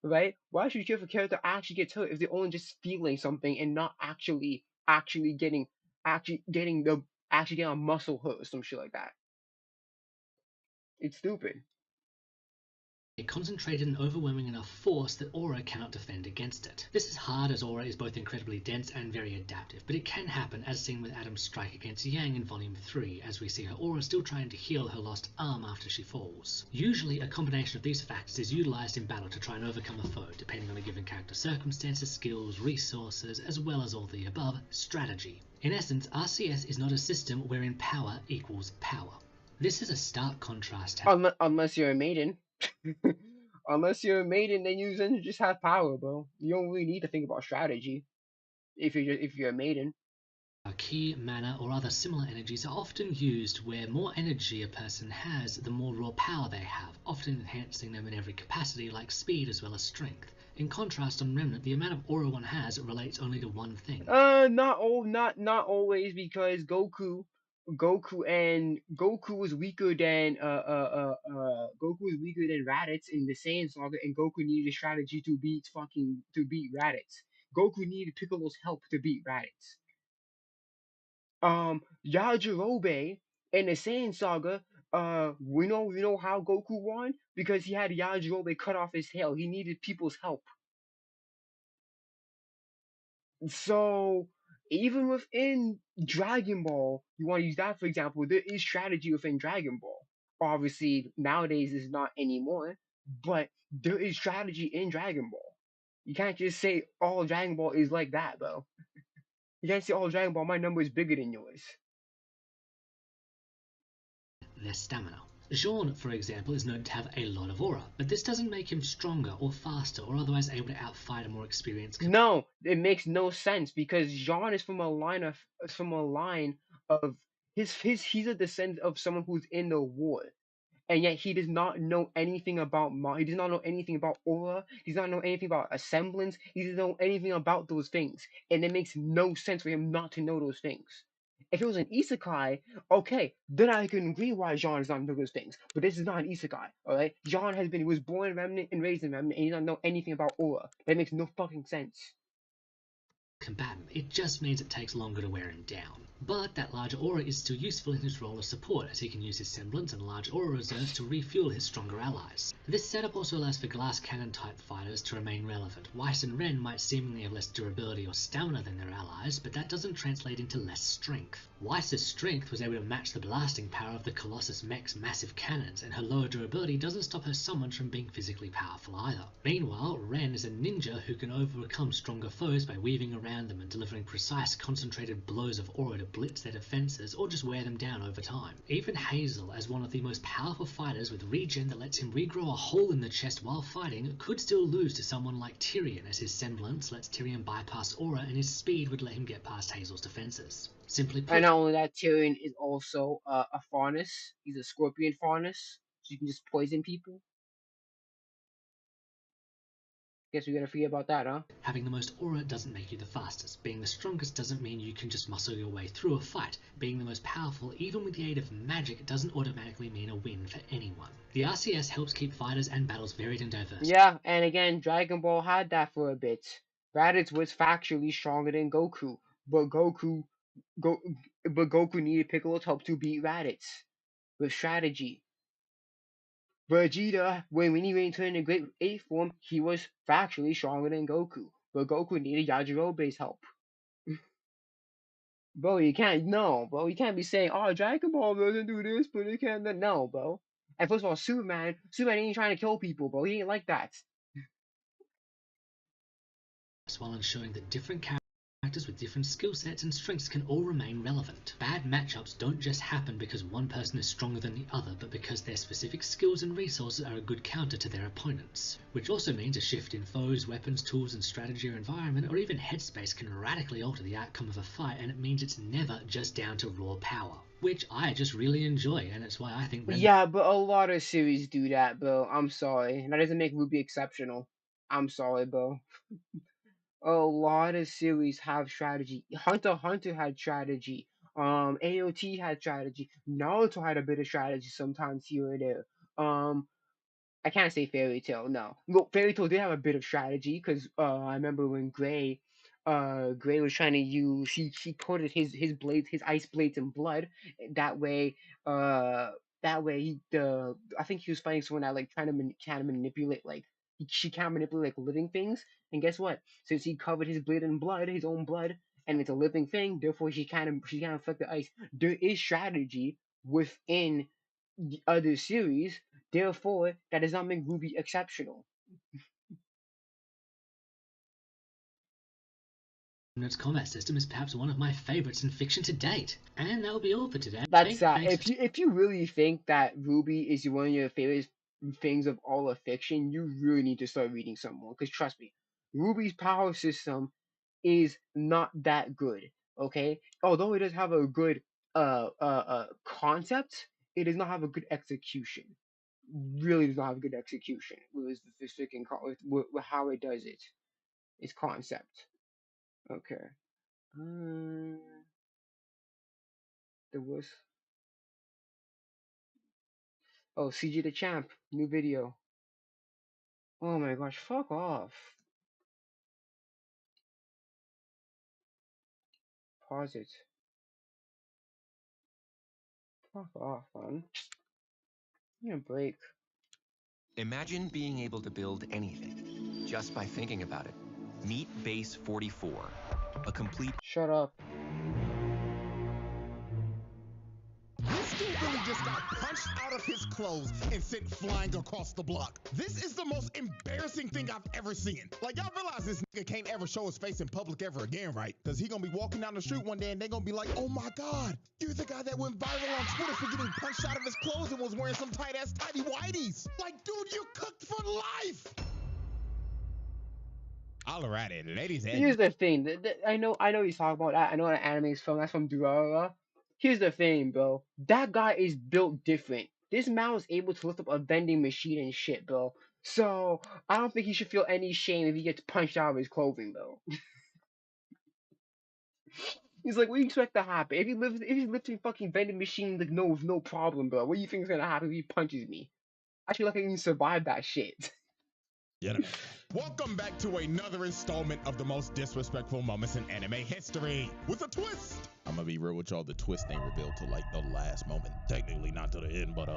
Right? Why should you care if a character actually gets hurt if they're only just feeling something and not actually getting actually getting a muscle hurt or some shit like that? It's stupid. A concentrated and overwhelming enough force that aura cannot defend against it. This is hard as aura is both incredibly dense and very adaptive, but it can happen as seen with Adam's strike against Yang in Volume 3, as we see her aura still trying to heal her lost arm after she falls. Usually a combination of these factors is utilised in battle to try and overcome a foe, depending on a given character's circumstances, skills, resources, as well as all the above, strategy. In essence, RCS is not a system wherein power equals power. This is a stark contrast. Unless you're a maiden. Unless you're a maiden, then you just have power, bro. You don't really need to think about strategy if you're a maiden. Ki, mana, or other similar energies are often used where more energy a person has, the more raw power they have, often enhancing them in every capacity like speed as well as strength. In contrast, on Remnant, the amount of aura one has relates only to one thing. Not always, because Goku was weaker than Goku was weaker than Raditz in the Saiyan saga, and Goku needed a strategy to beat Raditz. Goku needed Piccolo's help to beat Raditz. Yajirobe in the Saiyan saga, we know how Goku won because he had Yajirobe cut off his tail. He needed people's help. So even within Dragon Ball, you want to use that for example, there is strategy within Dragon Ball. Obviously, nowadays is not anymore, but there is strategy in Dragon Ball. You can't just say all of Dragon Ball is like that, bro. You can't say all of Dragon Ball, my number is bigger than yours. Their stamina. Jean, for example, is known to have a lot of aura, but this doesn't make him stronger or faster or otherwise able to outfight a more experienced. No, it makes no sense because Jean is from a line of he's a descendant of someone who's in the war, and yet he does not know anything about he does not know anything about aura, he does not know anything about a semblance, he doesn't know anything about those things, and it makes no sense for him not to know those things. If it was an isekai, okay, then I can agree why Jean does not know those things. But this is not an isekai, alright? Jean was born in Remnant and raised in Remnant, and he does not know anything about aura. That makes no fucking sense. Combatant. It just means it takes longer to wear him down. But that larger aura is still useful in his role of support, as he can use his semblance and large aura reserves to refuel his stronger allies. This setup also allows for glass cannon type fighters to remain relevant. Weiss and Ren might seemingly have less durability or stamina than their allies, but that doesn't translate into less strength. Weiss's strength was able to match the blasting power of the Colossus mech's massive cannons, and her lower durability doesn't stop her summons from being physically powerful either. Meanwhile, Ren is a ninja who can overcome stronger foes by weaving around them and delivering precise, concentrated blows of aura to blitz their defenses or just wear them down over time. Even Hazel, as one of the most powerful fighters with regen that lets him regrow a hole in the chest while fighting, could still lose to someone like Tyrion, as his semblance lets Tyrion bypass aura and his speed would let him get past Hazel's defenses. Simply put, and not only that, Tyrion is also a Faunus. He's a Scorpion Faunus, so you can just poison people. Guess we're gonna forget about that, huh? having the most aura doesn't make you the fastest. Being the strongest doesn't mean you can just muscle your way through a fight. Being the most powerful, even with the aid of magic, doesn't automatically mean a win for anyone. The RCS helps keep fighters and battles varied and diverse. Yeah, and again, Dragon Ball had that for a bit. Raditz was factually stronger than Goku, but Goku Go, but Goku needed Piccolo's help to beat Raditz with strategy. Vegeta, when he went into Great Ape form, he was factually stronger than Goku. But Goku needed Yajirobe's help. Bro, you can't, no, bro, you can't be saying, oh, Dragon Ball doesn't do this, but it can, no, bro. And first of all, Superman ain't trying to kill people, bro. He ain't like that. while ensuring that different characters with different skill sets and strengths can all remain relevant. Bad matchups don't just happen because one person is stronger than the other, but because their specific skills and resources are a good counter to their opponents. Which also means a shift in foes, weapons, tools, and strategy or environment, or even headspace can radically alter the outcome of a fight, and it means it's never just down to raw power. Which I just really enjoy, and it's why I think Yeah, but a lot of series do that, bro. I'm sorry. That doesn't make Ruby exceptional. I'm sorry, bro. A lot of series have strategy. Hunter x Hunter had strategy. AOT had strategy. Naruto had a bit of strategy sometimes here and there. I can't say fairy tale. No, look, fairy tale did have a bit of strategy because I remember when Gray was trying to use he coated his blades, his ice blades in blood. That way, uh, that way I think he was fighting someone that like trying to manipulate she can't manipulate like living things. And guess what? Since he covered his blade in blood, his own blood, and it's a living thing, therefore she can't affect the ice. There is strategy within the other series. Therefore, that does not make Ruby exceptional. Remnant's combat system is perhaps one of my favorites in fiction to date. And that will be all for today. That's Thanks for if you really think that Ruby is one of your favorite things of all of fiction, you really need to start reading some more. Because trust me, Ruby's power system is not that good. Okay, although it does have a good concept, it does not have a good execution. Really does not have good execution with this freaking with how it does it. Its concept. Okay. Um, there was CG the Champ new video. Oh my gosh, fuck off. Pause it. Fuck off, man. Give me a break. Imagine being able to build anything just by thinking about it. Meet Base 44, a complete. Shut up. This dude really just got punched out of his clothes and sent flying across the block. This is the most embarrassing thing I've ever seen. Like, y'all realize this nigga can't ever show his face in public ever again, right? Because he gonna be walking down the street one day and they gonna be like, oh my God, you're the guy that went viral on Twitter for getting punched out of his clothes and was wearing some tight-ass tidy whities. Like, dude, you're cooked for life. Alrighty, ladies and Here's the thing. I know he's talking about that. I know that anime is from that's from Durara. Here's the thing, bro. That guy is built different. This man was able to lift up a vending machine and shit, bro. So I don't think he should feel any shame if he gets punched out of his clothing, bro. He's like, what do you expect to happen? If he's lifting fucking vending machine, like no problem, bro. What do you think is gonna happen if he punches me? I feel like I can survive that shit. gentlemen, welcome back to another installment of the most disrespectful moments in anime history with a twist. I'm gonna be real with y'all, the twist ain't revealed till like the last moment. Technically not to the end, but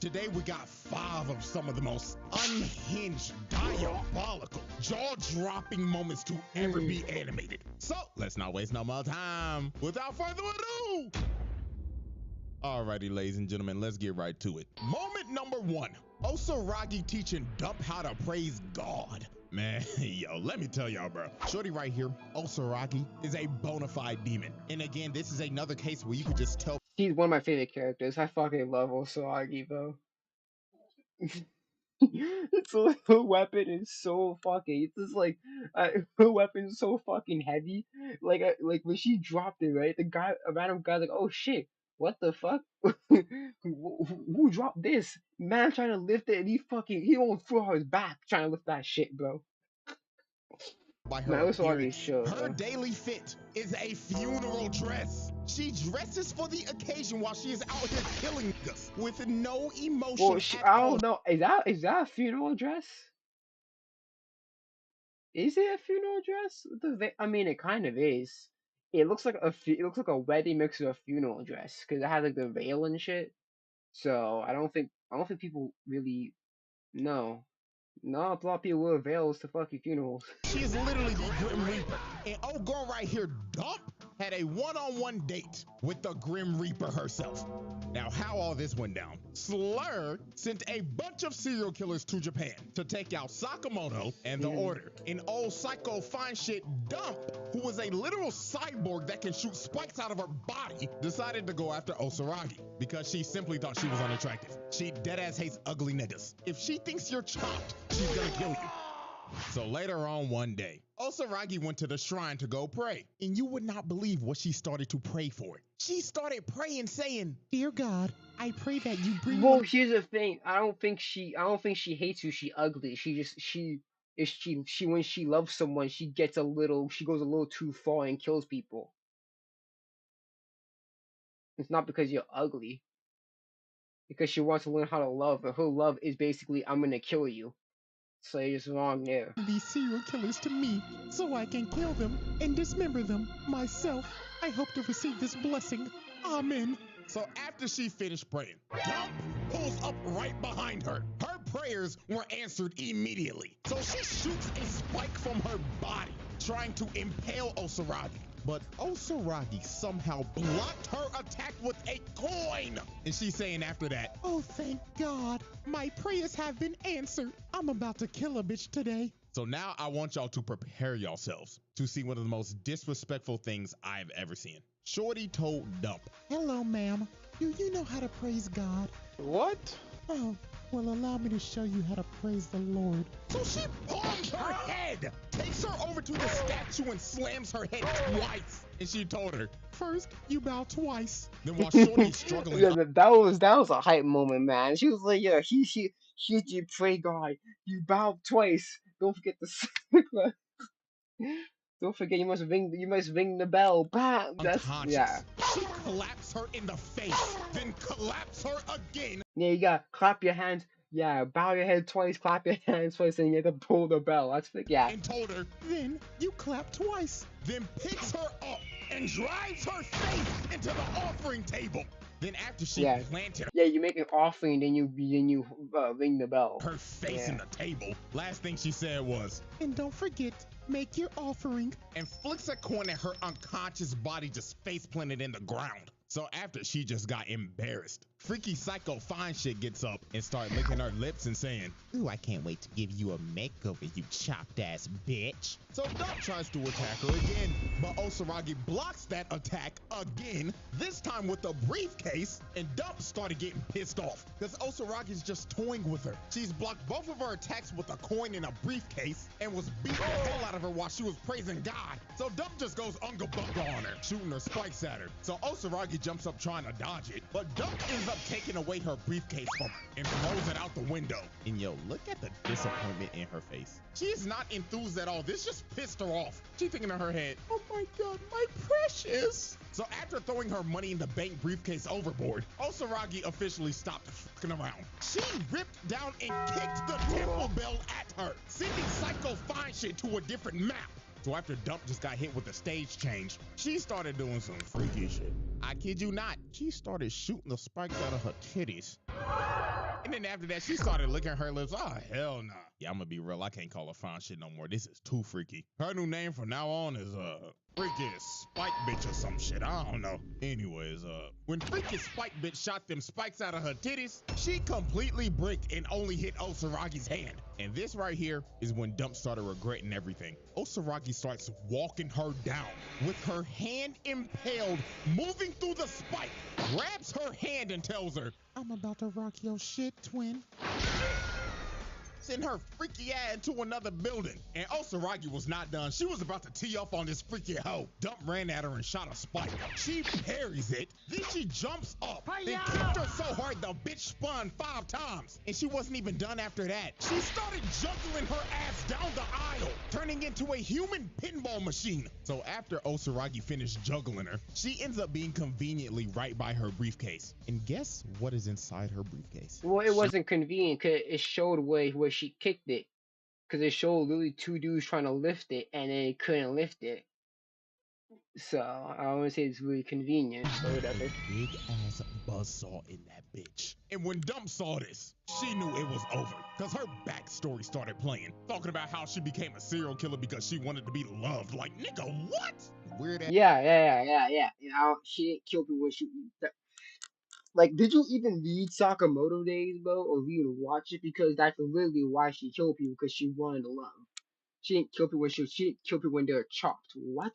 today we got 5 of some of the most unhinged, diabolical, jaw-dropping moments to ever be animated. So let's not waste no more time. Without further ado, alrighty, ladies and gentlemen, let's get right to it. Moment number 1. Osaragi teaching Dump how to praise God. Man, yo, let me tell y'all, bro. Shorty right here, Osaragi, is a bona fide demon. And again, this is another case where you could just tell. He's one of my favorite characters. I fucking love Osagi, bro. It's like her weapon is so fucking. It's just like her weapon is so fucking heavy. Like when she dropped it, right? A random guy's like, "Oh shit, what the fuck? who dropped this?" Man trying to lift it, and he won't throw his back trying to lift that shit, bro. By her Man, Osagi is appearance, chill, her bro. daily fit is a funeral dress. She dresses for the occasion while she is out here killing niggas with no Well, emotion at I all. don't know. Is that a funeral dress? Is it a funeral dress? I mean, it kind of is. It looks like it looks like a wedding mixed with a funeral dress because it has like the veil and shit. So I don't think people really know. No, a lot of people wear veils to fucking funerals. She is literally the Grim Reaper. And old girl right here, Dump, had a one-on-one date with the Grim Reaper herself. Now, how all this went down. Slur sent a bunch of serial killers to Japan to take out Sakamoto and the Order. An old psycho fine shit Dump, who was a literal cyborg that can shoot spikes out of her body, decided to go after Osaragi because she simply thought she was unattractive. She deadass hates ugly niggas. If she thinks you're chopped, she's gonna kill you. So later on one day, Osaragi went to the shrine to go pray. And you would not believe what she started to pray for. She started praying saying, "Dear God, I pray that you bring Well, me." here's the thing. I don't think she hates you. She ugly. She when she loves someone, she goes a little too far and kills people. It's not because you're ugly. Because she wants to learn how to love, but her love is basically I'm gonna kill you. So you're just wrong there. These serial killers to me so I can kill them and dismember them myself. I hope to receive this blessing. Amen. So after she finished praying, Dump pulls up right behind her. Her prayers were answered immediately. So she shoots a spike from her body, trying to impale Osaragi. But Osaragi somehow blocked her attack with a coin. And she's saying after that, "Oh, thank God. My prayers have been answered. I'm about to kill a bitch today." So now I want y'all to prepare yourselves to see one of the most disrespectful things I've ever seen. Shorty told Dump, "Hello, ma'am. Do you know how to praise God?" What? "Oh, well, allow me to show you how to praise the Lord." So she palms her head, takes her over to the statue and slams her head twice. And she told her, "First, you bow twice." Then while Shorty's struggling, Yeah, that was a hype moment, man. She was like, yeah, he did pray God. You bow twice. Don't forget the don't forget you must ring the bell. Bam. That's yeah. unconscious, she claps her in the face, then claps her again. Yeah, you gotta clap your hands. Yeah, bow your head twice, clap your hands twice, and you have to pull the bell. Yeah. And told her, "Then you clap twice." Then picks her up and drives her face into the offering table. Then after she planted Yeah, you make an offering, then you ring the bell. her face in the table, last thing she said was, "And don't forget, make your offering." And flicks a coin at her unconscious body, just face planted in the ground. So after she just got embarrassed, freaky psycho fine shit gets up and start licking her lips and saying, "Ooh, I can't wait to give you a makeover, you chopped ass bitch." So Dump tries to attack her again, but Osaragi blocks that attack again, this time with a briefcase, and Dump started getting pissed off because Osaragi's just toying with her. She's blocked both of her attacks with a coin and a briefcase and was beating the hell out of her while she was praising God. So Dump just goes unga bunga on her, shooting her spikes at her. So Osaragi jumps up trying to dodge it, but Dump ends up taking away her briefcase from her and throws it out the window. And yo, look at the disappointment in her face. She is not enthused at all. This just pissed her off. She's thinking in her head, "Oh my God, my precious." So after throwing her money in the bank briefcase overboard, Osaragi officially stopped fucking around. She ripped down and kicked the temple bell at her, sending Psycho Fine Shit to a different map. So after Dump just got hit with the stage change, she started doing some freaky shit. I kid you not, she started shooting the spikes out of her titties. And then after that, she started licking her lips. Oh, hell nah. Yeah, I'm gonna be real. I can't call her fine shit no more. This is too freaky. Her new name from now on is, Freaky Spike Bitch or some shit. I don't know. Anyways, when Freaky Spike Bitch shot them spikes out of her titties, she completely bricked and only hit Osaragi's hand. And this right here is when Dump started regretting everything. Osaragi starts walking her down with her hand impaled, moving through the spike, grabs her hand and tells her, "I'm about to rock your shit, twin." Send her freaky ass into another building. And Osaragi was not done. She was about to tee up on this freaky hoe. Dump ran at her and shot a spike. She parries it. Then she jumps up. Then kicked her so hard the bitch spun 5 times. And she wasn't even done after that. She started juggling her ass down the aisle, turning into a human pinball machine. So after Osaragi finished juggling her, she ends up being conveniently right by her briefcase. And guess what is inside her briefcase? Well, it wasn't convenient because it showed where she kicked it. Because it showed literally two dudes trying to lift it and they couldn't lift it. So I don't want to say it's really convenient, but whatever. Big ass buzzsaw in that bitch. And when Dump saw this, she knew it was over. Cause her backstory started playing. Talking about how she became a serial killer because she wanted to be loved. Like, nigga, what? Weird ass. Yeah. You know, she didn't kill people when she. Like, did you even read Sakamoto Days, bro, or even watch it? Because that's literally why she killed people, because she wanted love. She didn't kill people when she didn't kill people when they're chopped. What?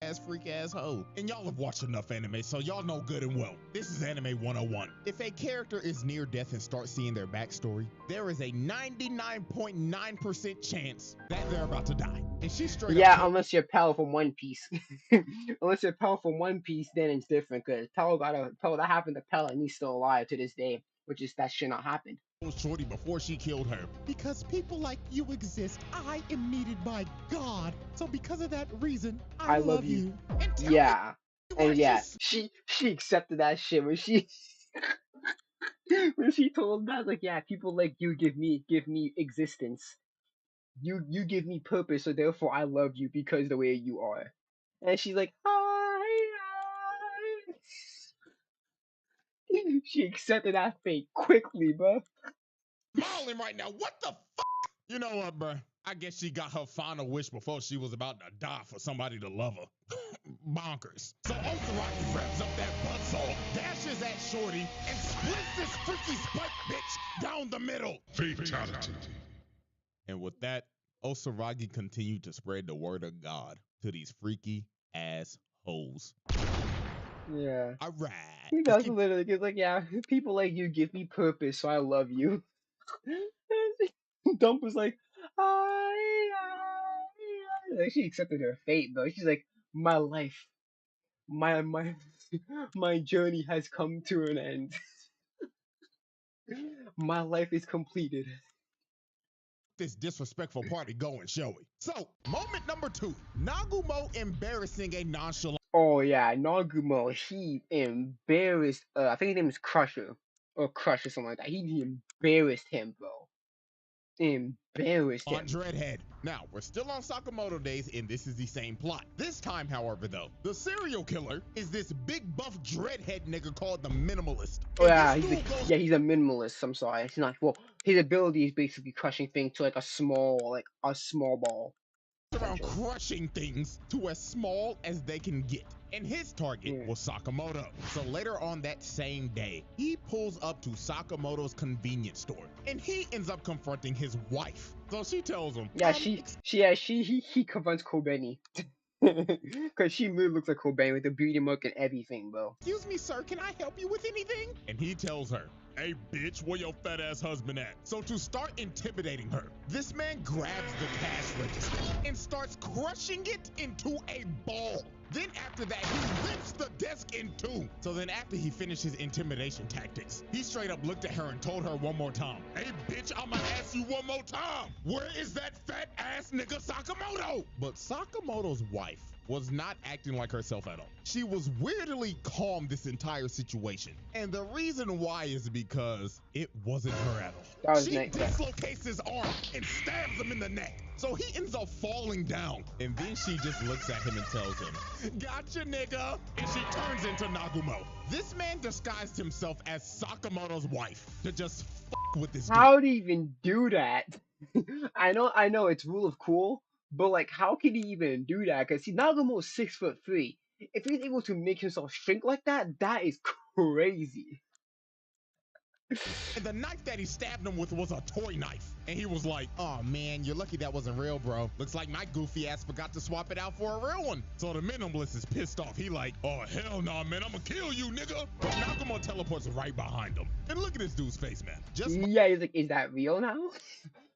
Ass freak ass hoe. And y'all have watched enough anime, so y'all know good and well. This is Anime 101. If a character is near death and starts seeing their backstory, there is a 99.9% chance that they're about to die. And she straight up Yeah, told unless you're Pell from One Piece. Unless you're Pell from One Piece, then it's different. Cause Pell that happened to Pell, and he's still alive to this day, which is that should not happen. Shorty before she killed her. Because people like you exist, I am needed by God. So because of that reason, I I love love you. you. And tell me Yeah, why and yeah, she accepted that shit when she when she told that, like, yeah, people like you give me existence. You give me purpose, so therefore I love you because the way you are. And she's like, I. She accepted that fate quickly, bro. smiling right now. What the fuck? You know what, bruh? I guess she got her final wish before she was about to die for somebody to love her. Bonkers. So Otsaraki revs up that buzzsaw, dashes at Shorty, and splits this freaky spike bitch down the middle. Fatality. And with that, Osaragi continued to spread the word of God to these freaky ass hoes. Yeah. Alright. He does literally. He's like, yeah, people like you give me purpose, so I love you. Dump was like, like, she accepted her fate, though. She's like, my life, my my journey has come to an end. My life is completed. This disrespectful party going, shall we? So, moment number 2. Nagumo embarrassing a nonchalant. Oh yeah, Nagumo, he embarrassed. I think his name is Crusher or Crush or something like that. He embarrassed him, bro. Embarrassed On him. Dreadhead. Now, we're still on Sakamoto days, and this is the same plot. This time, however, though, the serial killer is this big buff Dreadhead nigga called the Minimalist. Oh And yeah, this dude goes he's a minimalist. I'm sorry, he's not. Well, his ability is basically crushing things to like a small ball. around crushing things to as small as they can get. And his target was Sakamoto. So later on that same day, he pulls up to Sakamoto's convenience store and he ends up confronting his wife. So she tells him, Yeah, he confronts Kobeni. Cause she really looks like Cobain with the beauty mark and everything, bro. "Excuse me, sir, can I help you with anything?" And he tells her, "Hey, bitch, where your fat ass husband at?" So to start intimidating her, this man grabs the cash register and starts crushing it into a ball. Then after that, he rips the desk in two. So then after he finished his intimidation tactics, he straight up looked at her and told her one more time, "Hey, bitch, I'ma ask you one more time. Where is that fat ass nigga Sakamoto?" But Sakamoto's wife was not acting like herself at all. She was weirdly calm this entire situation. And the reason why is because it wasn't her at all. She dislocates his arm and stabs him in the neck. So he ends up falling down. And then she just looks at him and tells him, "Gotcha, nigga." And she turns into Nagumo. This man disguised himself as Sakamoto's wife to just with this dude. How do you even do that? I know it's rule of cool, but like, how can he even do that? Cause see, Nagumo's 6'3". If he's able to make himself shrink like that, that is crazy. And the knife that he stabbed him with was a toy knife. And he was like, "Oh man, you're lucky that wasn't real, bro. Looks like my goofy ass forgot to swap it out for a real one." So the minimalist is pissed off. He like, "Oh hell nah, man, I'ma kill you, nigga." But Nagumo teleports right behind him. And look at this dude's face, man. Yeah, he's like, is that real now?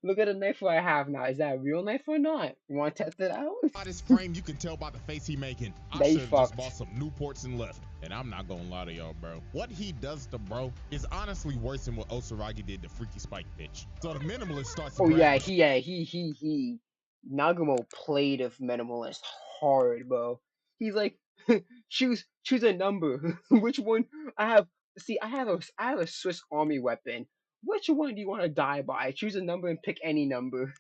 Look at the knife I have now. Is that a real knife or not? You want to test it out? By this frame, you can tell by the face he making. I They should have just fucked. bought some Newports and left. And I'm not gonna lie to y'all, bro. What he does to bro is honestly worse than what Osaragi did to Freaky Spike bitch. So the minimalist starts to Oh grab yeah, he. Nagumo played of minimalist hard, bro. He's like, choose a number. Which one? I have. See, I have a Swiss Army weapon. Which one do you want to die by? Choose a number and pick any number.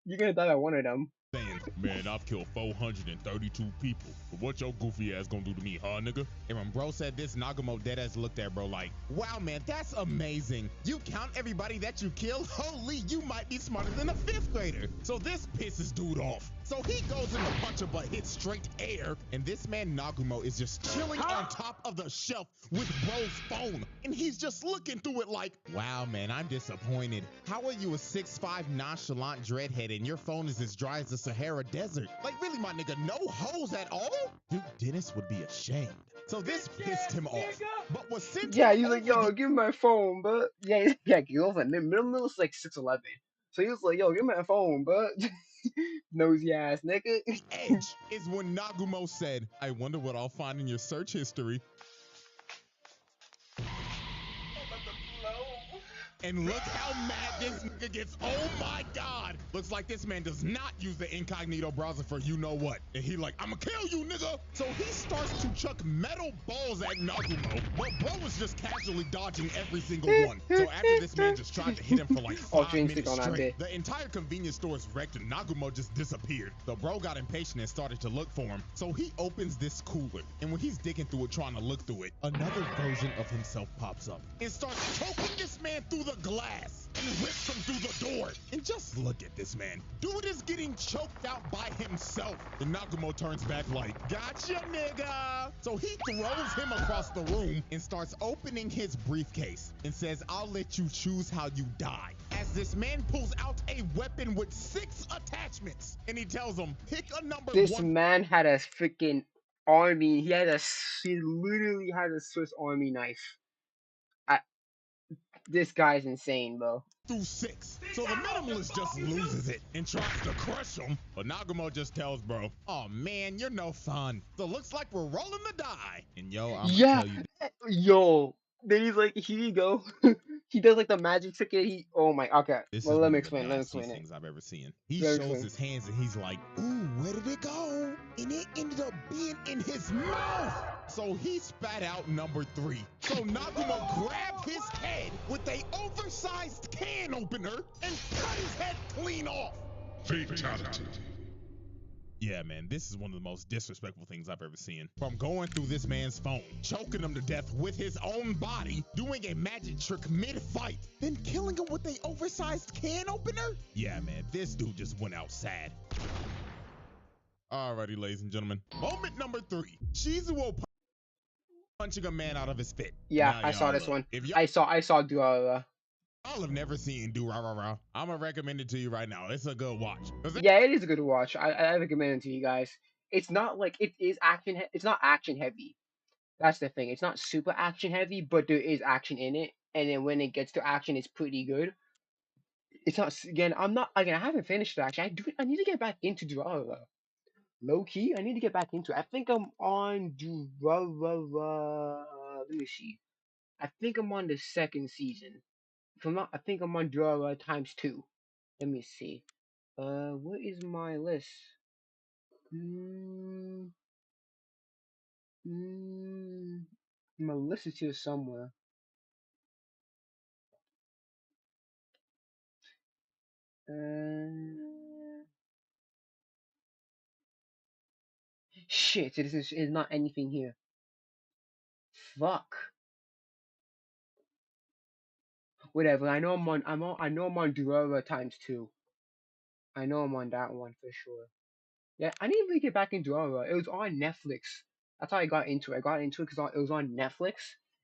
You're gonna die by one of them. saying, man, I've killed 432 people. But what your goofy ass gonna do to me, huh, nigga? And when bro said this, Nagumo deadass looked at bro like, wow, man, that's amazing. You count everybody that you killed? Holy, you might be smarter than a 5th grader. So this pisses dude off. So he goes in the puncher but hits straight air, and this man Nagumo is just chilling on top of the shelf with bro's phone, and he's just looking through it like, wow, man, I'm disappointed. How are you a 6'5" nonchalant dreadhead and your phone is as dry as the Sahara Desert? Like, really, my nigga, no hoes at all? Dude, Dennis would be ashamed. So this pissed him off. But what sent Yeah, him he's like, yo, give me my phone, but yeah, he was like, middle is like 6'11". So he was like, yo, give me my phone, but nosy ass nigga. the edge is when Nagumo said, I wonder what I'll find in your search history. And look how mad this nigga gets. Oh my God. Looks like this man does not use the incognito browser for you know what. And he like, I'ma kill you, nigga. So he starts to chuck metal balls at Nagumo, but bro was just casually dodging every single one. So after this man just tried to hit him for like 5 minutes straight, the entire convenience store is wrecked and Nagumo just disappeared. The bro got impatient and started to look for him. So he opens this cooler, and when he's digging through it, trying to look through it, another version of himself pops up and starts choking this man through the glass and rips him through the door. And just look at this man. Dude is getting choked out by himself. And Nagumo turns back like, gotcha, nigga. So he throws him across the room and starts opening his briefcase and says, I'll let you choose how you die. As this man pulls out a weapon with 6 attachments and he tells him, pick a number This 1. man had a freaking army. He literally had a Swiss Army knife. This guy's insane, bro. Through 6. So the minimalist just loses it and tries to crush him. But Nagumo just tells bro, oh man, you're no fun. So looks like we're rolling the die. And yo, I'm gonna tell you. Yo. Then he's like, here you go. He does like the magic trick and oh my, okay. This Well, is let one me of the explain nastiest it. things I've ever seen. He Let me shows explain. his hands and he's like, ooh, where did it go? And it ended up being in his mouth. So he spat out number 3. So Nagumo grabbed his head with a oversized can opener and cut his head clean off. Fatality. Yeah, man, this is one of the most disrespectful things I've ever seen. From going through this man's phone, choking him to death with his own body, doing a magic trick mid-fight, then killing him with an oversized can opener? Yeah, man, this dude just went out sad. Alrighty, ladies and gentlemen. Moment number 3. Shizuo punching a man out of his fit. Yeah, Now, I saw this look, one. if I saw Durara. y'all have never seen Do-Ra-Ra-Ra, I'm gonna recommend it to you right now. It's a good watch. Yeah, it is a good watch. I recommend it to you guys. It's not like it is action. It's not action heavy. That's the thing. It's not super action heavy, but there is action in it. And then when it gets to action, it's pretty good. It's not again. I'm not again. I haven't finished it actually. I need to get back into Durara. Low key, I need to get back into it. I think I'm on Durara. Let me see. I think I'm on the 2nd season. If I'm not, I think I'm on Durara ×2. Let me see. What is my list? Mm, my list is here somewhere. Shit, it is not anything here. Fuck. Whatever. I know I'm on Durara ×2. I know I'm on that one for sure. Yeah, I need to really get back into Durara. It was on Netflix. That's how I got into it. I got into it because it was on Netflix,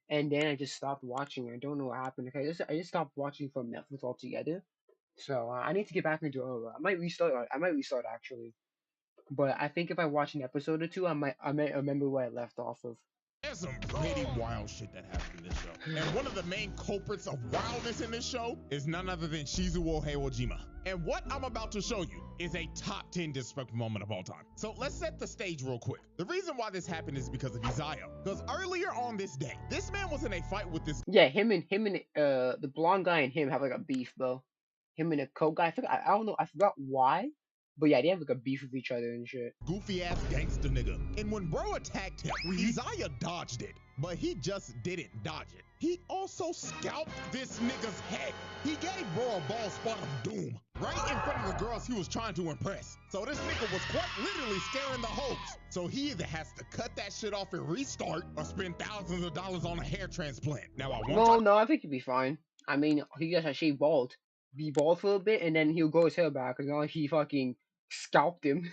and then I just stopped watching it. I don't know what happened. Okay, I just stopped watching from Netflix altogether. So I need to get back into Durara. I might restart. I might restart actually. But I think if I watch an episode or two, I might remember where I left off of. There's some pretty wild shit that happened in this show. And one of the main culprits of wildness in this show is none other than Shizuo Heiwajima. And what I'm about to show you is a top 10 disrespectful moment of all time. So let's set the stage real quick. The reason why this happened is because of Isaiah. Because earlier on this day, this man was in a fight with this. Yeah, him and the blonde guy and him have like a beef, bro. Him and the coke guy. I don't know. I forgot why. But yeah, they have like a beef with each other and shit. Goofy ass gangster nigga. And when bro attacked him, Isaiah dodged it. But he just didn't dodge it. He also scalped this nigga's head. He gave bro a ball spot of doom right in front of the the girls he was trying to impress. So this nigga was quite literally scaring the hoes. So he either has to cut that shit off and restart or spend thousands of dollars on a hair transplant. Now I want y'all No, I think he'd be fine. I mean, he just has shaved bald. Be bald for a bit, and then he'll grow his hair back. Cause now he fucking scalped him.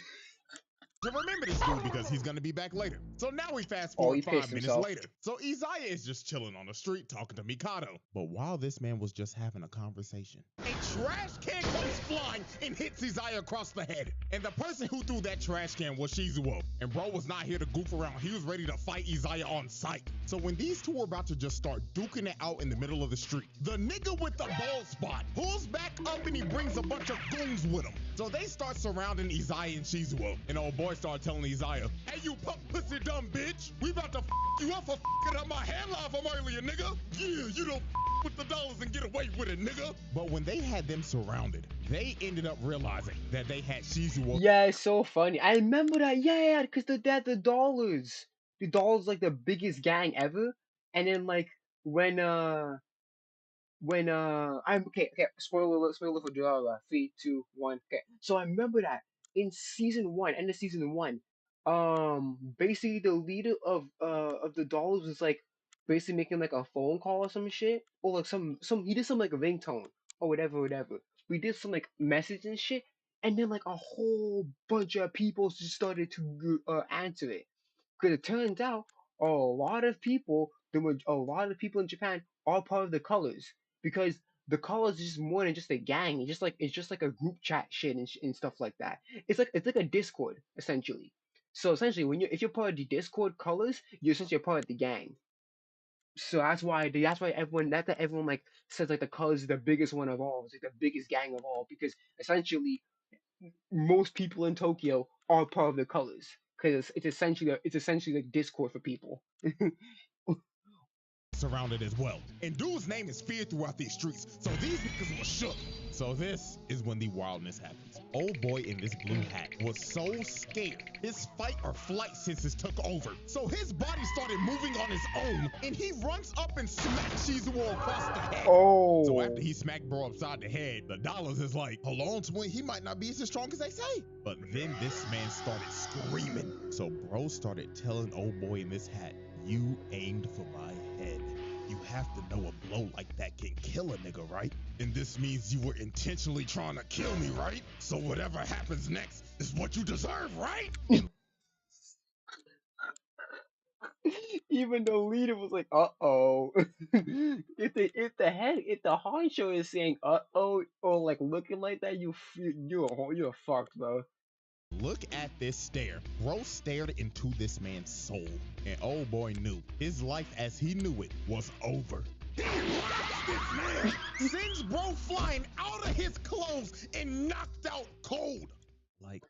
to remember this dude because he's gonna be back later. So now we fast Oh, forward he pissed 5 minutes himself. later. So Isaiah is just chilling on the street talking to Mikado. But while this man was just having a conversation, a trash can comes flying and hits Isaiah across the head. And the person who threw that trash can was Shizuo. And bro was not here to goof around. He was ready to fight Isaiah on sight. So when these two were about to just start duking it out in the middle of the street, the nigga with the bald spot pulls back up and he brings a bunch of goons with him. So they start surrounding Isaiah and Shizuo. And old boy started telling Isaiah, "Hey, you punk pussy dumb bitch. We about to you up for fucking up my hairline from earlier, nigga. Yeah, you don't with the dollars and get away with it, nigga." But when they had them surrounded, they ended up realizing that they had Shizuo. Yeah, it's so funny. I remember that. Yeah, because they had the dollars. The dollars like the biggest gang ever. And then like when I'm okay, spoiler alert for Drama. 3, 2, 1. Okay. So I remember that in season one, end of season one, basically the leader of the Dollars was like basically making like a phone call or some shit. Or like some he did some like a ringtone or whatever. We did some like message and shit, and then like a whole bunch of people just started to answer it. Because it turns out a lot of people in Japan are part of the colors because the colors is just more than just a gang. It's just like a group chat shit and stuff like that. It's like a Discord essentially. So essentially, if you're part of the Discord colors, you're essentially a part of the gang. So that's why everyone like says like the colors is the biggest one of all. It's like the biggest gang of all because essentially most people in Tokyo are part of the colors because it's essentially like Discord for people. Surrounded as well. And dude's name is feared throughout these streets, so these niggas were shook. So this is when the wildness happens. Old boy in this blue hat was so scared, his fight or flight senses took over. So his body started moving on his own, and he runs up and smacks Shizuo across the head. Oh. So after he smacked bro upside the head, the dollars is like, hold on, twin, he might not be as strong as they say. But then this man started screaming. So bro started telling old boy in this hat, "You aimed for my head. You have to know a blow like that can kill a nigga, right? And this means you were intentionally trying to kill me, right? So whatever happens next is what you deserve, right?" Even the leader was like, "Uh oh." If the honcho is saying "uh oh" or like looking like that, you're fucked, bro. Look at this stare. Bro stared into this man's soul, and old boy knew his life as he knew it was over. He wraps this man, sends bro flying out of his clothes and knocked out cold. Like,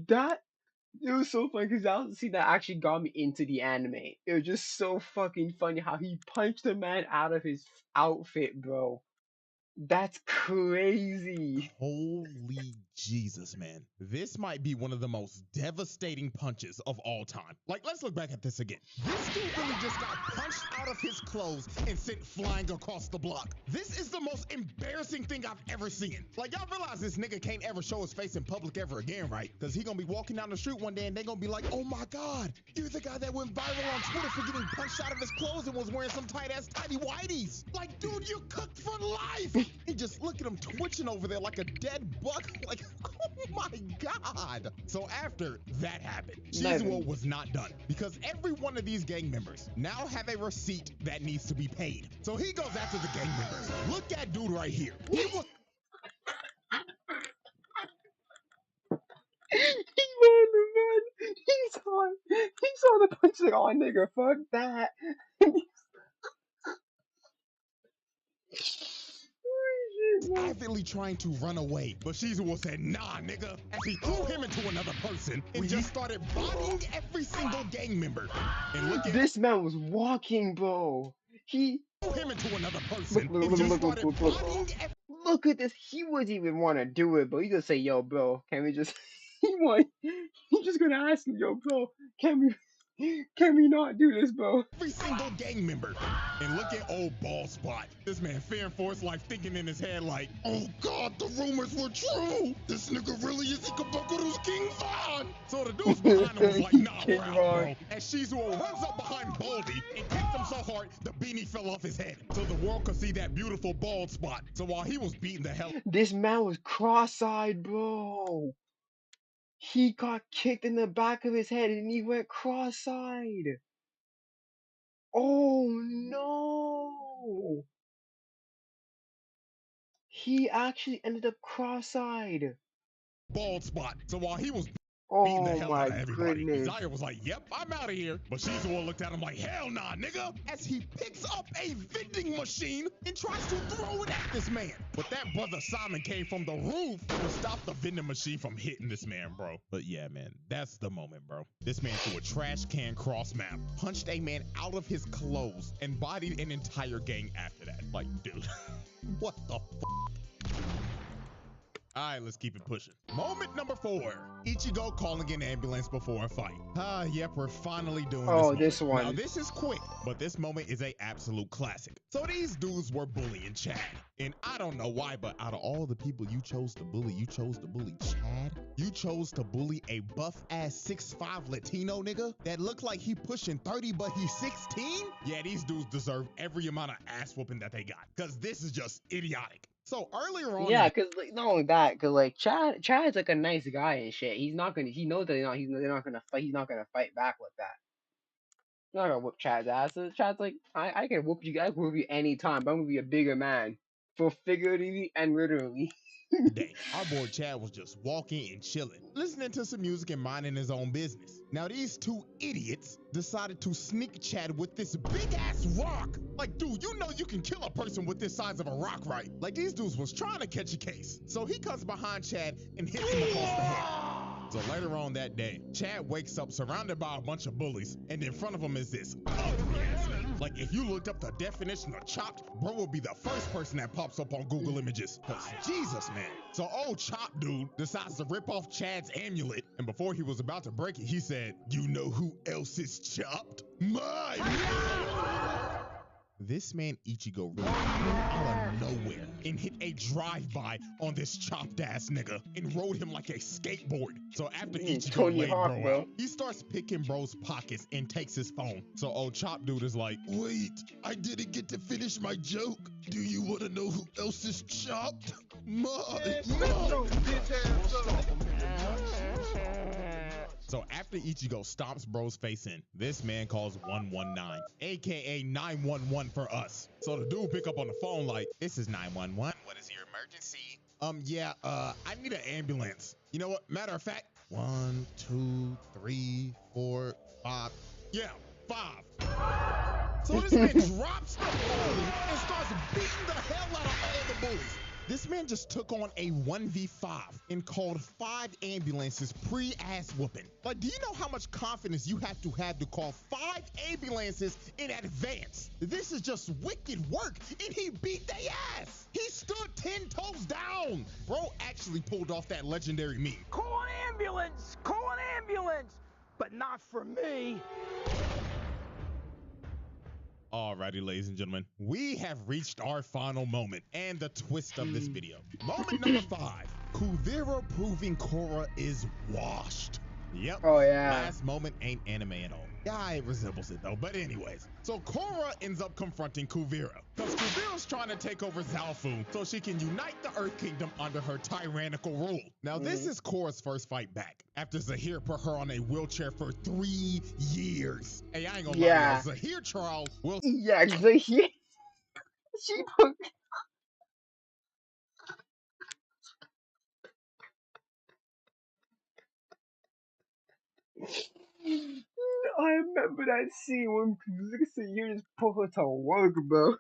That it was so funny because that was the scene that actually got me into the anime. It was just so fucking funny how he punched the man out of his outfit, bro. That's crazy. holy Jesus, man. This might be one of the most devastating punches of all time. Like, let's look back at this again. This dude really just got punched out of his clothes and sent flying across the block. This is the most embarrassing thing I've ever seen. Like, y'all realize this nigga can't ever show his face in public ever again, right? Because he gonna be walking down the street one day and they gonna be like, "Oh my God, you're the guy that went viral on Twitter for getting punched out of his clothes and was wearing some tight-ass tidy whities." Like, dude, you're cooked for life. And just look at him twitching over there like a dead buck. Like, oh my God. So after that happened, Shizuo was not done because every one of these gang members now have a receipt that needs to be paid. So he goes after the gang members. Look at dude right here. He was He ran the man. He saw the punch like, "Oh nigga, fuck that." avidly trying to run away, but Shizuo said, "Nah, nigga," as he threw him into another person and just started bodying every single gang member. And look at This man was walking, bro. He threw him into another look person look and look just look look started look look. bodying Look at this. He wouldn't even want to do it, but he just say, "Yo, bro, can we just?" He just gonna ask him, "Yo, bro, can we?" Can we not do this, bro? Every single gang member. And look at old bald spot. This man fearing for his life, thinking in his head like, oh God, the rumors were true. This nigga really is Ikabukuru's King Von. So the dudes behind him was like, nah, we're King out, Von. bro. As Shizuo runs up behind Baldy and kicks him so hard, the beanie fell off his head. So the world could see that beautiful bald spot. So while he was beating the hell This man was cross-eyed, bro. He got kicked in the back of his head and he went cross-eyed. Oh no! He actually ended up cross-eyed. bald spot. So while he was beating the Oh hell out my of everybody, goodness. Desire was like, yep, I'm out of here. But Shizuo looked at him like, hell nah, nigga, as he picks up a vending machine and tries to throw it at this man. But that brother Simon came from the roof to stop the vending machine from hitting this man, bro. But yeah, man, that's the moment, bro. This man threw a trash can cross map, punched a man out of his clothes, and bodied an entire gang after that. Like, dude, what the All right, let's keep it pushing. Moment number 4. Ichigo calling an ambulance before a fight. Yep, we're finally doing Oh, this this moment. one. Now, this is quick, but this moment is a absolute classic. So these dudes were bullying Chad. And I don't know why, but out of all the people you chose to bully Chad? You chose to bully a buff-ass 6'5" Latino nigga that looked like he pushing 30, but he's 16? Yeah, these dudes deserve every amount of ass whooping that they got, because this is just idiotic. So earlier on in Yeah, cause like, not only that, cause like Chad's like a nice guy and shit. He knows that they're not gonna fight. He's not gonna fight back with that. He's not gonna whoop Chad's ass. So Chad's like, I can whoop you. I can whoop you anytime, but I'm gonna be a bigger man, for figuratively and literally. day, our boy Chad was just walking and chilling, listening to some music and minding his own business. Now these two idiots decided to sneak Chad with this big ass rock. Like, dude, you know you can kill a person with this size of a rock, right? Like, these dudes was trying to catch a case. So he comes behind Chad and hits him across the head. So later on that day, Chad wakes up surrounded by a bunch of bullies, and in front of him is this ugly ass nigga. Like, if you looked up the definition of chopped, bro would be the first person that pops up on Google Images. Cause Jesus, man. So old chop dude decides to rip off Chad's amulet, and before he was about to break it, he said, you know who else is chopped? My This man Ichigo really came out of nowhere and hit a drive-by on this chopped ass nigga and rode him like a skateboard. So after Ichigo Tony laid Hawk, bro bro. out, he starts picking bro's pockets and takes his phone. So old chop dude is like, wait, I didn't get to finish my joke. Do you want to know who else is chopped? So after Ichigo stomps bro's face in, this man calls 119, aka 911 for us. So the dude pick up on the phone like, this is 911. What is your emergency? I need an ambulance. You know what? Matter of fact, 1, 2, 3, 4, 5. Yeah, 5. So this man drops the phone and starts beating the hell out of all the bullies. This man just took on a 1v5 and called 5 ambulances pre-ass whooping. Like, do you know how much confidence you have to call 5 ambulances in advance? This is just wicked work, and he beat their ass. He stood 10 toes down. Bro actually pulled off that legendary meme. Call an ambulance! Call an ambulance! But not for me. Alrighty, ladies and gentlemen, we have reached our final moment and the twist of this video. Moment number 5, Kuvira proving Korra is washed. Yep. Oh yeah. Last moment ain't anime at all. Yeah, it resembles it though. But anyways, so Korra ends up confronting Kuvira because Kuvira's trying to take over Zaofu so she can unite the Earth Kingdom under her tyrannical rule. Now, this is Korra's first fight back after Zahir put her on a wheelchair for 3 years. Hey, I ain't gonna lie, y'all. Zahir trial will. Yeah, Zahir. She put. I remember that scene when Zahir just put her to work, bro.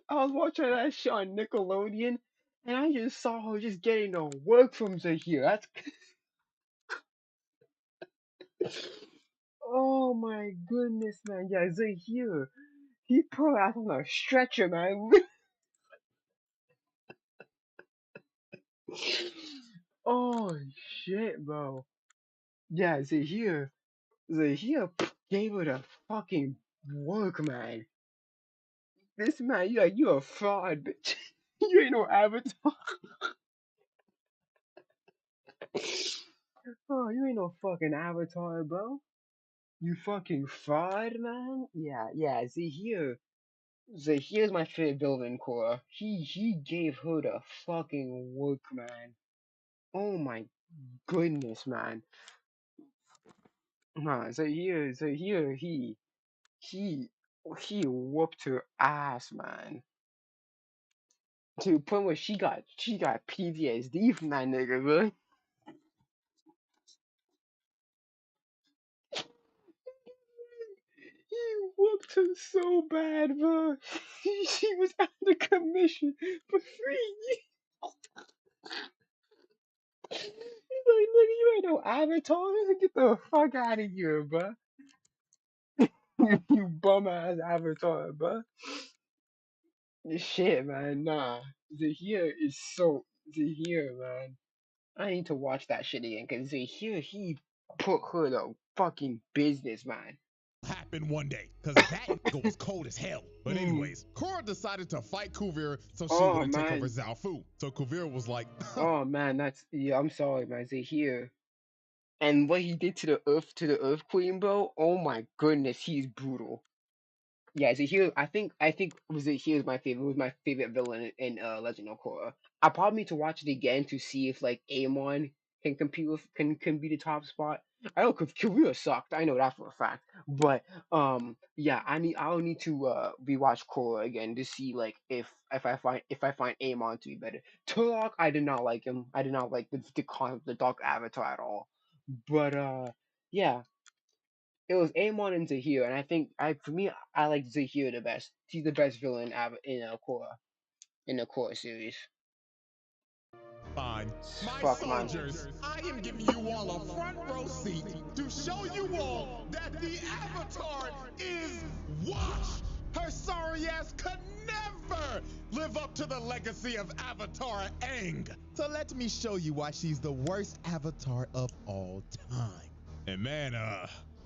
I was watching that show on Nickelodeon, and I just saw her just getting the work from Zahir. That's. Oh my goodness, man. Yeah, Zahir. He put her out on a stretcher, man. Oh shit, bro. Yeah, Zahir gave her the fucking work, man. This man, you a fraud, bitch. You ain't no avatar. Oh, you ain't no fucking avatar, bro. You fucking fraud, man. Yeah. Zahir's my favorite villain, Cora. He gave her the fucking work, man. Oh my goodness, man. Nah, Zahir, he he whooped her ass, man. To the point where she got PTSD from that nigga, bro. He whooped her so bad, bro. She was out of commission for 3 years. He's like, nigga, you ain't no avatar. Get the fuck out of here, bro. You bum ass avatar, bro. Shit, man, nah. Zahir, man. I need to watch that shit again, cause Zahir, he put her to fucking business, man. Happen one day, because that nigga was cold as hell. But anyways, Korra decided to fight Kuvira so she Oh wouldn't take over man. Zaofu. So Kuvira was like, Oh man, yeah, I'm sorry, man. Zahir. And what he did to the Earth Queen, bro. Oh my goodness, he's brutal. Yeah, Zahir. I think Zahir is my favorite. Was my favorite villain in Legend of Korra. I probably need to watch it again to see if like Amon can compete with can be the top spot. I know Kavira sucked. I know that for a fact. But yeah, I'll need to rewatch Korra again to see like if I find Amon to be better. Turlock, I did not like him. I did not like the Dark Avatar at all. But yeah, it was Amon and Zahir, and I think for me I like Zahir the best. He's the best villain in the Korra series. fine. My Fuck man. soldiers, I am giving you all a front row seat to show you all that the Avatar is washed. Her sorry ass could never live up to the legacy of Avatar Aang. So let me show you why she's the worst Avatar of all time. And man,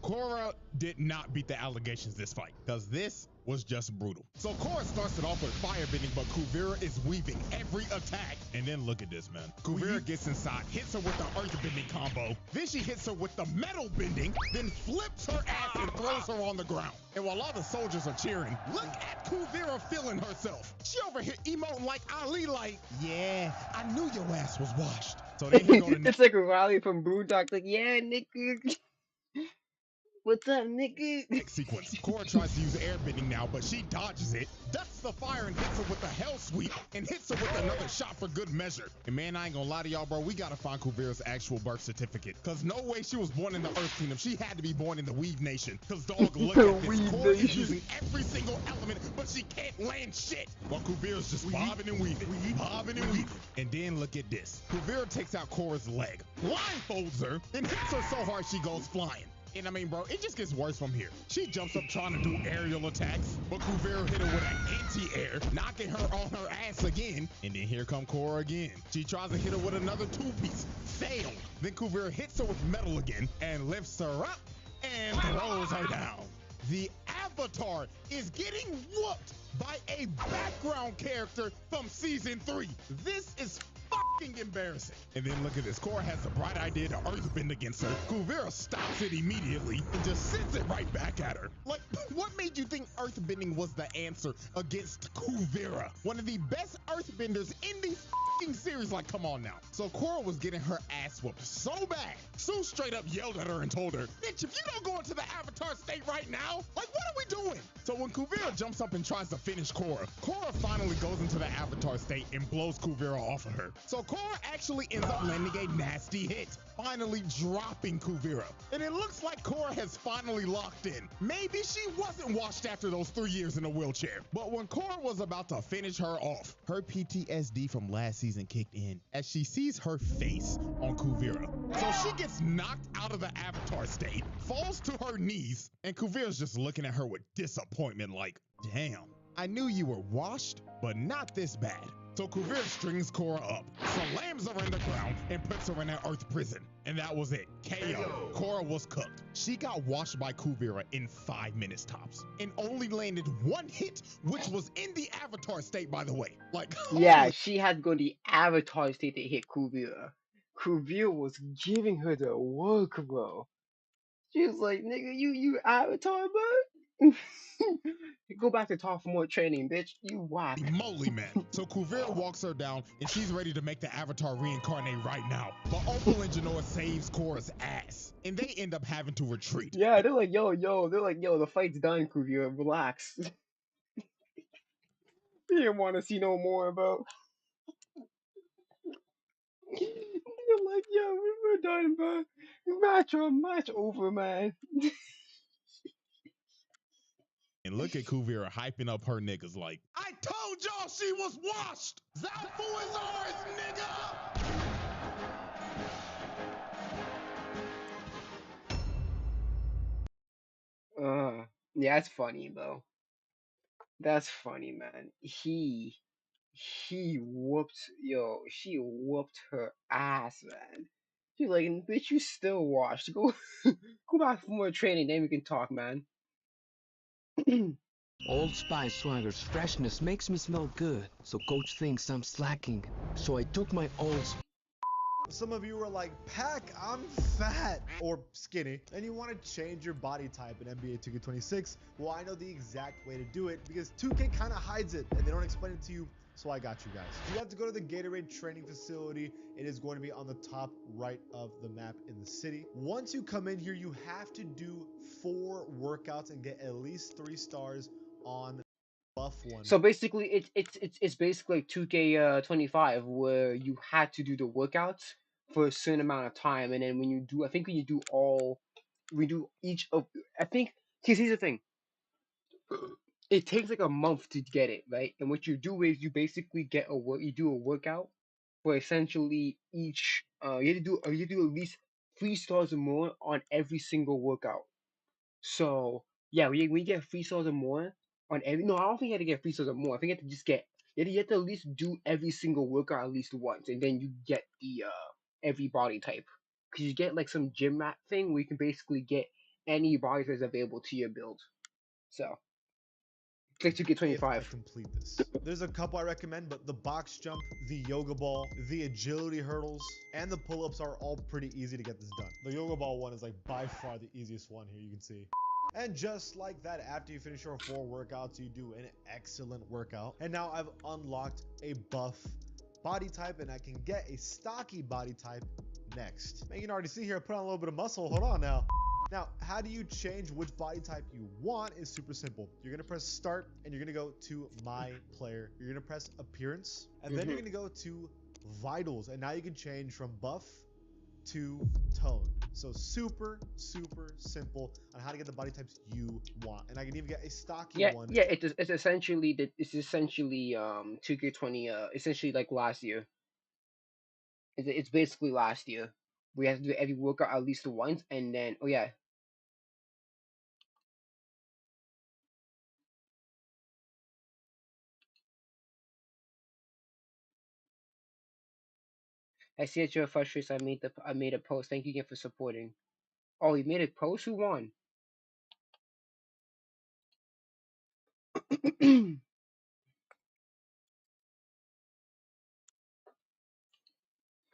Korra did not beat the allegations this fight, because this was just brutal. So Korra starts it off with firebending, but Kuvira is weaving every attack. And then look at this, man. Kuvira gets inside, hits her with the earthbending combo. Then she hits her with the metal bending, then flips her ass and throws her on the ground. And while all the soldiers are cheering, look at Kuvira feeling herself. She over here emoting like Ali, like, yeah, I knew your ass was washed. So then he go to It's like a Riley from Boondock, like, yeah, nigga. What's up, nigga? next sequence. Korra tries to use airbending now, but she dodges it, ducks the fire and hits her with the hell sweep, and hits her with another shot for good measure. And man, I ain't gonna lie to y'all, bro, we gotta find Kuvira's actual birth certificate. Cause no way she was born in the Earth Kingdom. She had to be born in the Weave Nation. Cause dog, look at this. Korra is using every single element, but she can't land shit. While Kuvira's just bobbing and weaving, bobbing and weaving. And then look at this. Kuvira takes out Korra's leg, blindfolds her, and hits her so hard she goes flying. And I mean, bro, it just gets worse from here. She jumps up trying to do aerial attacks, but Kuvira hit her with an anti-air, knocking her on her ass again. And then here come Korra again. She tries to hit her with another two-piece, failed. Then Kuvira hits her with metal again and lifts her up and throws her down. The Avatar is getting whooped by a background character from season 3. This is fucking embarrassing. And then look at this. Korra has the bright idea to earthbend against her. Kuvira stops it immediately and just sends it right back at her. Like, what made you think earthbending was the answer against Kuvira? One of the best earthbenders in the fucking series. Like, come on now. So Korra was getting her ass whooped so bad. Sue straight up yelled at her and told her, bitch, if you don't go into the Avatar state right now, like, what are we doing? So when Kuvira jumps up and tries to finish Korra, Korra finally goes into the Avatar state and blows Kuvira off of her. So Korra actually ends up landing a nasty hit, finally dropping Kuvira. And it looks like Korra has finally locked in. Maybe she wasn't washed after those 3 years in a wheelchair. But when Korra was about to finish her off, her PTSD from last season kicked in as she sees her face on Kuvira. So she gets knocked out of the Avatar state, falls to her knees, and Kuvira's just looking at her with disappointment like, damn, I knew you were washed, but not this bad. So Kuvira strings Korra up, slams her in the ground, and puts her in an Earth prison. And that was it. KO. Korra was cooked. She got washed by Kuvira in 5 minutes tops, and only landed 1 hit, which was in the Avatar state, by the way. Like, Yeah, holy. she had to go to the Avatar state to hit Kuvira. Kuvira was giving her the work, bro. She was like, nigga, you Avatar, bro? Go back to talk for more training, bitch. You whack. Moly, man. So Kuvira walks her down, and she's ready to make the Avatar reincarnate right now. But Opal and Genoa saves Korra's ass, and they end up having to retreat. Yeah, they're like, yo, the fight's done, Kuvira. Relax. They didn't want to see no more, bro. They're like, yo, we're done, bro. Match over, man. And look at Kuvira hyping up her niggas like, I told y'all she was washed! Zafu is ours, nigga! Yeah, that's funny, though. That's funny, man. He whooped, she whooped her ass, man. She's like, bitch, you still washed. Go, go back for more training, then we can talk, man. Old Spice Swagger's freshness makes me smell good, so coach thinks I'm slacking. So I took my old Some of you are like, Pack, I'm fat or skinny, and you want to change your body type in NBA 2K26. Well, I know the exact way to do it because 2K kind of hides it and they don't explain it to you. So I got you guys. You have to go to the Gatorade training facility. It is going to be on the top right of the map in the city. Once you come in here, you have to do 4 workouts and get at least 3 stars on buff one. So basically, it's basically like 2K25 where you had to do the workouts for a certain amount of time, and then when you do, I think when you do all, we do each of, I think. Cause here's the thing, it takes like a month to get it right, and what you do is you basically get a work, you do a workout for essentially each. You have to do at least 3 stars or more on every single workout. So yeah, we get 3 stars or more on every. No, I don't think you have to get 3 stars or more. I think you have to just get. You have to at least do every single workout at least once, and then you get the every body type. Cause you get like some gym rat thing where you can basically get any body type that's available to your build. So it's like If I 2K25. complete this. There's a couple I recommend, but the box jump, the yoga ball, the agility hurdles, and the pull-ups are all pretty easy to get this done. The yoga ball one is like by far the easiest one here, you can see. And just like that, after you finish your 4 workouts, you do an excellent workout. And now I've unlocked a buff body type, and I can get a stocky body type next. And you can already see here, I put on a little bit of muscle. Hold on now. Now, how do you change which body type you want is super simple. You're going to press start and you're going to go to my player. You're going to press appearance and then you're going to go to vitals. And now you can change from buff to tone. So super, super simple on how to get the body types you want. And I can even get a stocky one. Yeah. It's essentially 2K20. Essentially like last year. It's basically last year. We have to do every workout at least once, and then I see that you're frustrated. So I made a post. Thank you again for supporting. Oh, you made a post. Who won?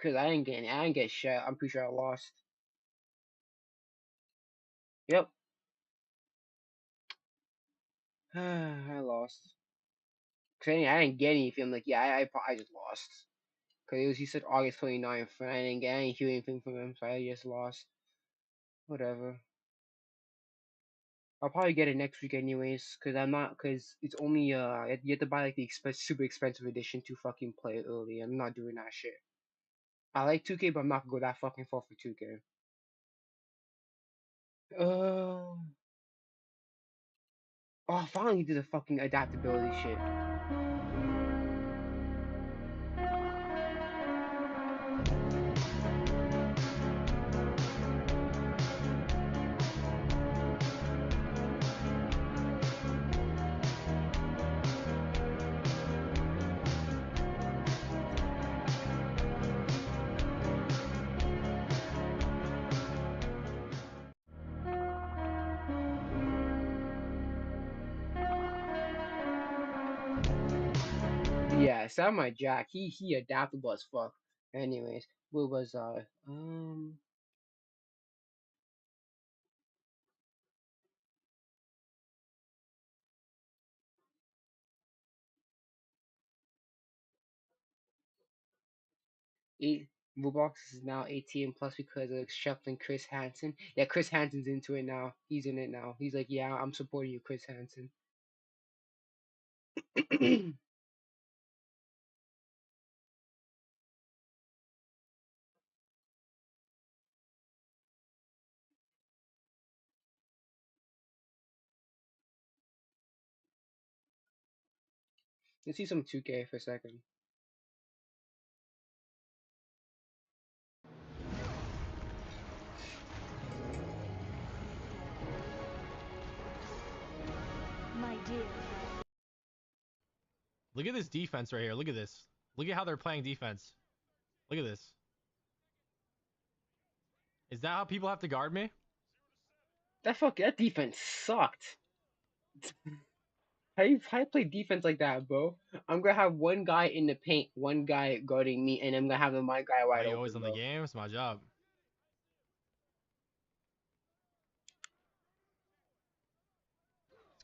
Cause I didn't get shit. I'm pretty sure I lost. Yep. I lost. Cause I didn't get anything. I'm like, yeah, I just lost. Cause he said August 29th, and I didn't hear anything from him, so I just lost. Whatever. I'll probably get it next week anyways, cause it's only you have to buy like the super expensive edition to fucking play it early. I'm not doing that shit. I like 2K, but I'm not gonna go that fucking far for 2K. Oh, I finally did the fucking adaptability shit. Yeah, sound my Jack. He adaptable as fuck. Anyways, what was eight Roblox is now 18 plus because of Chef and Chris Hansen. Yeah, Chris Hansen's into it now. He's in it now. He's like, yeah, I'm supporting you, Chris Hansen. Let's see some 2K for a second. My dear. Look at this defense right here. Look at this. Look at how they're playing defense. Look at this. Is that how people have to guard me? That defense sucked. How you play defense like that, bro? I'm gonna have one guy in the paint, one guy guarding me, and I'm gonna have my guy Are wide you always open, on the bro. game? It's my job.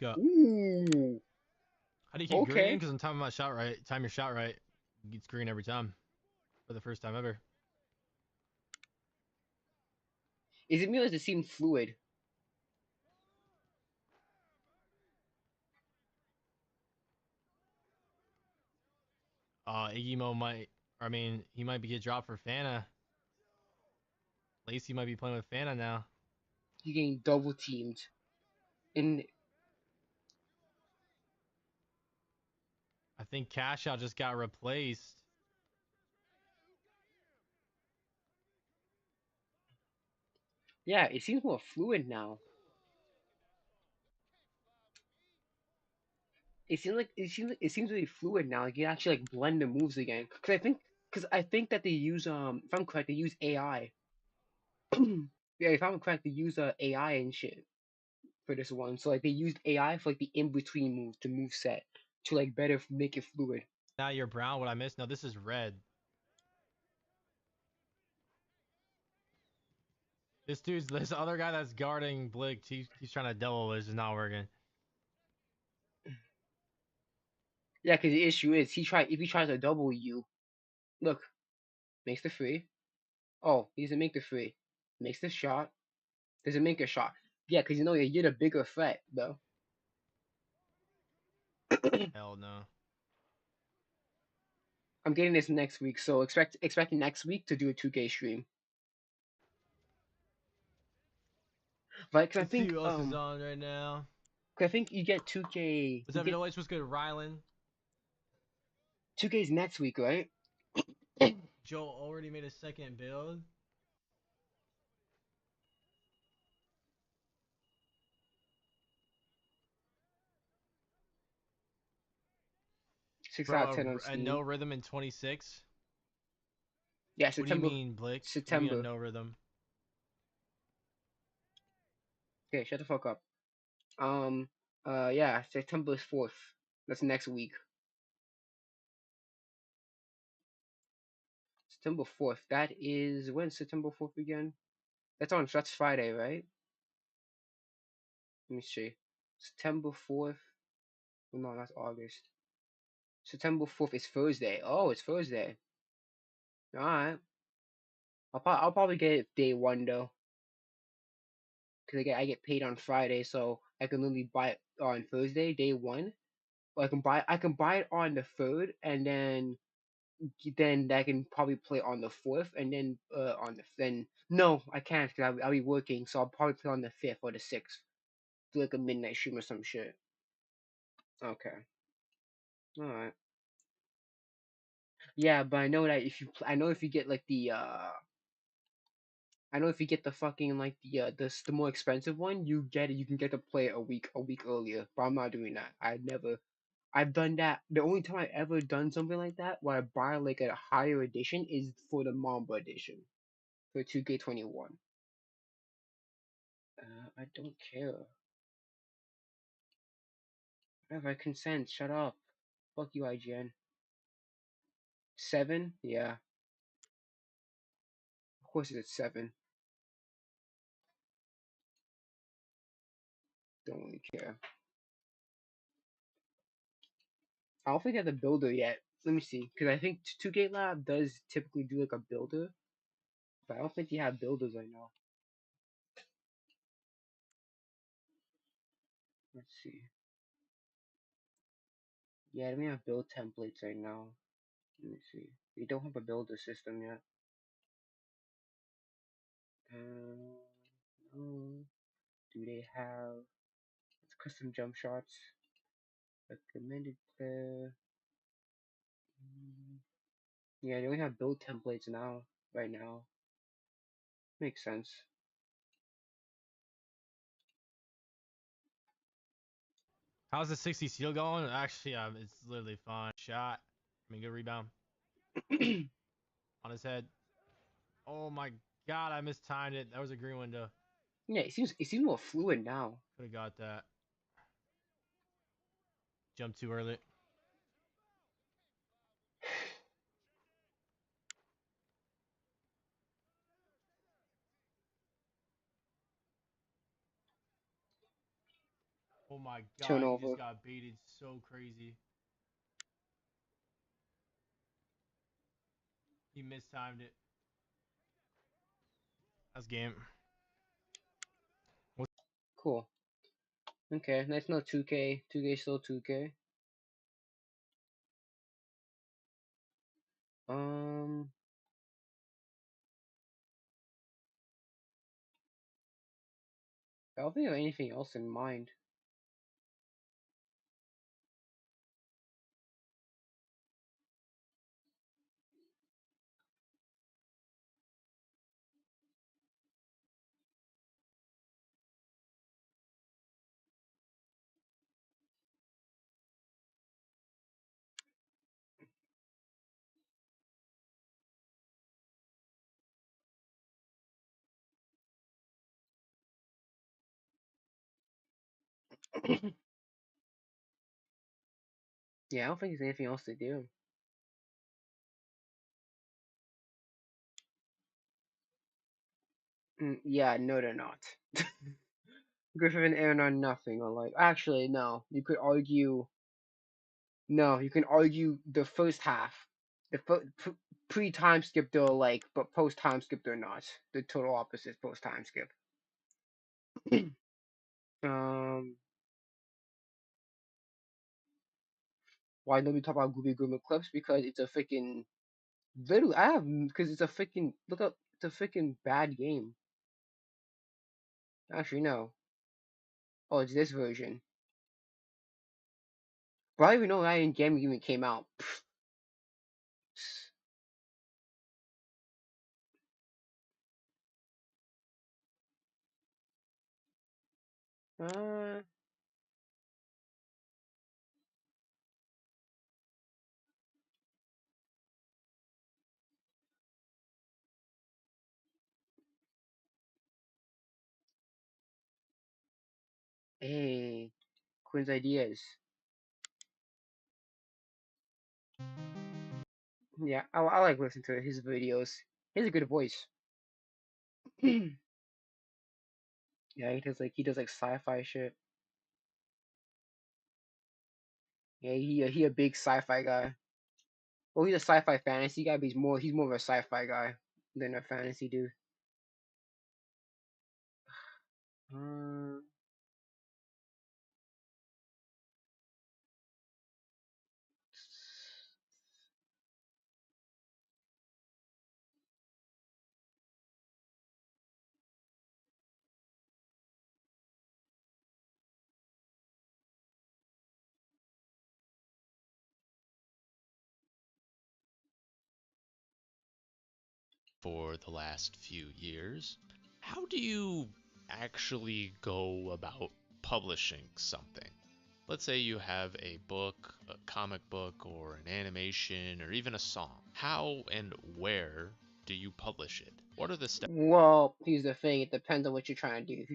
Let's go. Ooh. How do you keep green? Okay. Because I'm timing my shot right. Time your shot right. You get green every time. For the first time ever. Is it me or does it seem fluid? Iggy Mo might, I mean, he might be get dropped for Fana. Lacey might be playing with Fana now. You're getting double teamed. And I think Cash Out just got replaced. yeah, it seems more fluid now. It seems really fluid now. Like you actually like blend the moves again. Because I think that they use if I'm correct they use AI. Yeah, if I'm correct they use AI and shit for this one. So like they used AI for like the in between moves, the move set to like better make it fluid. Now you're brown. What I missed? No, this is red. This other guy that's guarding Blick, he's trying to double, it's just not working. Yeah, because the issue is if he tries to double you, look, makes the free. Oh, he doesn't make the free. Makes the shot. Doesn't make a shot. Yeah, because you know you're the bigger threat, though. Hell no. I'm getting this next week, so expecting next week to do a 2K stream. Right? Because I Let's see think who else is on right now. cause I think you get 2K. What's You up, get Noise? What's good, Rylan? 2K's next week, right? Joe already made a second build. Six out of Bro, 10 on a no Steam. rhythm in 26? Yeah, What do you September. mean, Blick? What do you mean a September. no rhythm? Okay, shut the fuck up. Yeah, September 4th. That's next week. September 4th. That is when's September 4th again? That's Friday, right? Let me see. September 4th. Oh, no, that's August. September 4th is Thursday. Oh, it's Thursday. Alright. I'll probably get it day one though. Because I get paid on Friday, so I can literally buy it on Thursday, day one. Or I can buy it on the third, and then I can probably play on the fourth, and then on the then no, I can't because I'll be working, so I'll probably play on the fifth or the sixth, do like a midnight stream or some shit. Okay, all right. Yeah, but I know that I know if you get like I know if you get the fucking like the more expensive one, you can get to play it a week earlier. But I'm not doing that. I've done that. The only time I ever done something like that where I buy like a higher edition is for the Mamba edition for 2K21. I don't care. Whatever, I consent. Shut up. Fuck you, IGN. 7? Yeah. Of course it's 7. Don't really care. I don't think they have the builder yet. Let me see, because I think 2K Lab does typically do like a builder, but I don't think they have builders right now. Let's see. Yeah, they don't have build templates right now. Let me see. They don't have a builder system yet. No. Do they have custom jump shots? Recommended player. Yeah, they only have build templates now. Right now. Makes sense. How's the 60 seal going? Actually, it's literally fine. Shot. I mean, good rebound. On his head. Oh my god, I mistimed it. That was a green window. Yeah, it seems more fluid now. Could have got that. Jumped too early. Oh my god, he just Turnover. got baited so crazy. He mistimed it. That's game. Cool. Okay, that's not 2K. 2K still 2K. Um, I don't think I have anything else in mind. Yeah, I don't think there's anything else to do. Yeah, no, they're not. Griffin and Aaron are nothing alike. Actually, no. You could argue. No, you can argue the first half. The pre-time skip they're alike, but post-time skip they're not. The total opposite post-time skip. um, why don't we talk about Gooby Goober clips? Because it's a freaking literally. I have because it's a freaking look up. It's a freaking bad game. Actually, no. Oh, it's this version. But I don't even know that in game even came out. Uh, hey, Quinn's ideas. Yeah, I like listening to his videos. He has a good voice. Yeah, he does like sci-fi shit. Yeah, he a big sci-fi guy. Well, he's a sci-fi fantasy guy, but he's more of a sci-fi guy than a fantasy dude. Uh, for the last few years. How do you actually go about publishing something? Let's say you have a book, a comic book, or an animation, or even a song. How and where do you publish it? What are the steps? well, here's the thing. It depends on what you're trying to do. If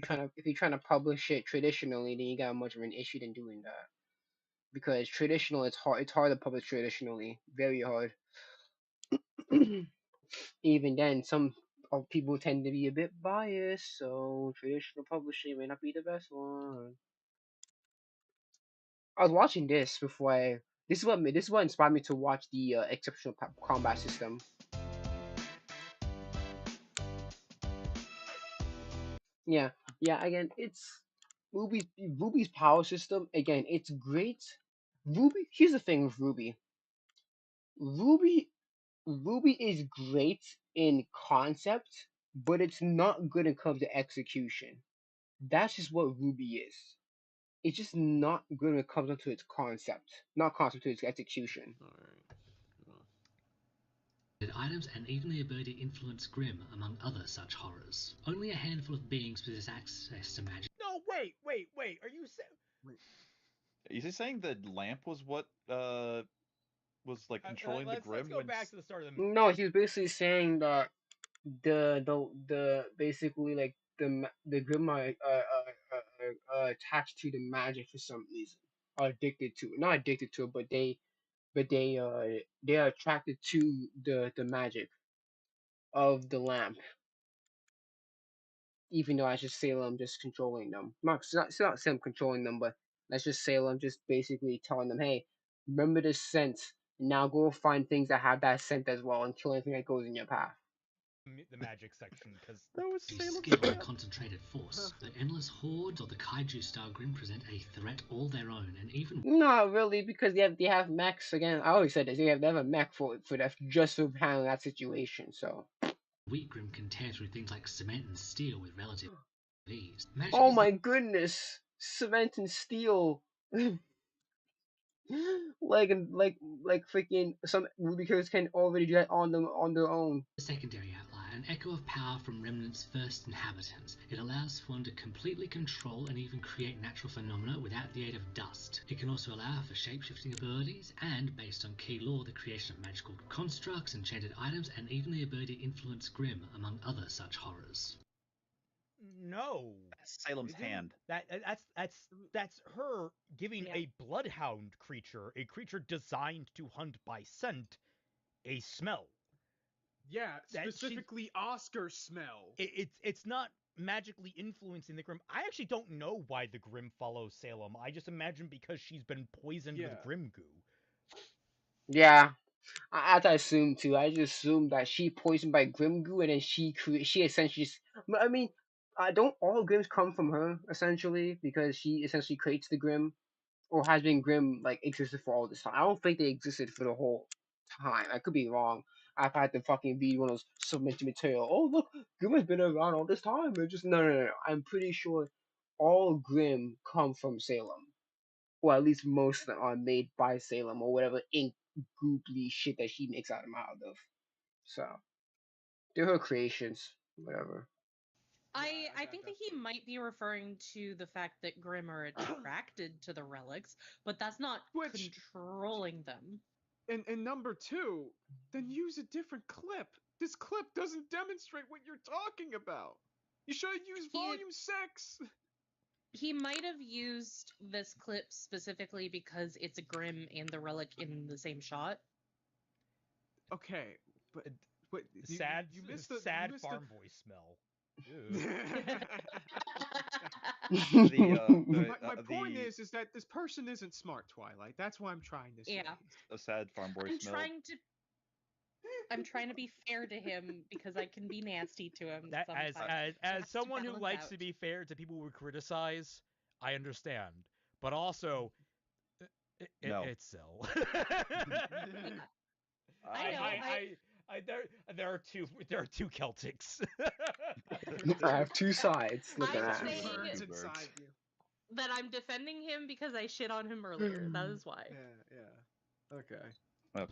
you're trying to publish it traditionally, then you got much of an issue than doing that. Because traditional, it's hard. It's hard to publish traditionally. Very hard. Even then, some people tend to be a bit biased, so traditional publishing may not be the best one. I was watching this before I. This is what inspired me to watch the exceptional combat system. Yeah, yeah. Again, it's Ruby's power system. Again, it's great. Ruby. Here's the thing with Ruby. Ruby Ruby is great in concept, but it's not good when it comes to execution. That's just what Ruby is. It's just not good when it comes down to its concept, not concept to its execution. Items and even the ability to influence Grimm, among other such horrors. Only a handful of beings possess access to magic. No, wait. Are you saying? Is he saying the lamp was what was like controlling the Let's Grim go when back to the start of the. No, he was basically saying that the basically like the Grimm are attached to the magic for some reason, are addicted to it. Not addicted to it, they are attracted to the magic of the lamp. Even though I just Salem just controlling them. Not Salem controlling them, but let's just Salem just basically telling them, hey, remember this scent. Now go find things that have that scent as well and kill anything that goes in your path. The magic section, because that was Skill and concentrated force. The endless hordes or the kaiju style Grim present a threat all their own, and even Not really, because they have mechs again. I always said this. They have a mech for that just for handling that situation. So. weak Grim can tear through things like cement and steel with relative ease. Magic Oh is my goodness, cement and steel. like freaking some Ruby characters can already do that on their own. the secondary outlier, an echo of power from Remnant's first inhabitants. It allows one to completely control and even create natural phenomena without the aid of dust. It can also allow for shape-shifting abilities and, based on key lore, the creation of magical constructs, enchanted items, and even the ability to influence Grim, among other such horrors. No. That's Salem's hand. That's her giving a bloodhound creature, a creature designed to hunt by scent, a smell. Yeah, specifically Oscar smell. It's not magically influencing the Grim. I actually don't know why the Grim follow Salem. I just imagine because she's been poisoned with Grim goo. Yeah, as I assumed too. I just assumed that she poisoned by Grimgoo, and then she essentially. I mean, don't all Grims come from her essentially because she essentially creates the Grim, or has been Grim like existed for all this time. I don't think they existed for the whole time. I could be wrong. I've had to fucking be one of those submitted material. Oh look, Grim has been around all this time. It's just no. I'm pretty sure all Grim come from Salem, or at least most of them are made by Salem or whatever ink gooply shit that she makes out of. So they're her creations, whatever. I think that he might be referring to the fact that Grimm are attracted to the relics, but that's not controlling them. And number two, then use a different clip. This clip doesn't demonstrate what you're talking about. You should have used volume 6. He might have used this clip specifically because it's a Grimm and the relic in the same shot. Okay, but you missed the sad farm boy smell. My point is that this person isn't smart, Twilight. That's why I'm trying to say. Yeah. A sad farm boy smell. I'm trying to be fair to him because I can be nasty to him sometimes. As someone who likes to be fair to people who criticize, I understand. But also, it's so. There are two Celtics. I have two sides looking at me. That I'm defending him because I shit on him earlier. That is why. Yeah. Okay.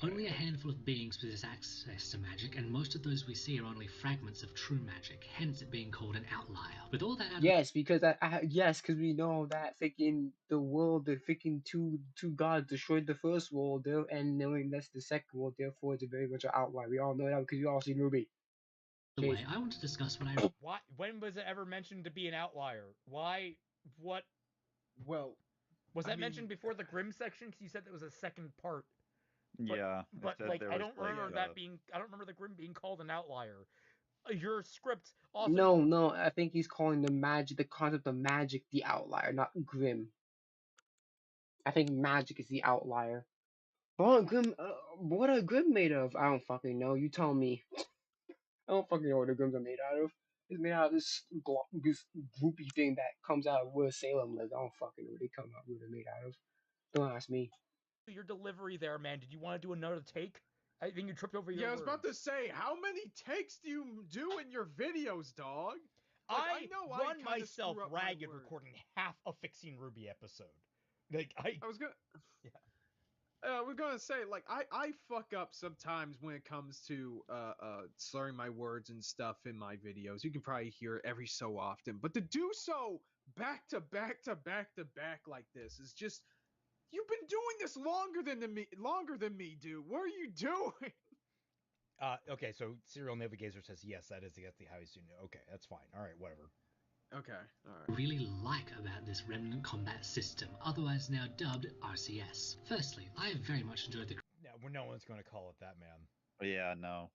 Only a handful of beings possess access to magic, and most of those we see are only fragments of true magic, hence it being called an outlier. With all that Yes, because because we know that freaking the freaking two gods destroyed the first world, and knowing that's the second world, therefore it's a very much an outlier. We all know that because we all seen Ruby. the way, I want to discuss what I. Why? When was it ever mentioned to be an outlier? Why? What? Well, was that mentioned before the Grimm section? Because you said that was a second part. Yeah, it But said like there I was don't like remember that being. I don't remember the Grim being called an outlier. Your script often. No, I think he's calling the concept of magic the outlier, not Grim. I think magic is the outlier. What are Grim made of? I don't fucking know. You tell me. I don't fucking know what the Grims are made out of. It's made out of this groupy thing that comes out of where Salem lives. I don't fucking know what they come out what they're made out of. Don't ask me. Your delivery there, man. Did you want to do another take? I think you tripped over your Yeah, I was words. about to say, how many takes do you do in your videos, dog? Like, I know I run kind of myself screw up ragged my words. recording half a Fixing Ruby episode. Like I was gonna. Yeah. We're gonna say, like, I fuck up sometimes when it comes to slurring my words and stuff in my videos. You can probably hear it every so often, but to do so back to back to back to back like this is just. You've been doing this longer than me, dude. What are you doing? Okay, so Serial Navigator says yes, that is exactly how he's doing it. Okay, that's fine. All right, whatever. Okay, all right. Really like about this Remnant combat system, otherwise now dubbed RCS. Firstly, I very much enjoyed the No one's going to call it that, man. Yeah, no.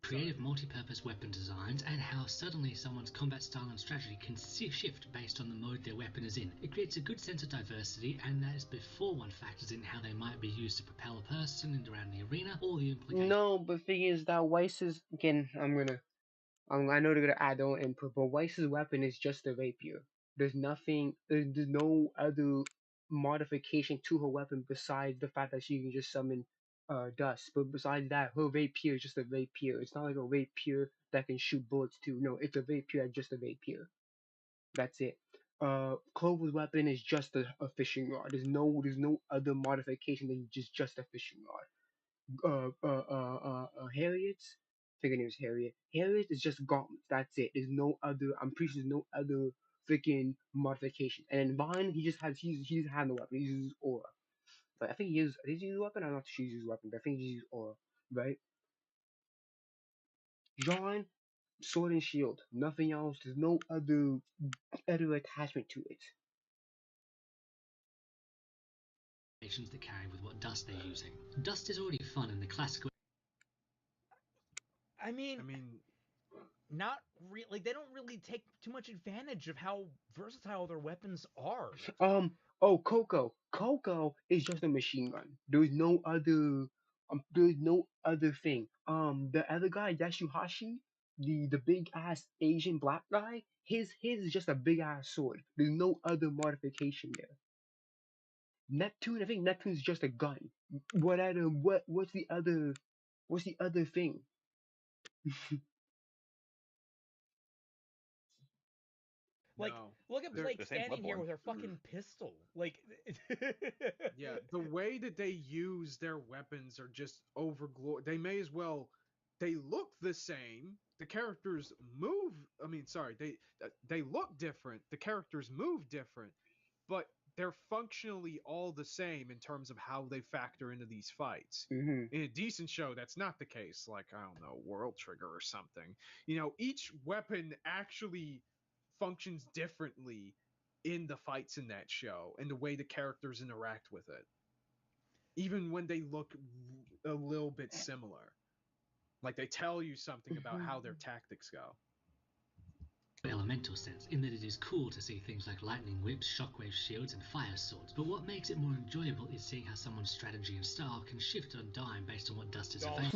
creative multi-purpose weapon designs and how suddenly someone's combat style and strategy can shift based on the mode their weapon is in. It creates a good sense of diversity, and that is before one factors in how they might be used to propel a person and around the arena, or the implications. No, but the thing is that Weiss's again. I know they're gonna add their own input, but Weiss's weapon is just a rapier. There's nothing. There's no other modification to her weapon besides the fact that she can just summon dust. But besides that, her rapier is just a rapier. It's not like a rapier that can shoot bullets too. No, it's a rapier that's just a rapier. That's it. Clover's weapon is just a fishing rod. There's no other modification than just a fishing rod. Harriet's. I think her name is Harriet. Harriet is just gauntlets. That's it. There's no other. I'm pretty sure there's no other freaking modification. And then Vine, he just has no weapon. He uses aura. But I think he uses. Did he use weapon? I'm not sure he uses weapon. But I think he uses aura. Right. John, sword and shield. Nothing else. There's no other attachment to it. that carry with what dust they're using. Dust is already fun in the classical. I mean, not really. Like, they don't really take too much advantage of how versatile their weapons are. Oh, Coco. Coco is just a machine gun. There's no other thing. The other guy, Yashuhashi, the big ass Asian black guy, his is just a big ass sword. There's no other modification there. Neptune, I think Neptune's just a gun. What's the other thing? Like, No. look at Blake standing here with her fucking pistol. Like, yeah, the way that they use their weapons are just overglorious. They may as well. They look the same. The characters move. I mean, sorry, they look different. The characters move different, but they're functionally all the same in terms of how they factor into these fights. Mm-hmm. In a decent show, that's not the case. Like, I don't know, World Trigger or something. You know, each weapon actually functions differently in the fights in that show and the way the characters interact with it. Even when they look a little bit similar. Like they tell you something about how their tactics go. Elemental sense, in that it is cool to see things like lightning whips, shockwave shields, and fire swords, but what makes it more enjoyable is seeing how someone's strategy and style can shift on a dime based on what dust is available.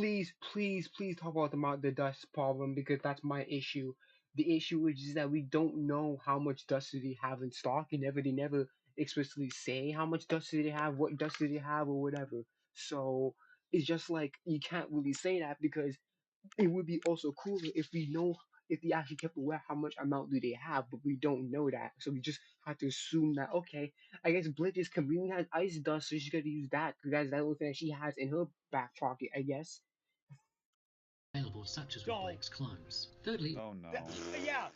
Please talk about the dust problem because that's my issue. The issue is that we don't know how much dust do they have in stock, and they never explicitly say how much dust do they have, what dust do they have, or whatever. So it's just like you can't really say that because it would be also cooler if we know if they actually kept aware how much amount do they have, but we don't know that. So we just have to assume that okay, I guess Blitz is conveniently has ice dust, so she's gonna use that because that's the only thing that she has in her back pocket, I guess. Available, such as with Blake's clones. Thirdly, oh no. Yeah.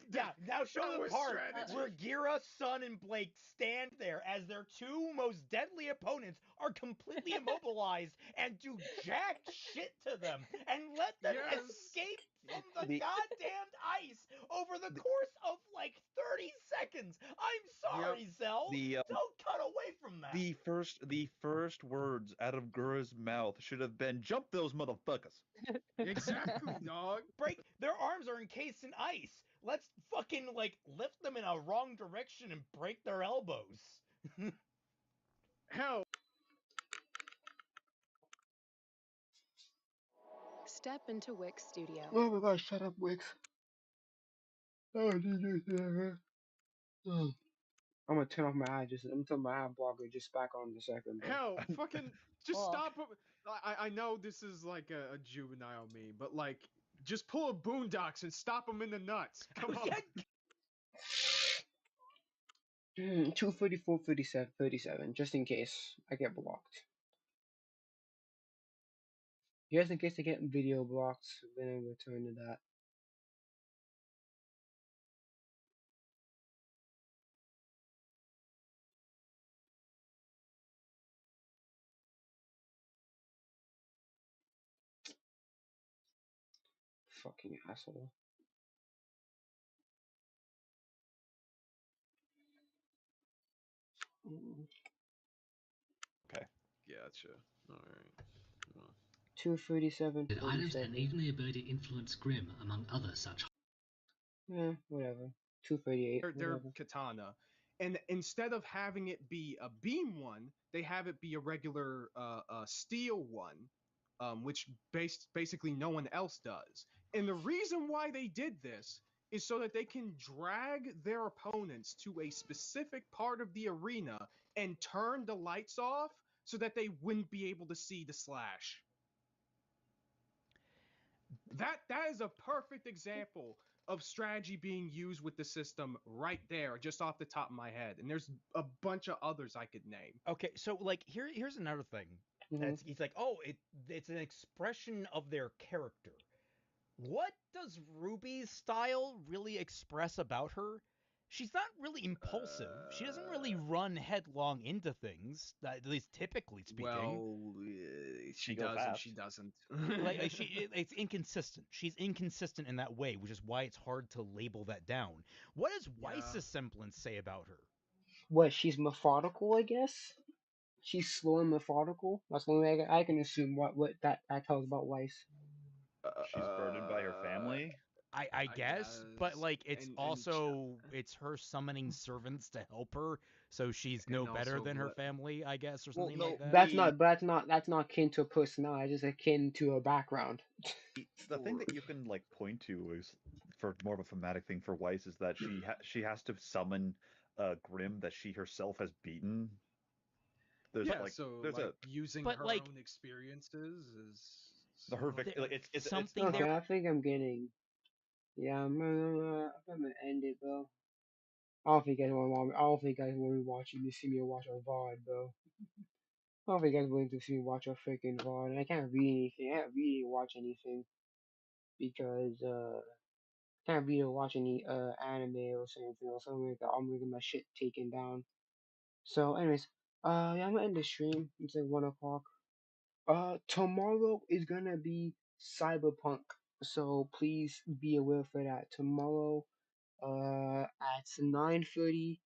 Now show the part where Gira, Sun, and Blake stand there as their two most deadly opponents are completely immobilized and do jack shit to them and let them escape from the goddamned ice over the course of like 30 seconds. I'm sorry, Zell. Don't cut away from that. The first words out of Gura's mouth should have been "Jump those motherfuckers." Exactly, dog. Break their arms are encased in ice. Let's fucking like lift them in a wrong direction and break their elbows. Hell. Step into Wix Studio. Oh my gosh, shut up, Wix. Oh, Jesus. Oh. I'm gonna turn off my ad. I'm gonna turn my ad blocker just back on in a second, bro. Hell, fucking just Fuck. stop. I know this is like a juvenile meme, but like just pull a Boondocks and stop them in the nuts. Come on. 234, 37, just in case I get blocked. Just in case I get video blocked, then I return to that. Fucking asshole. Okay. Gotcha. All right. 237, items 47. and even the ability to influence Grim, among other such. Yeah, whatever. 238. Their Whatever. katana, and instead of having it be a beam one, they have it be a regular steel one, which basically no one else does. And the reason why they did this is so that they can drag their opponents to a specific part of the arena and turn the lights off so that they wouldn't be able to see the slash. That is a perfect example of strategy being used with the system right there, just off the top of my head. And there's a bunch of others I could name. Okay, so like here's another thing. That's he's like, oh, it's an expression of their character. What does Ruby's style really express about her? She's not really impulsive. She doesn't really run headlong into things, at least typically speaking. Well, she does and she doesn't. It's inconsistent. She's inconsistent in that way, which is why it's hard to label that down. What does Weiss's semblance say about her? What, she's methodical, I guess? She's slow and methodical? That's the only way I can assume what that tells about Weiss. She's burdened by her family. I guess, but like it's it's her summoning servants to help her, so she's no better than her family, I guess, or something like that. That's not akin to a personality. It's akin to a background. The thing that you can like point to is for more of a thematic thing for Weiss is that she has to summon Grim that she herself has beaten. There's using her own experiences is her it's something. Okay, I think I'm getting. Yeah, I'm gonna end it, bro. I don't think you guys want. I don't think you guys want me watching. You see me watch a VOD, bro. I don't think you guys want to see me watch a freaking VOD. I can't read anything. I can't read or watch anything because I can't read or watch any anime or something or something like that. I'm gonna get my shit taken down. So, anyways, yeah, I'm gonna end the stream. It's like 1 o'clock. Tomorrow is gonna be Cyberpunk, so please be aware for that. Tomorrow, at 9:30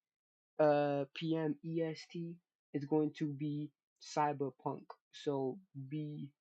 p.m. EST, it's going to be Cyberpunk. So be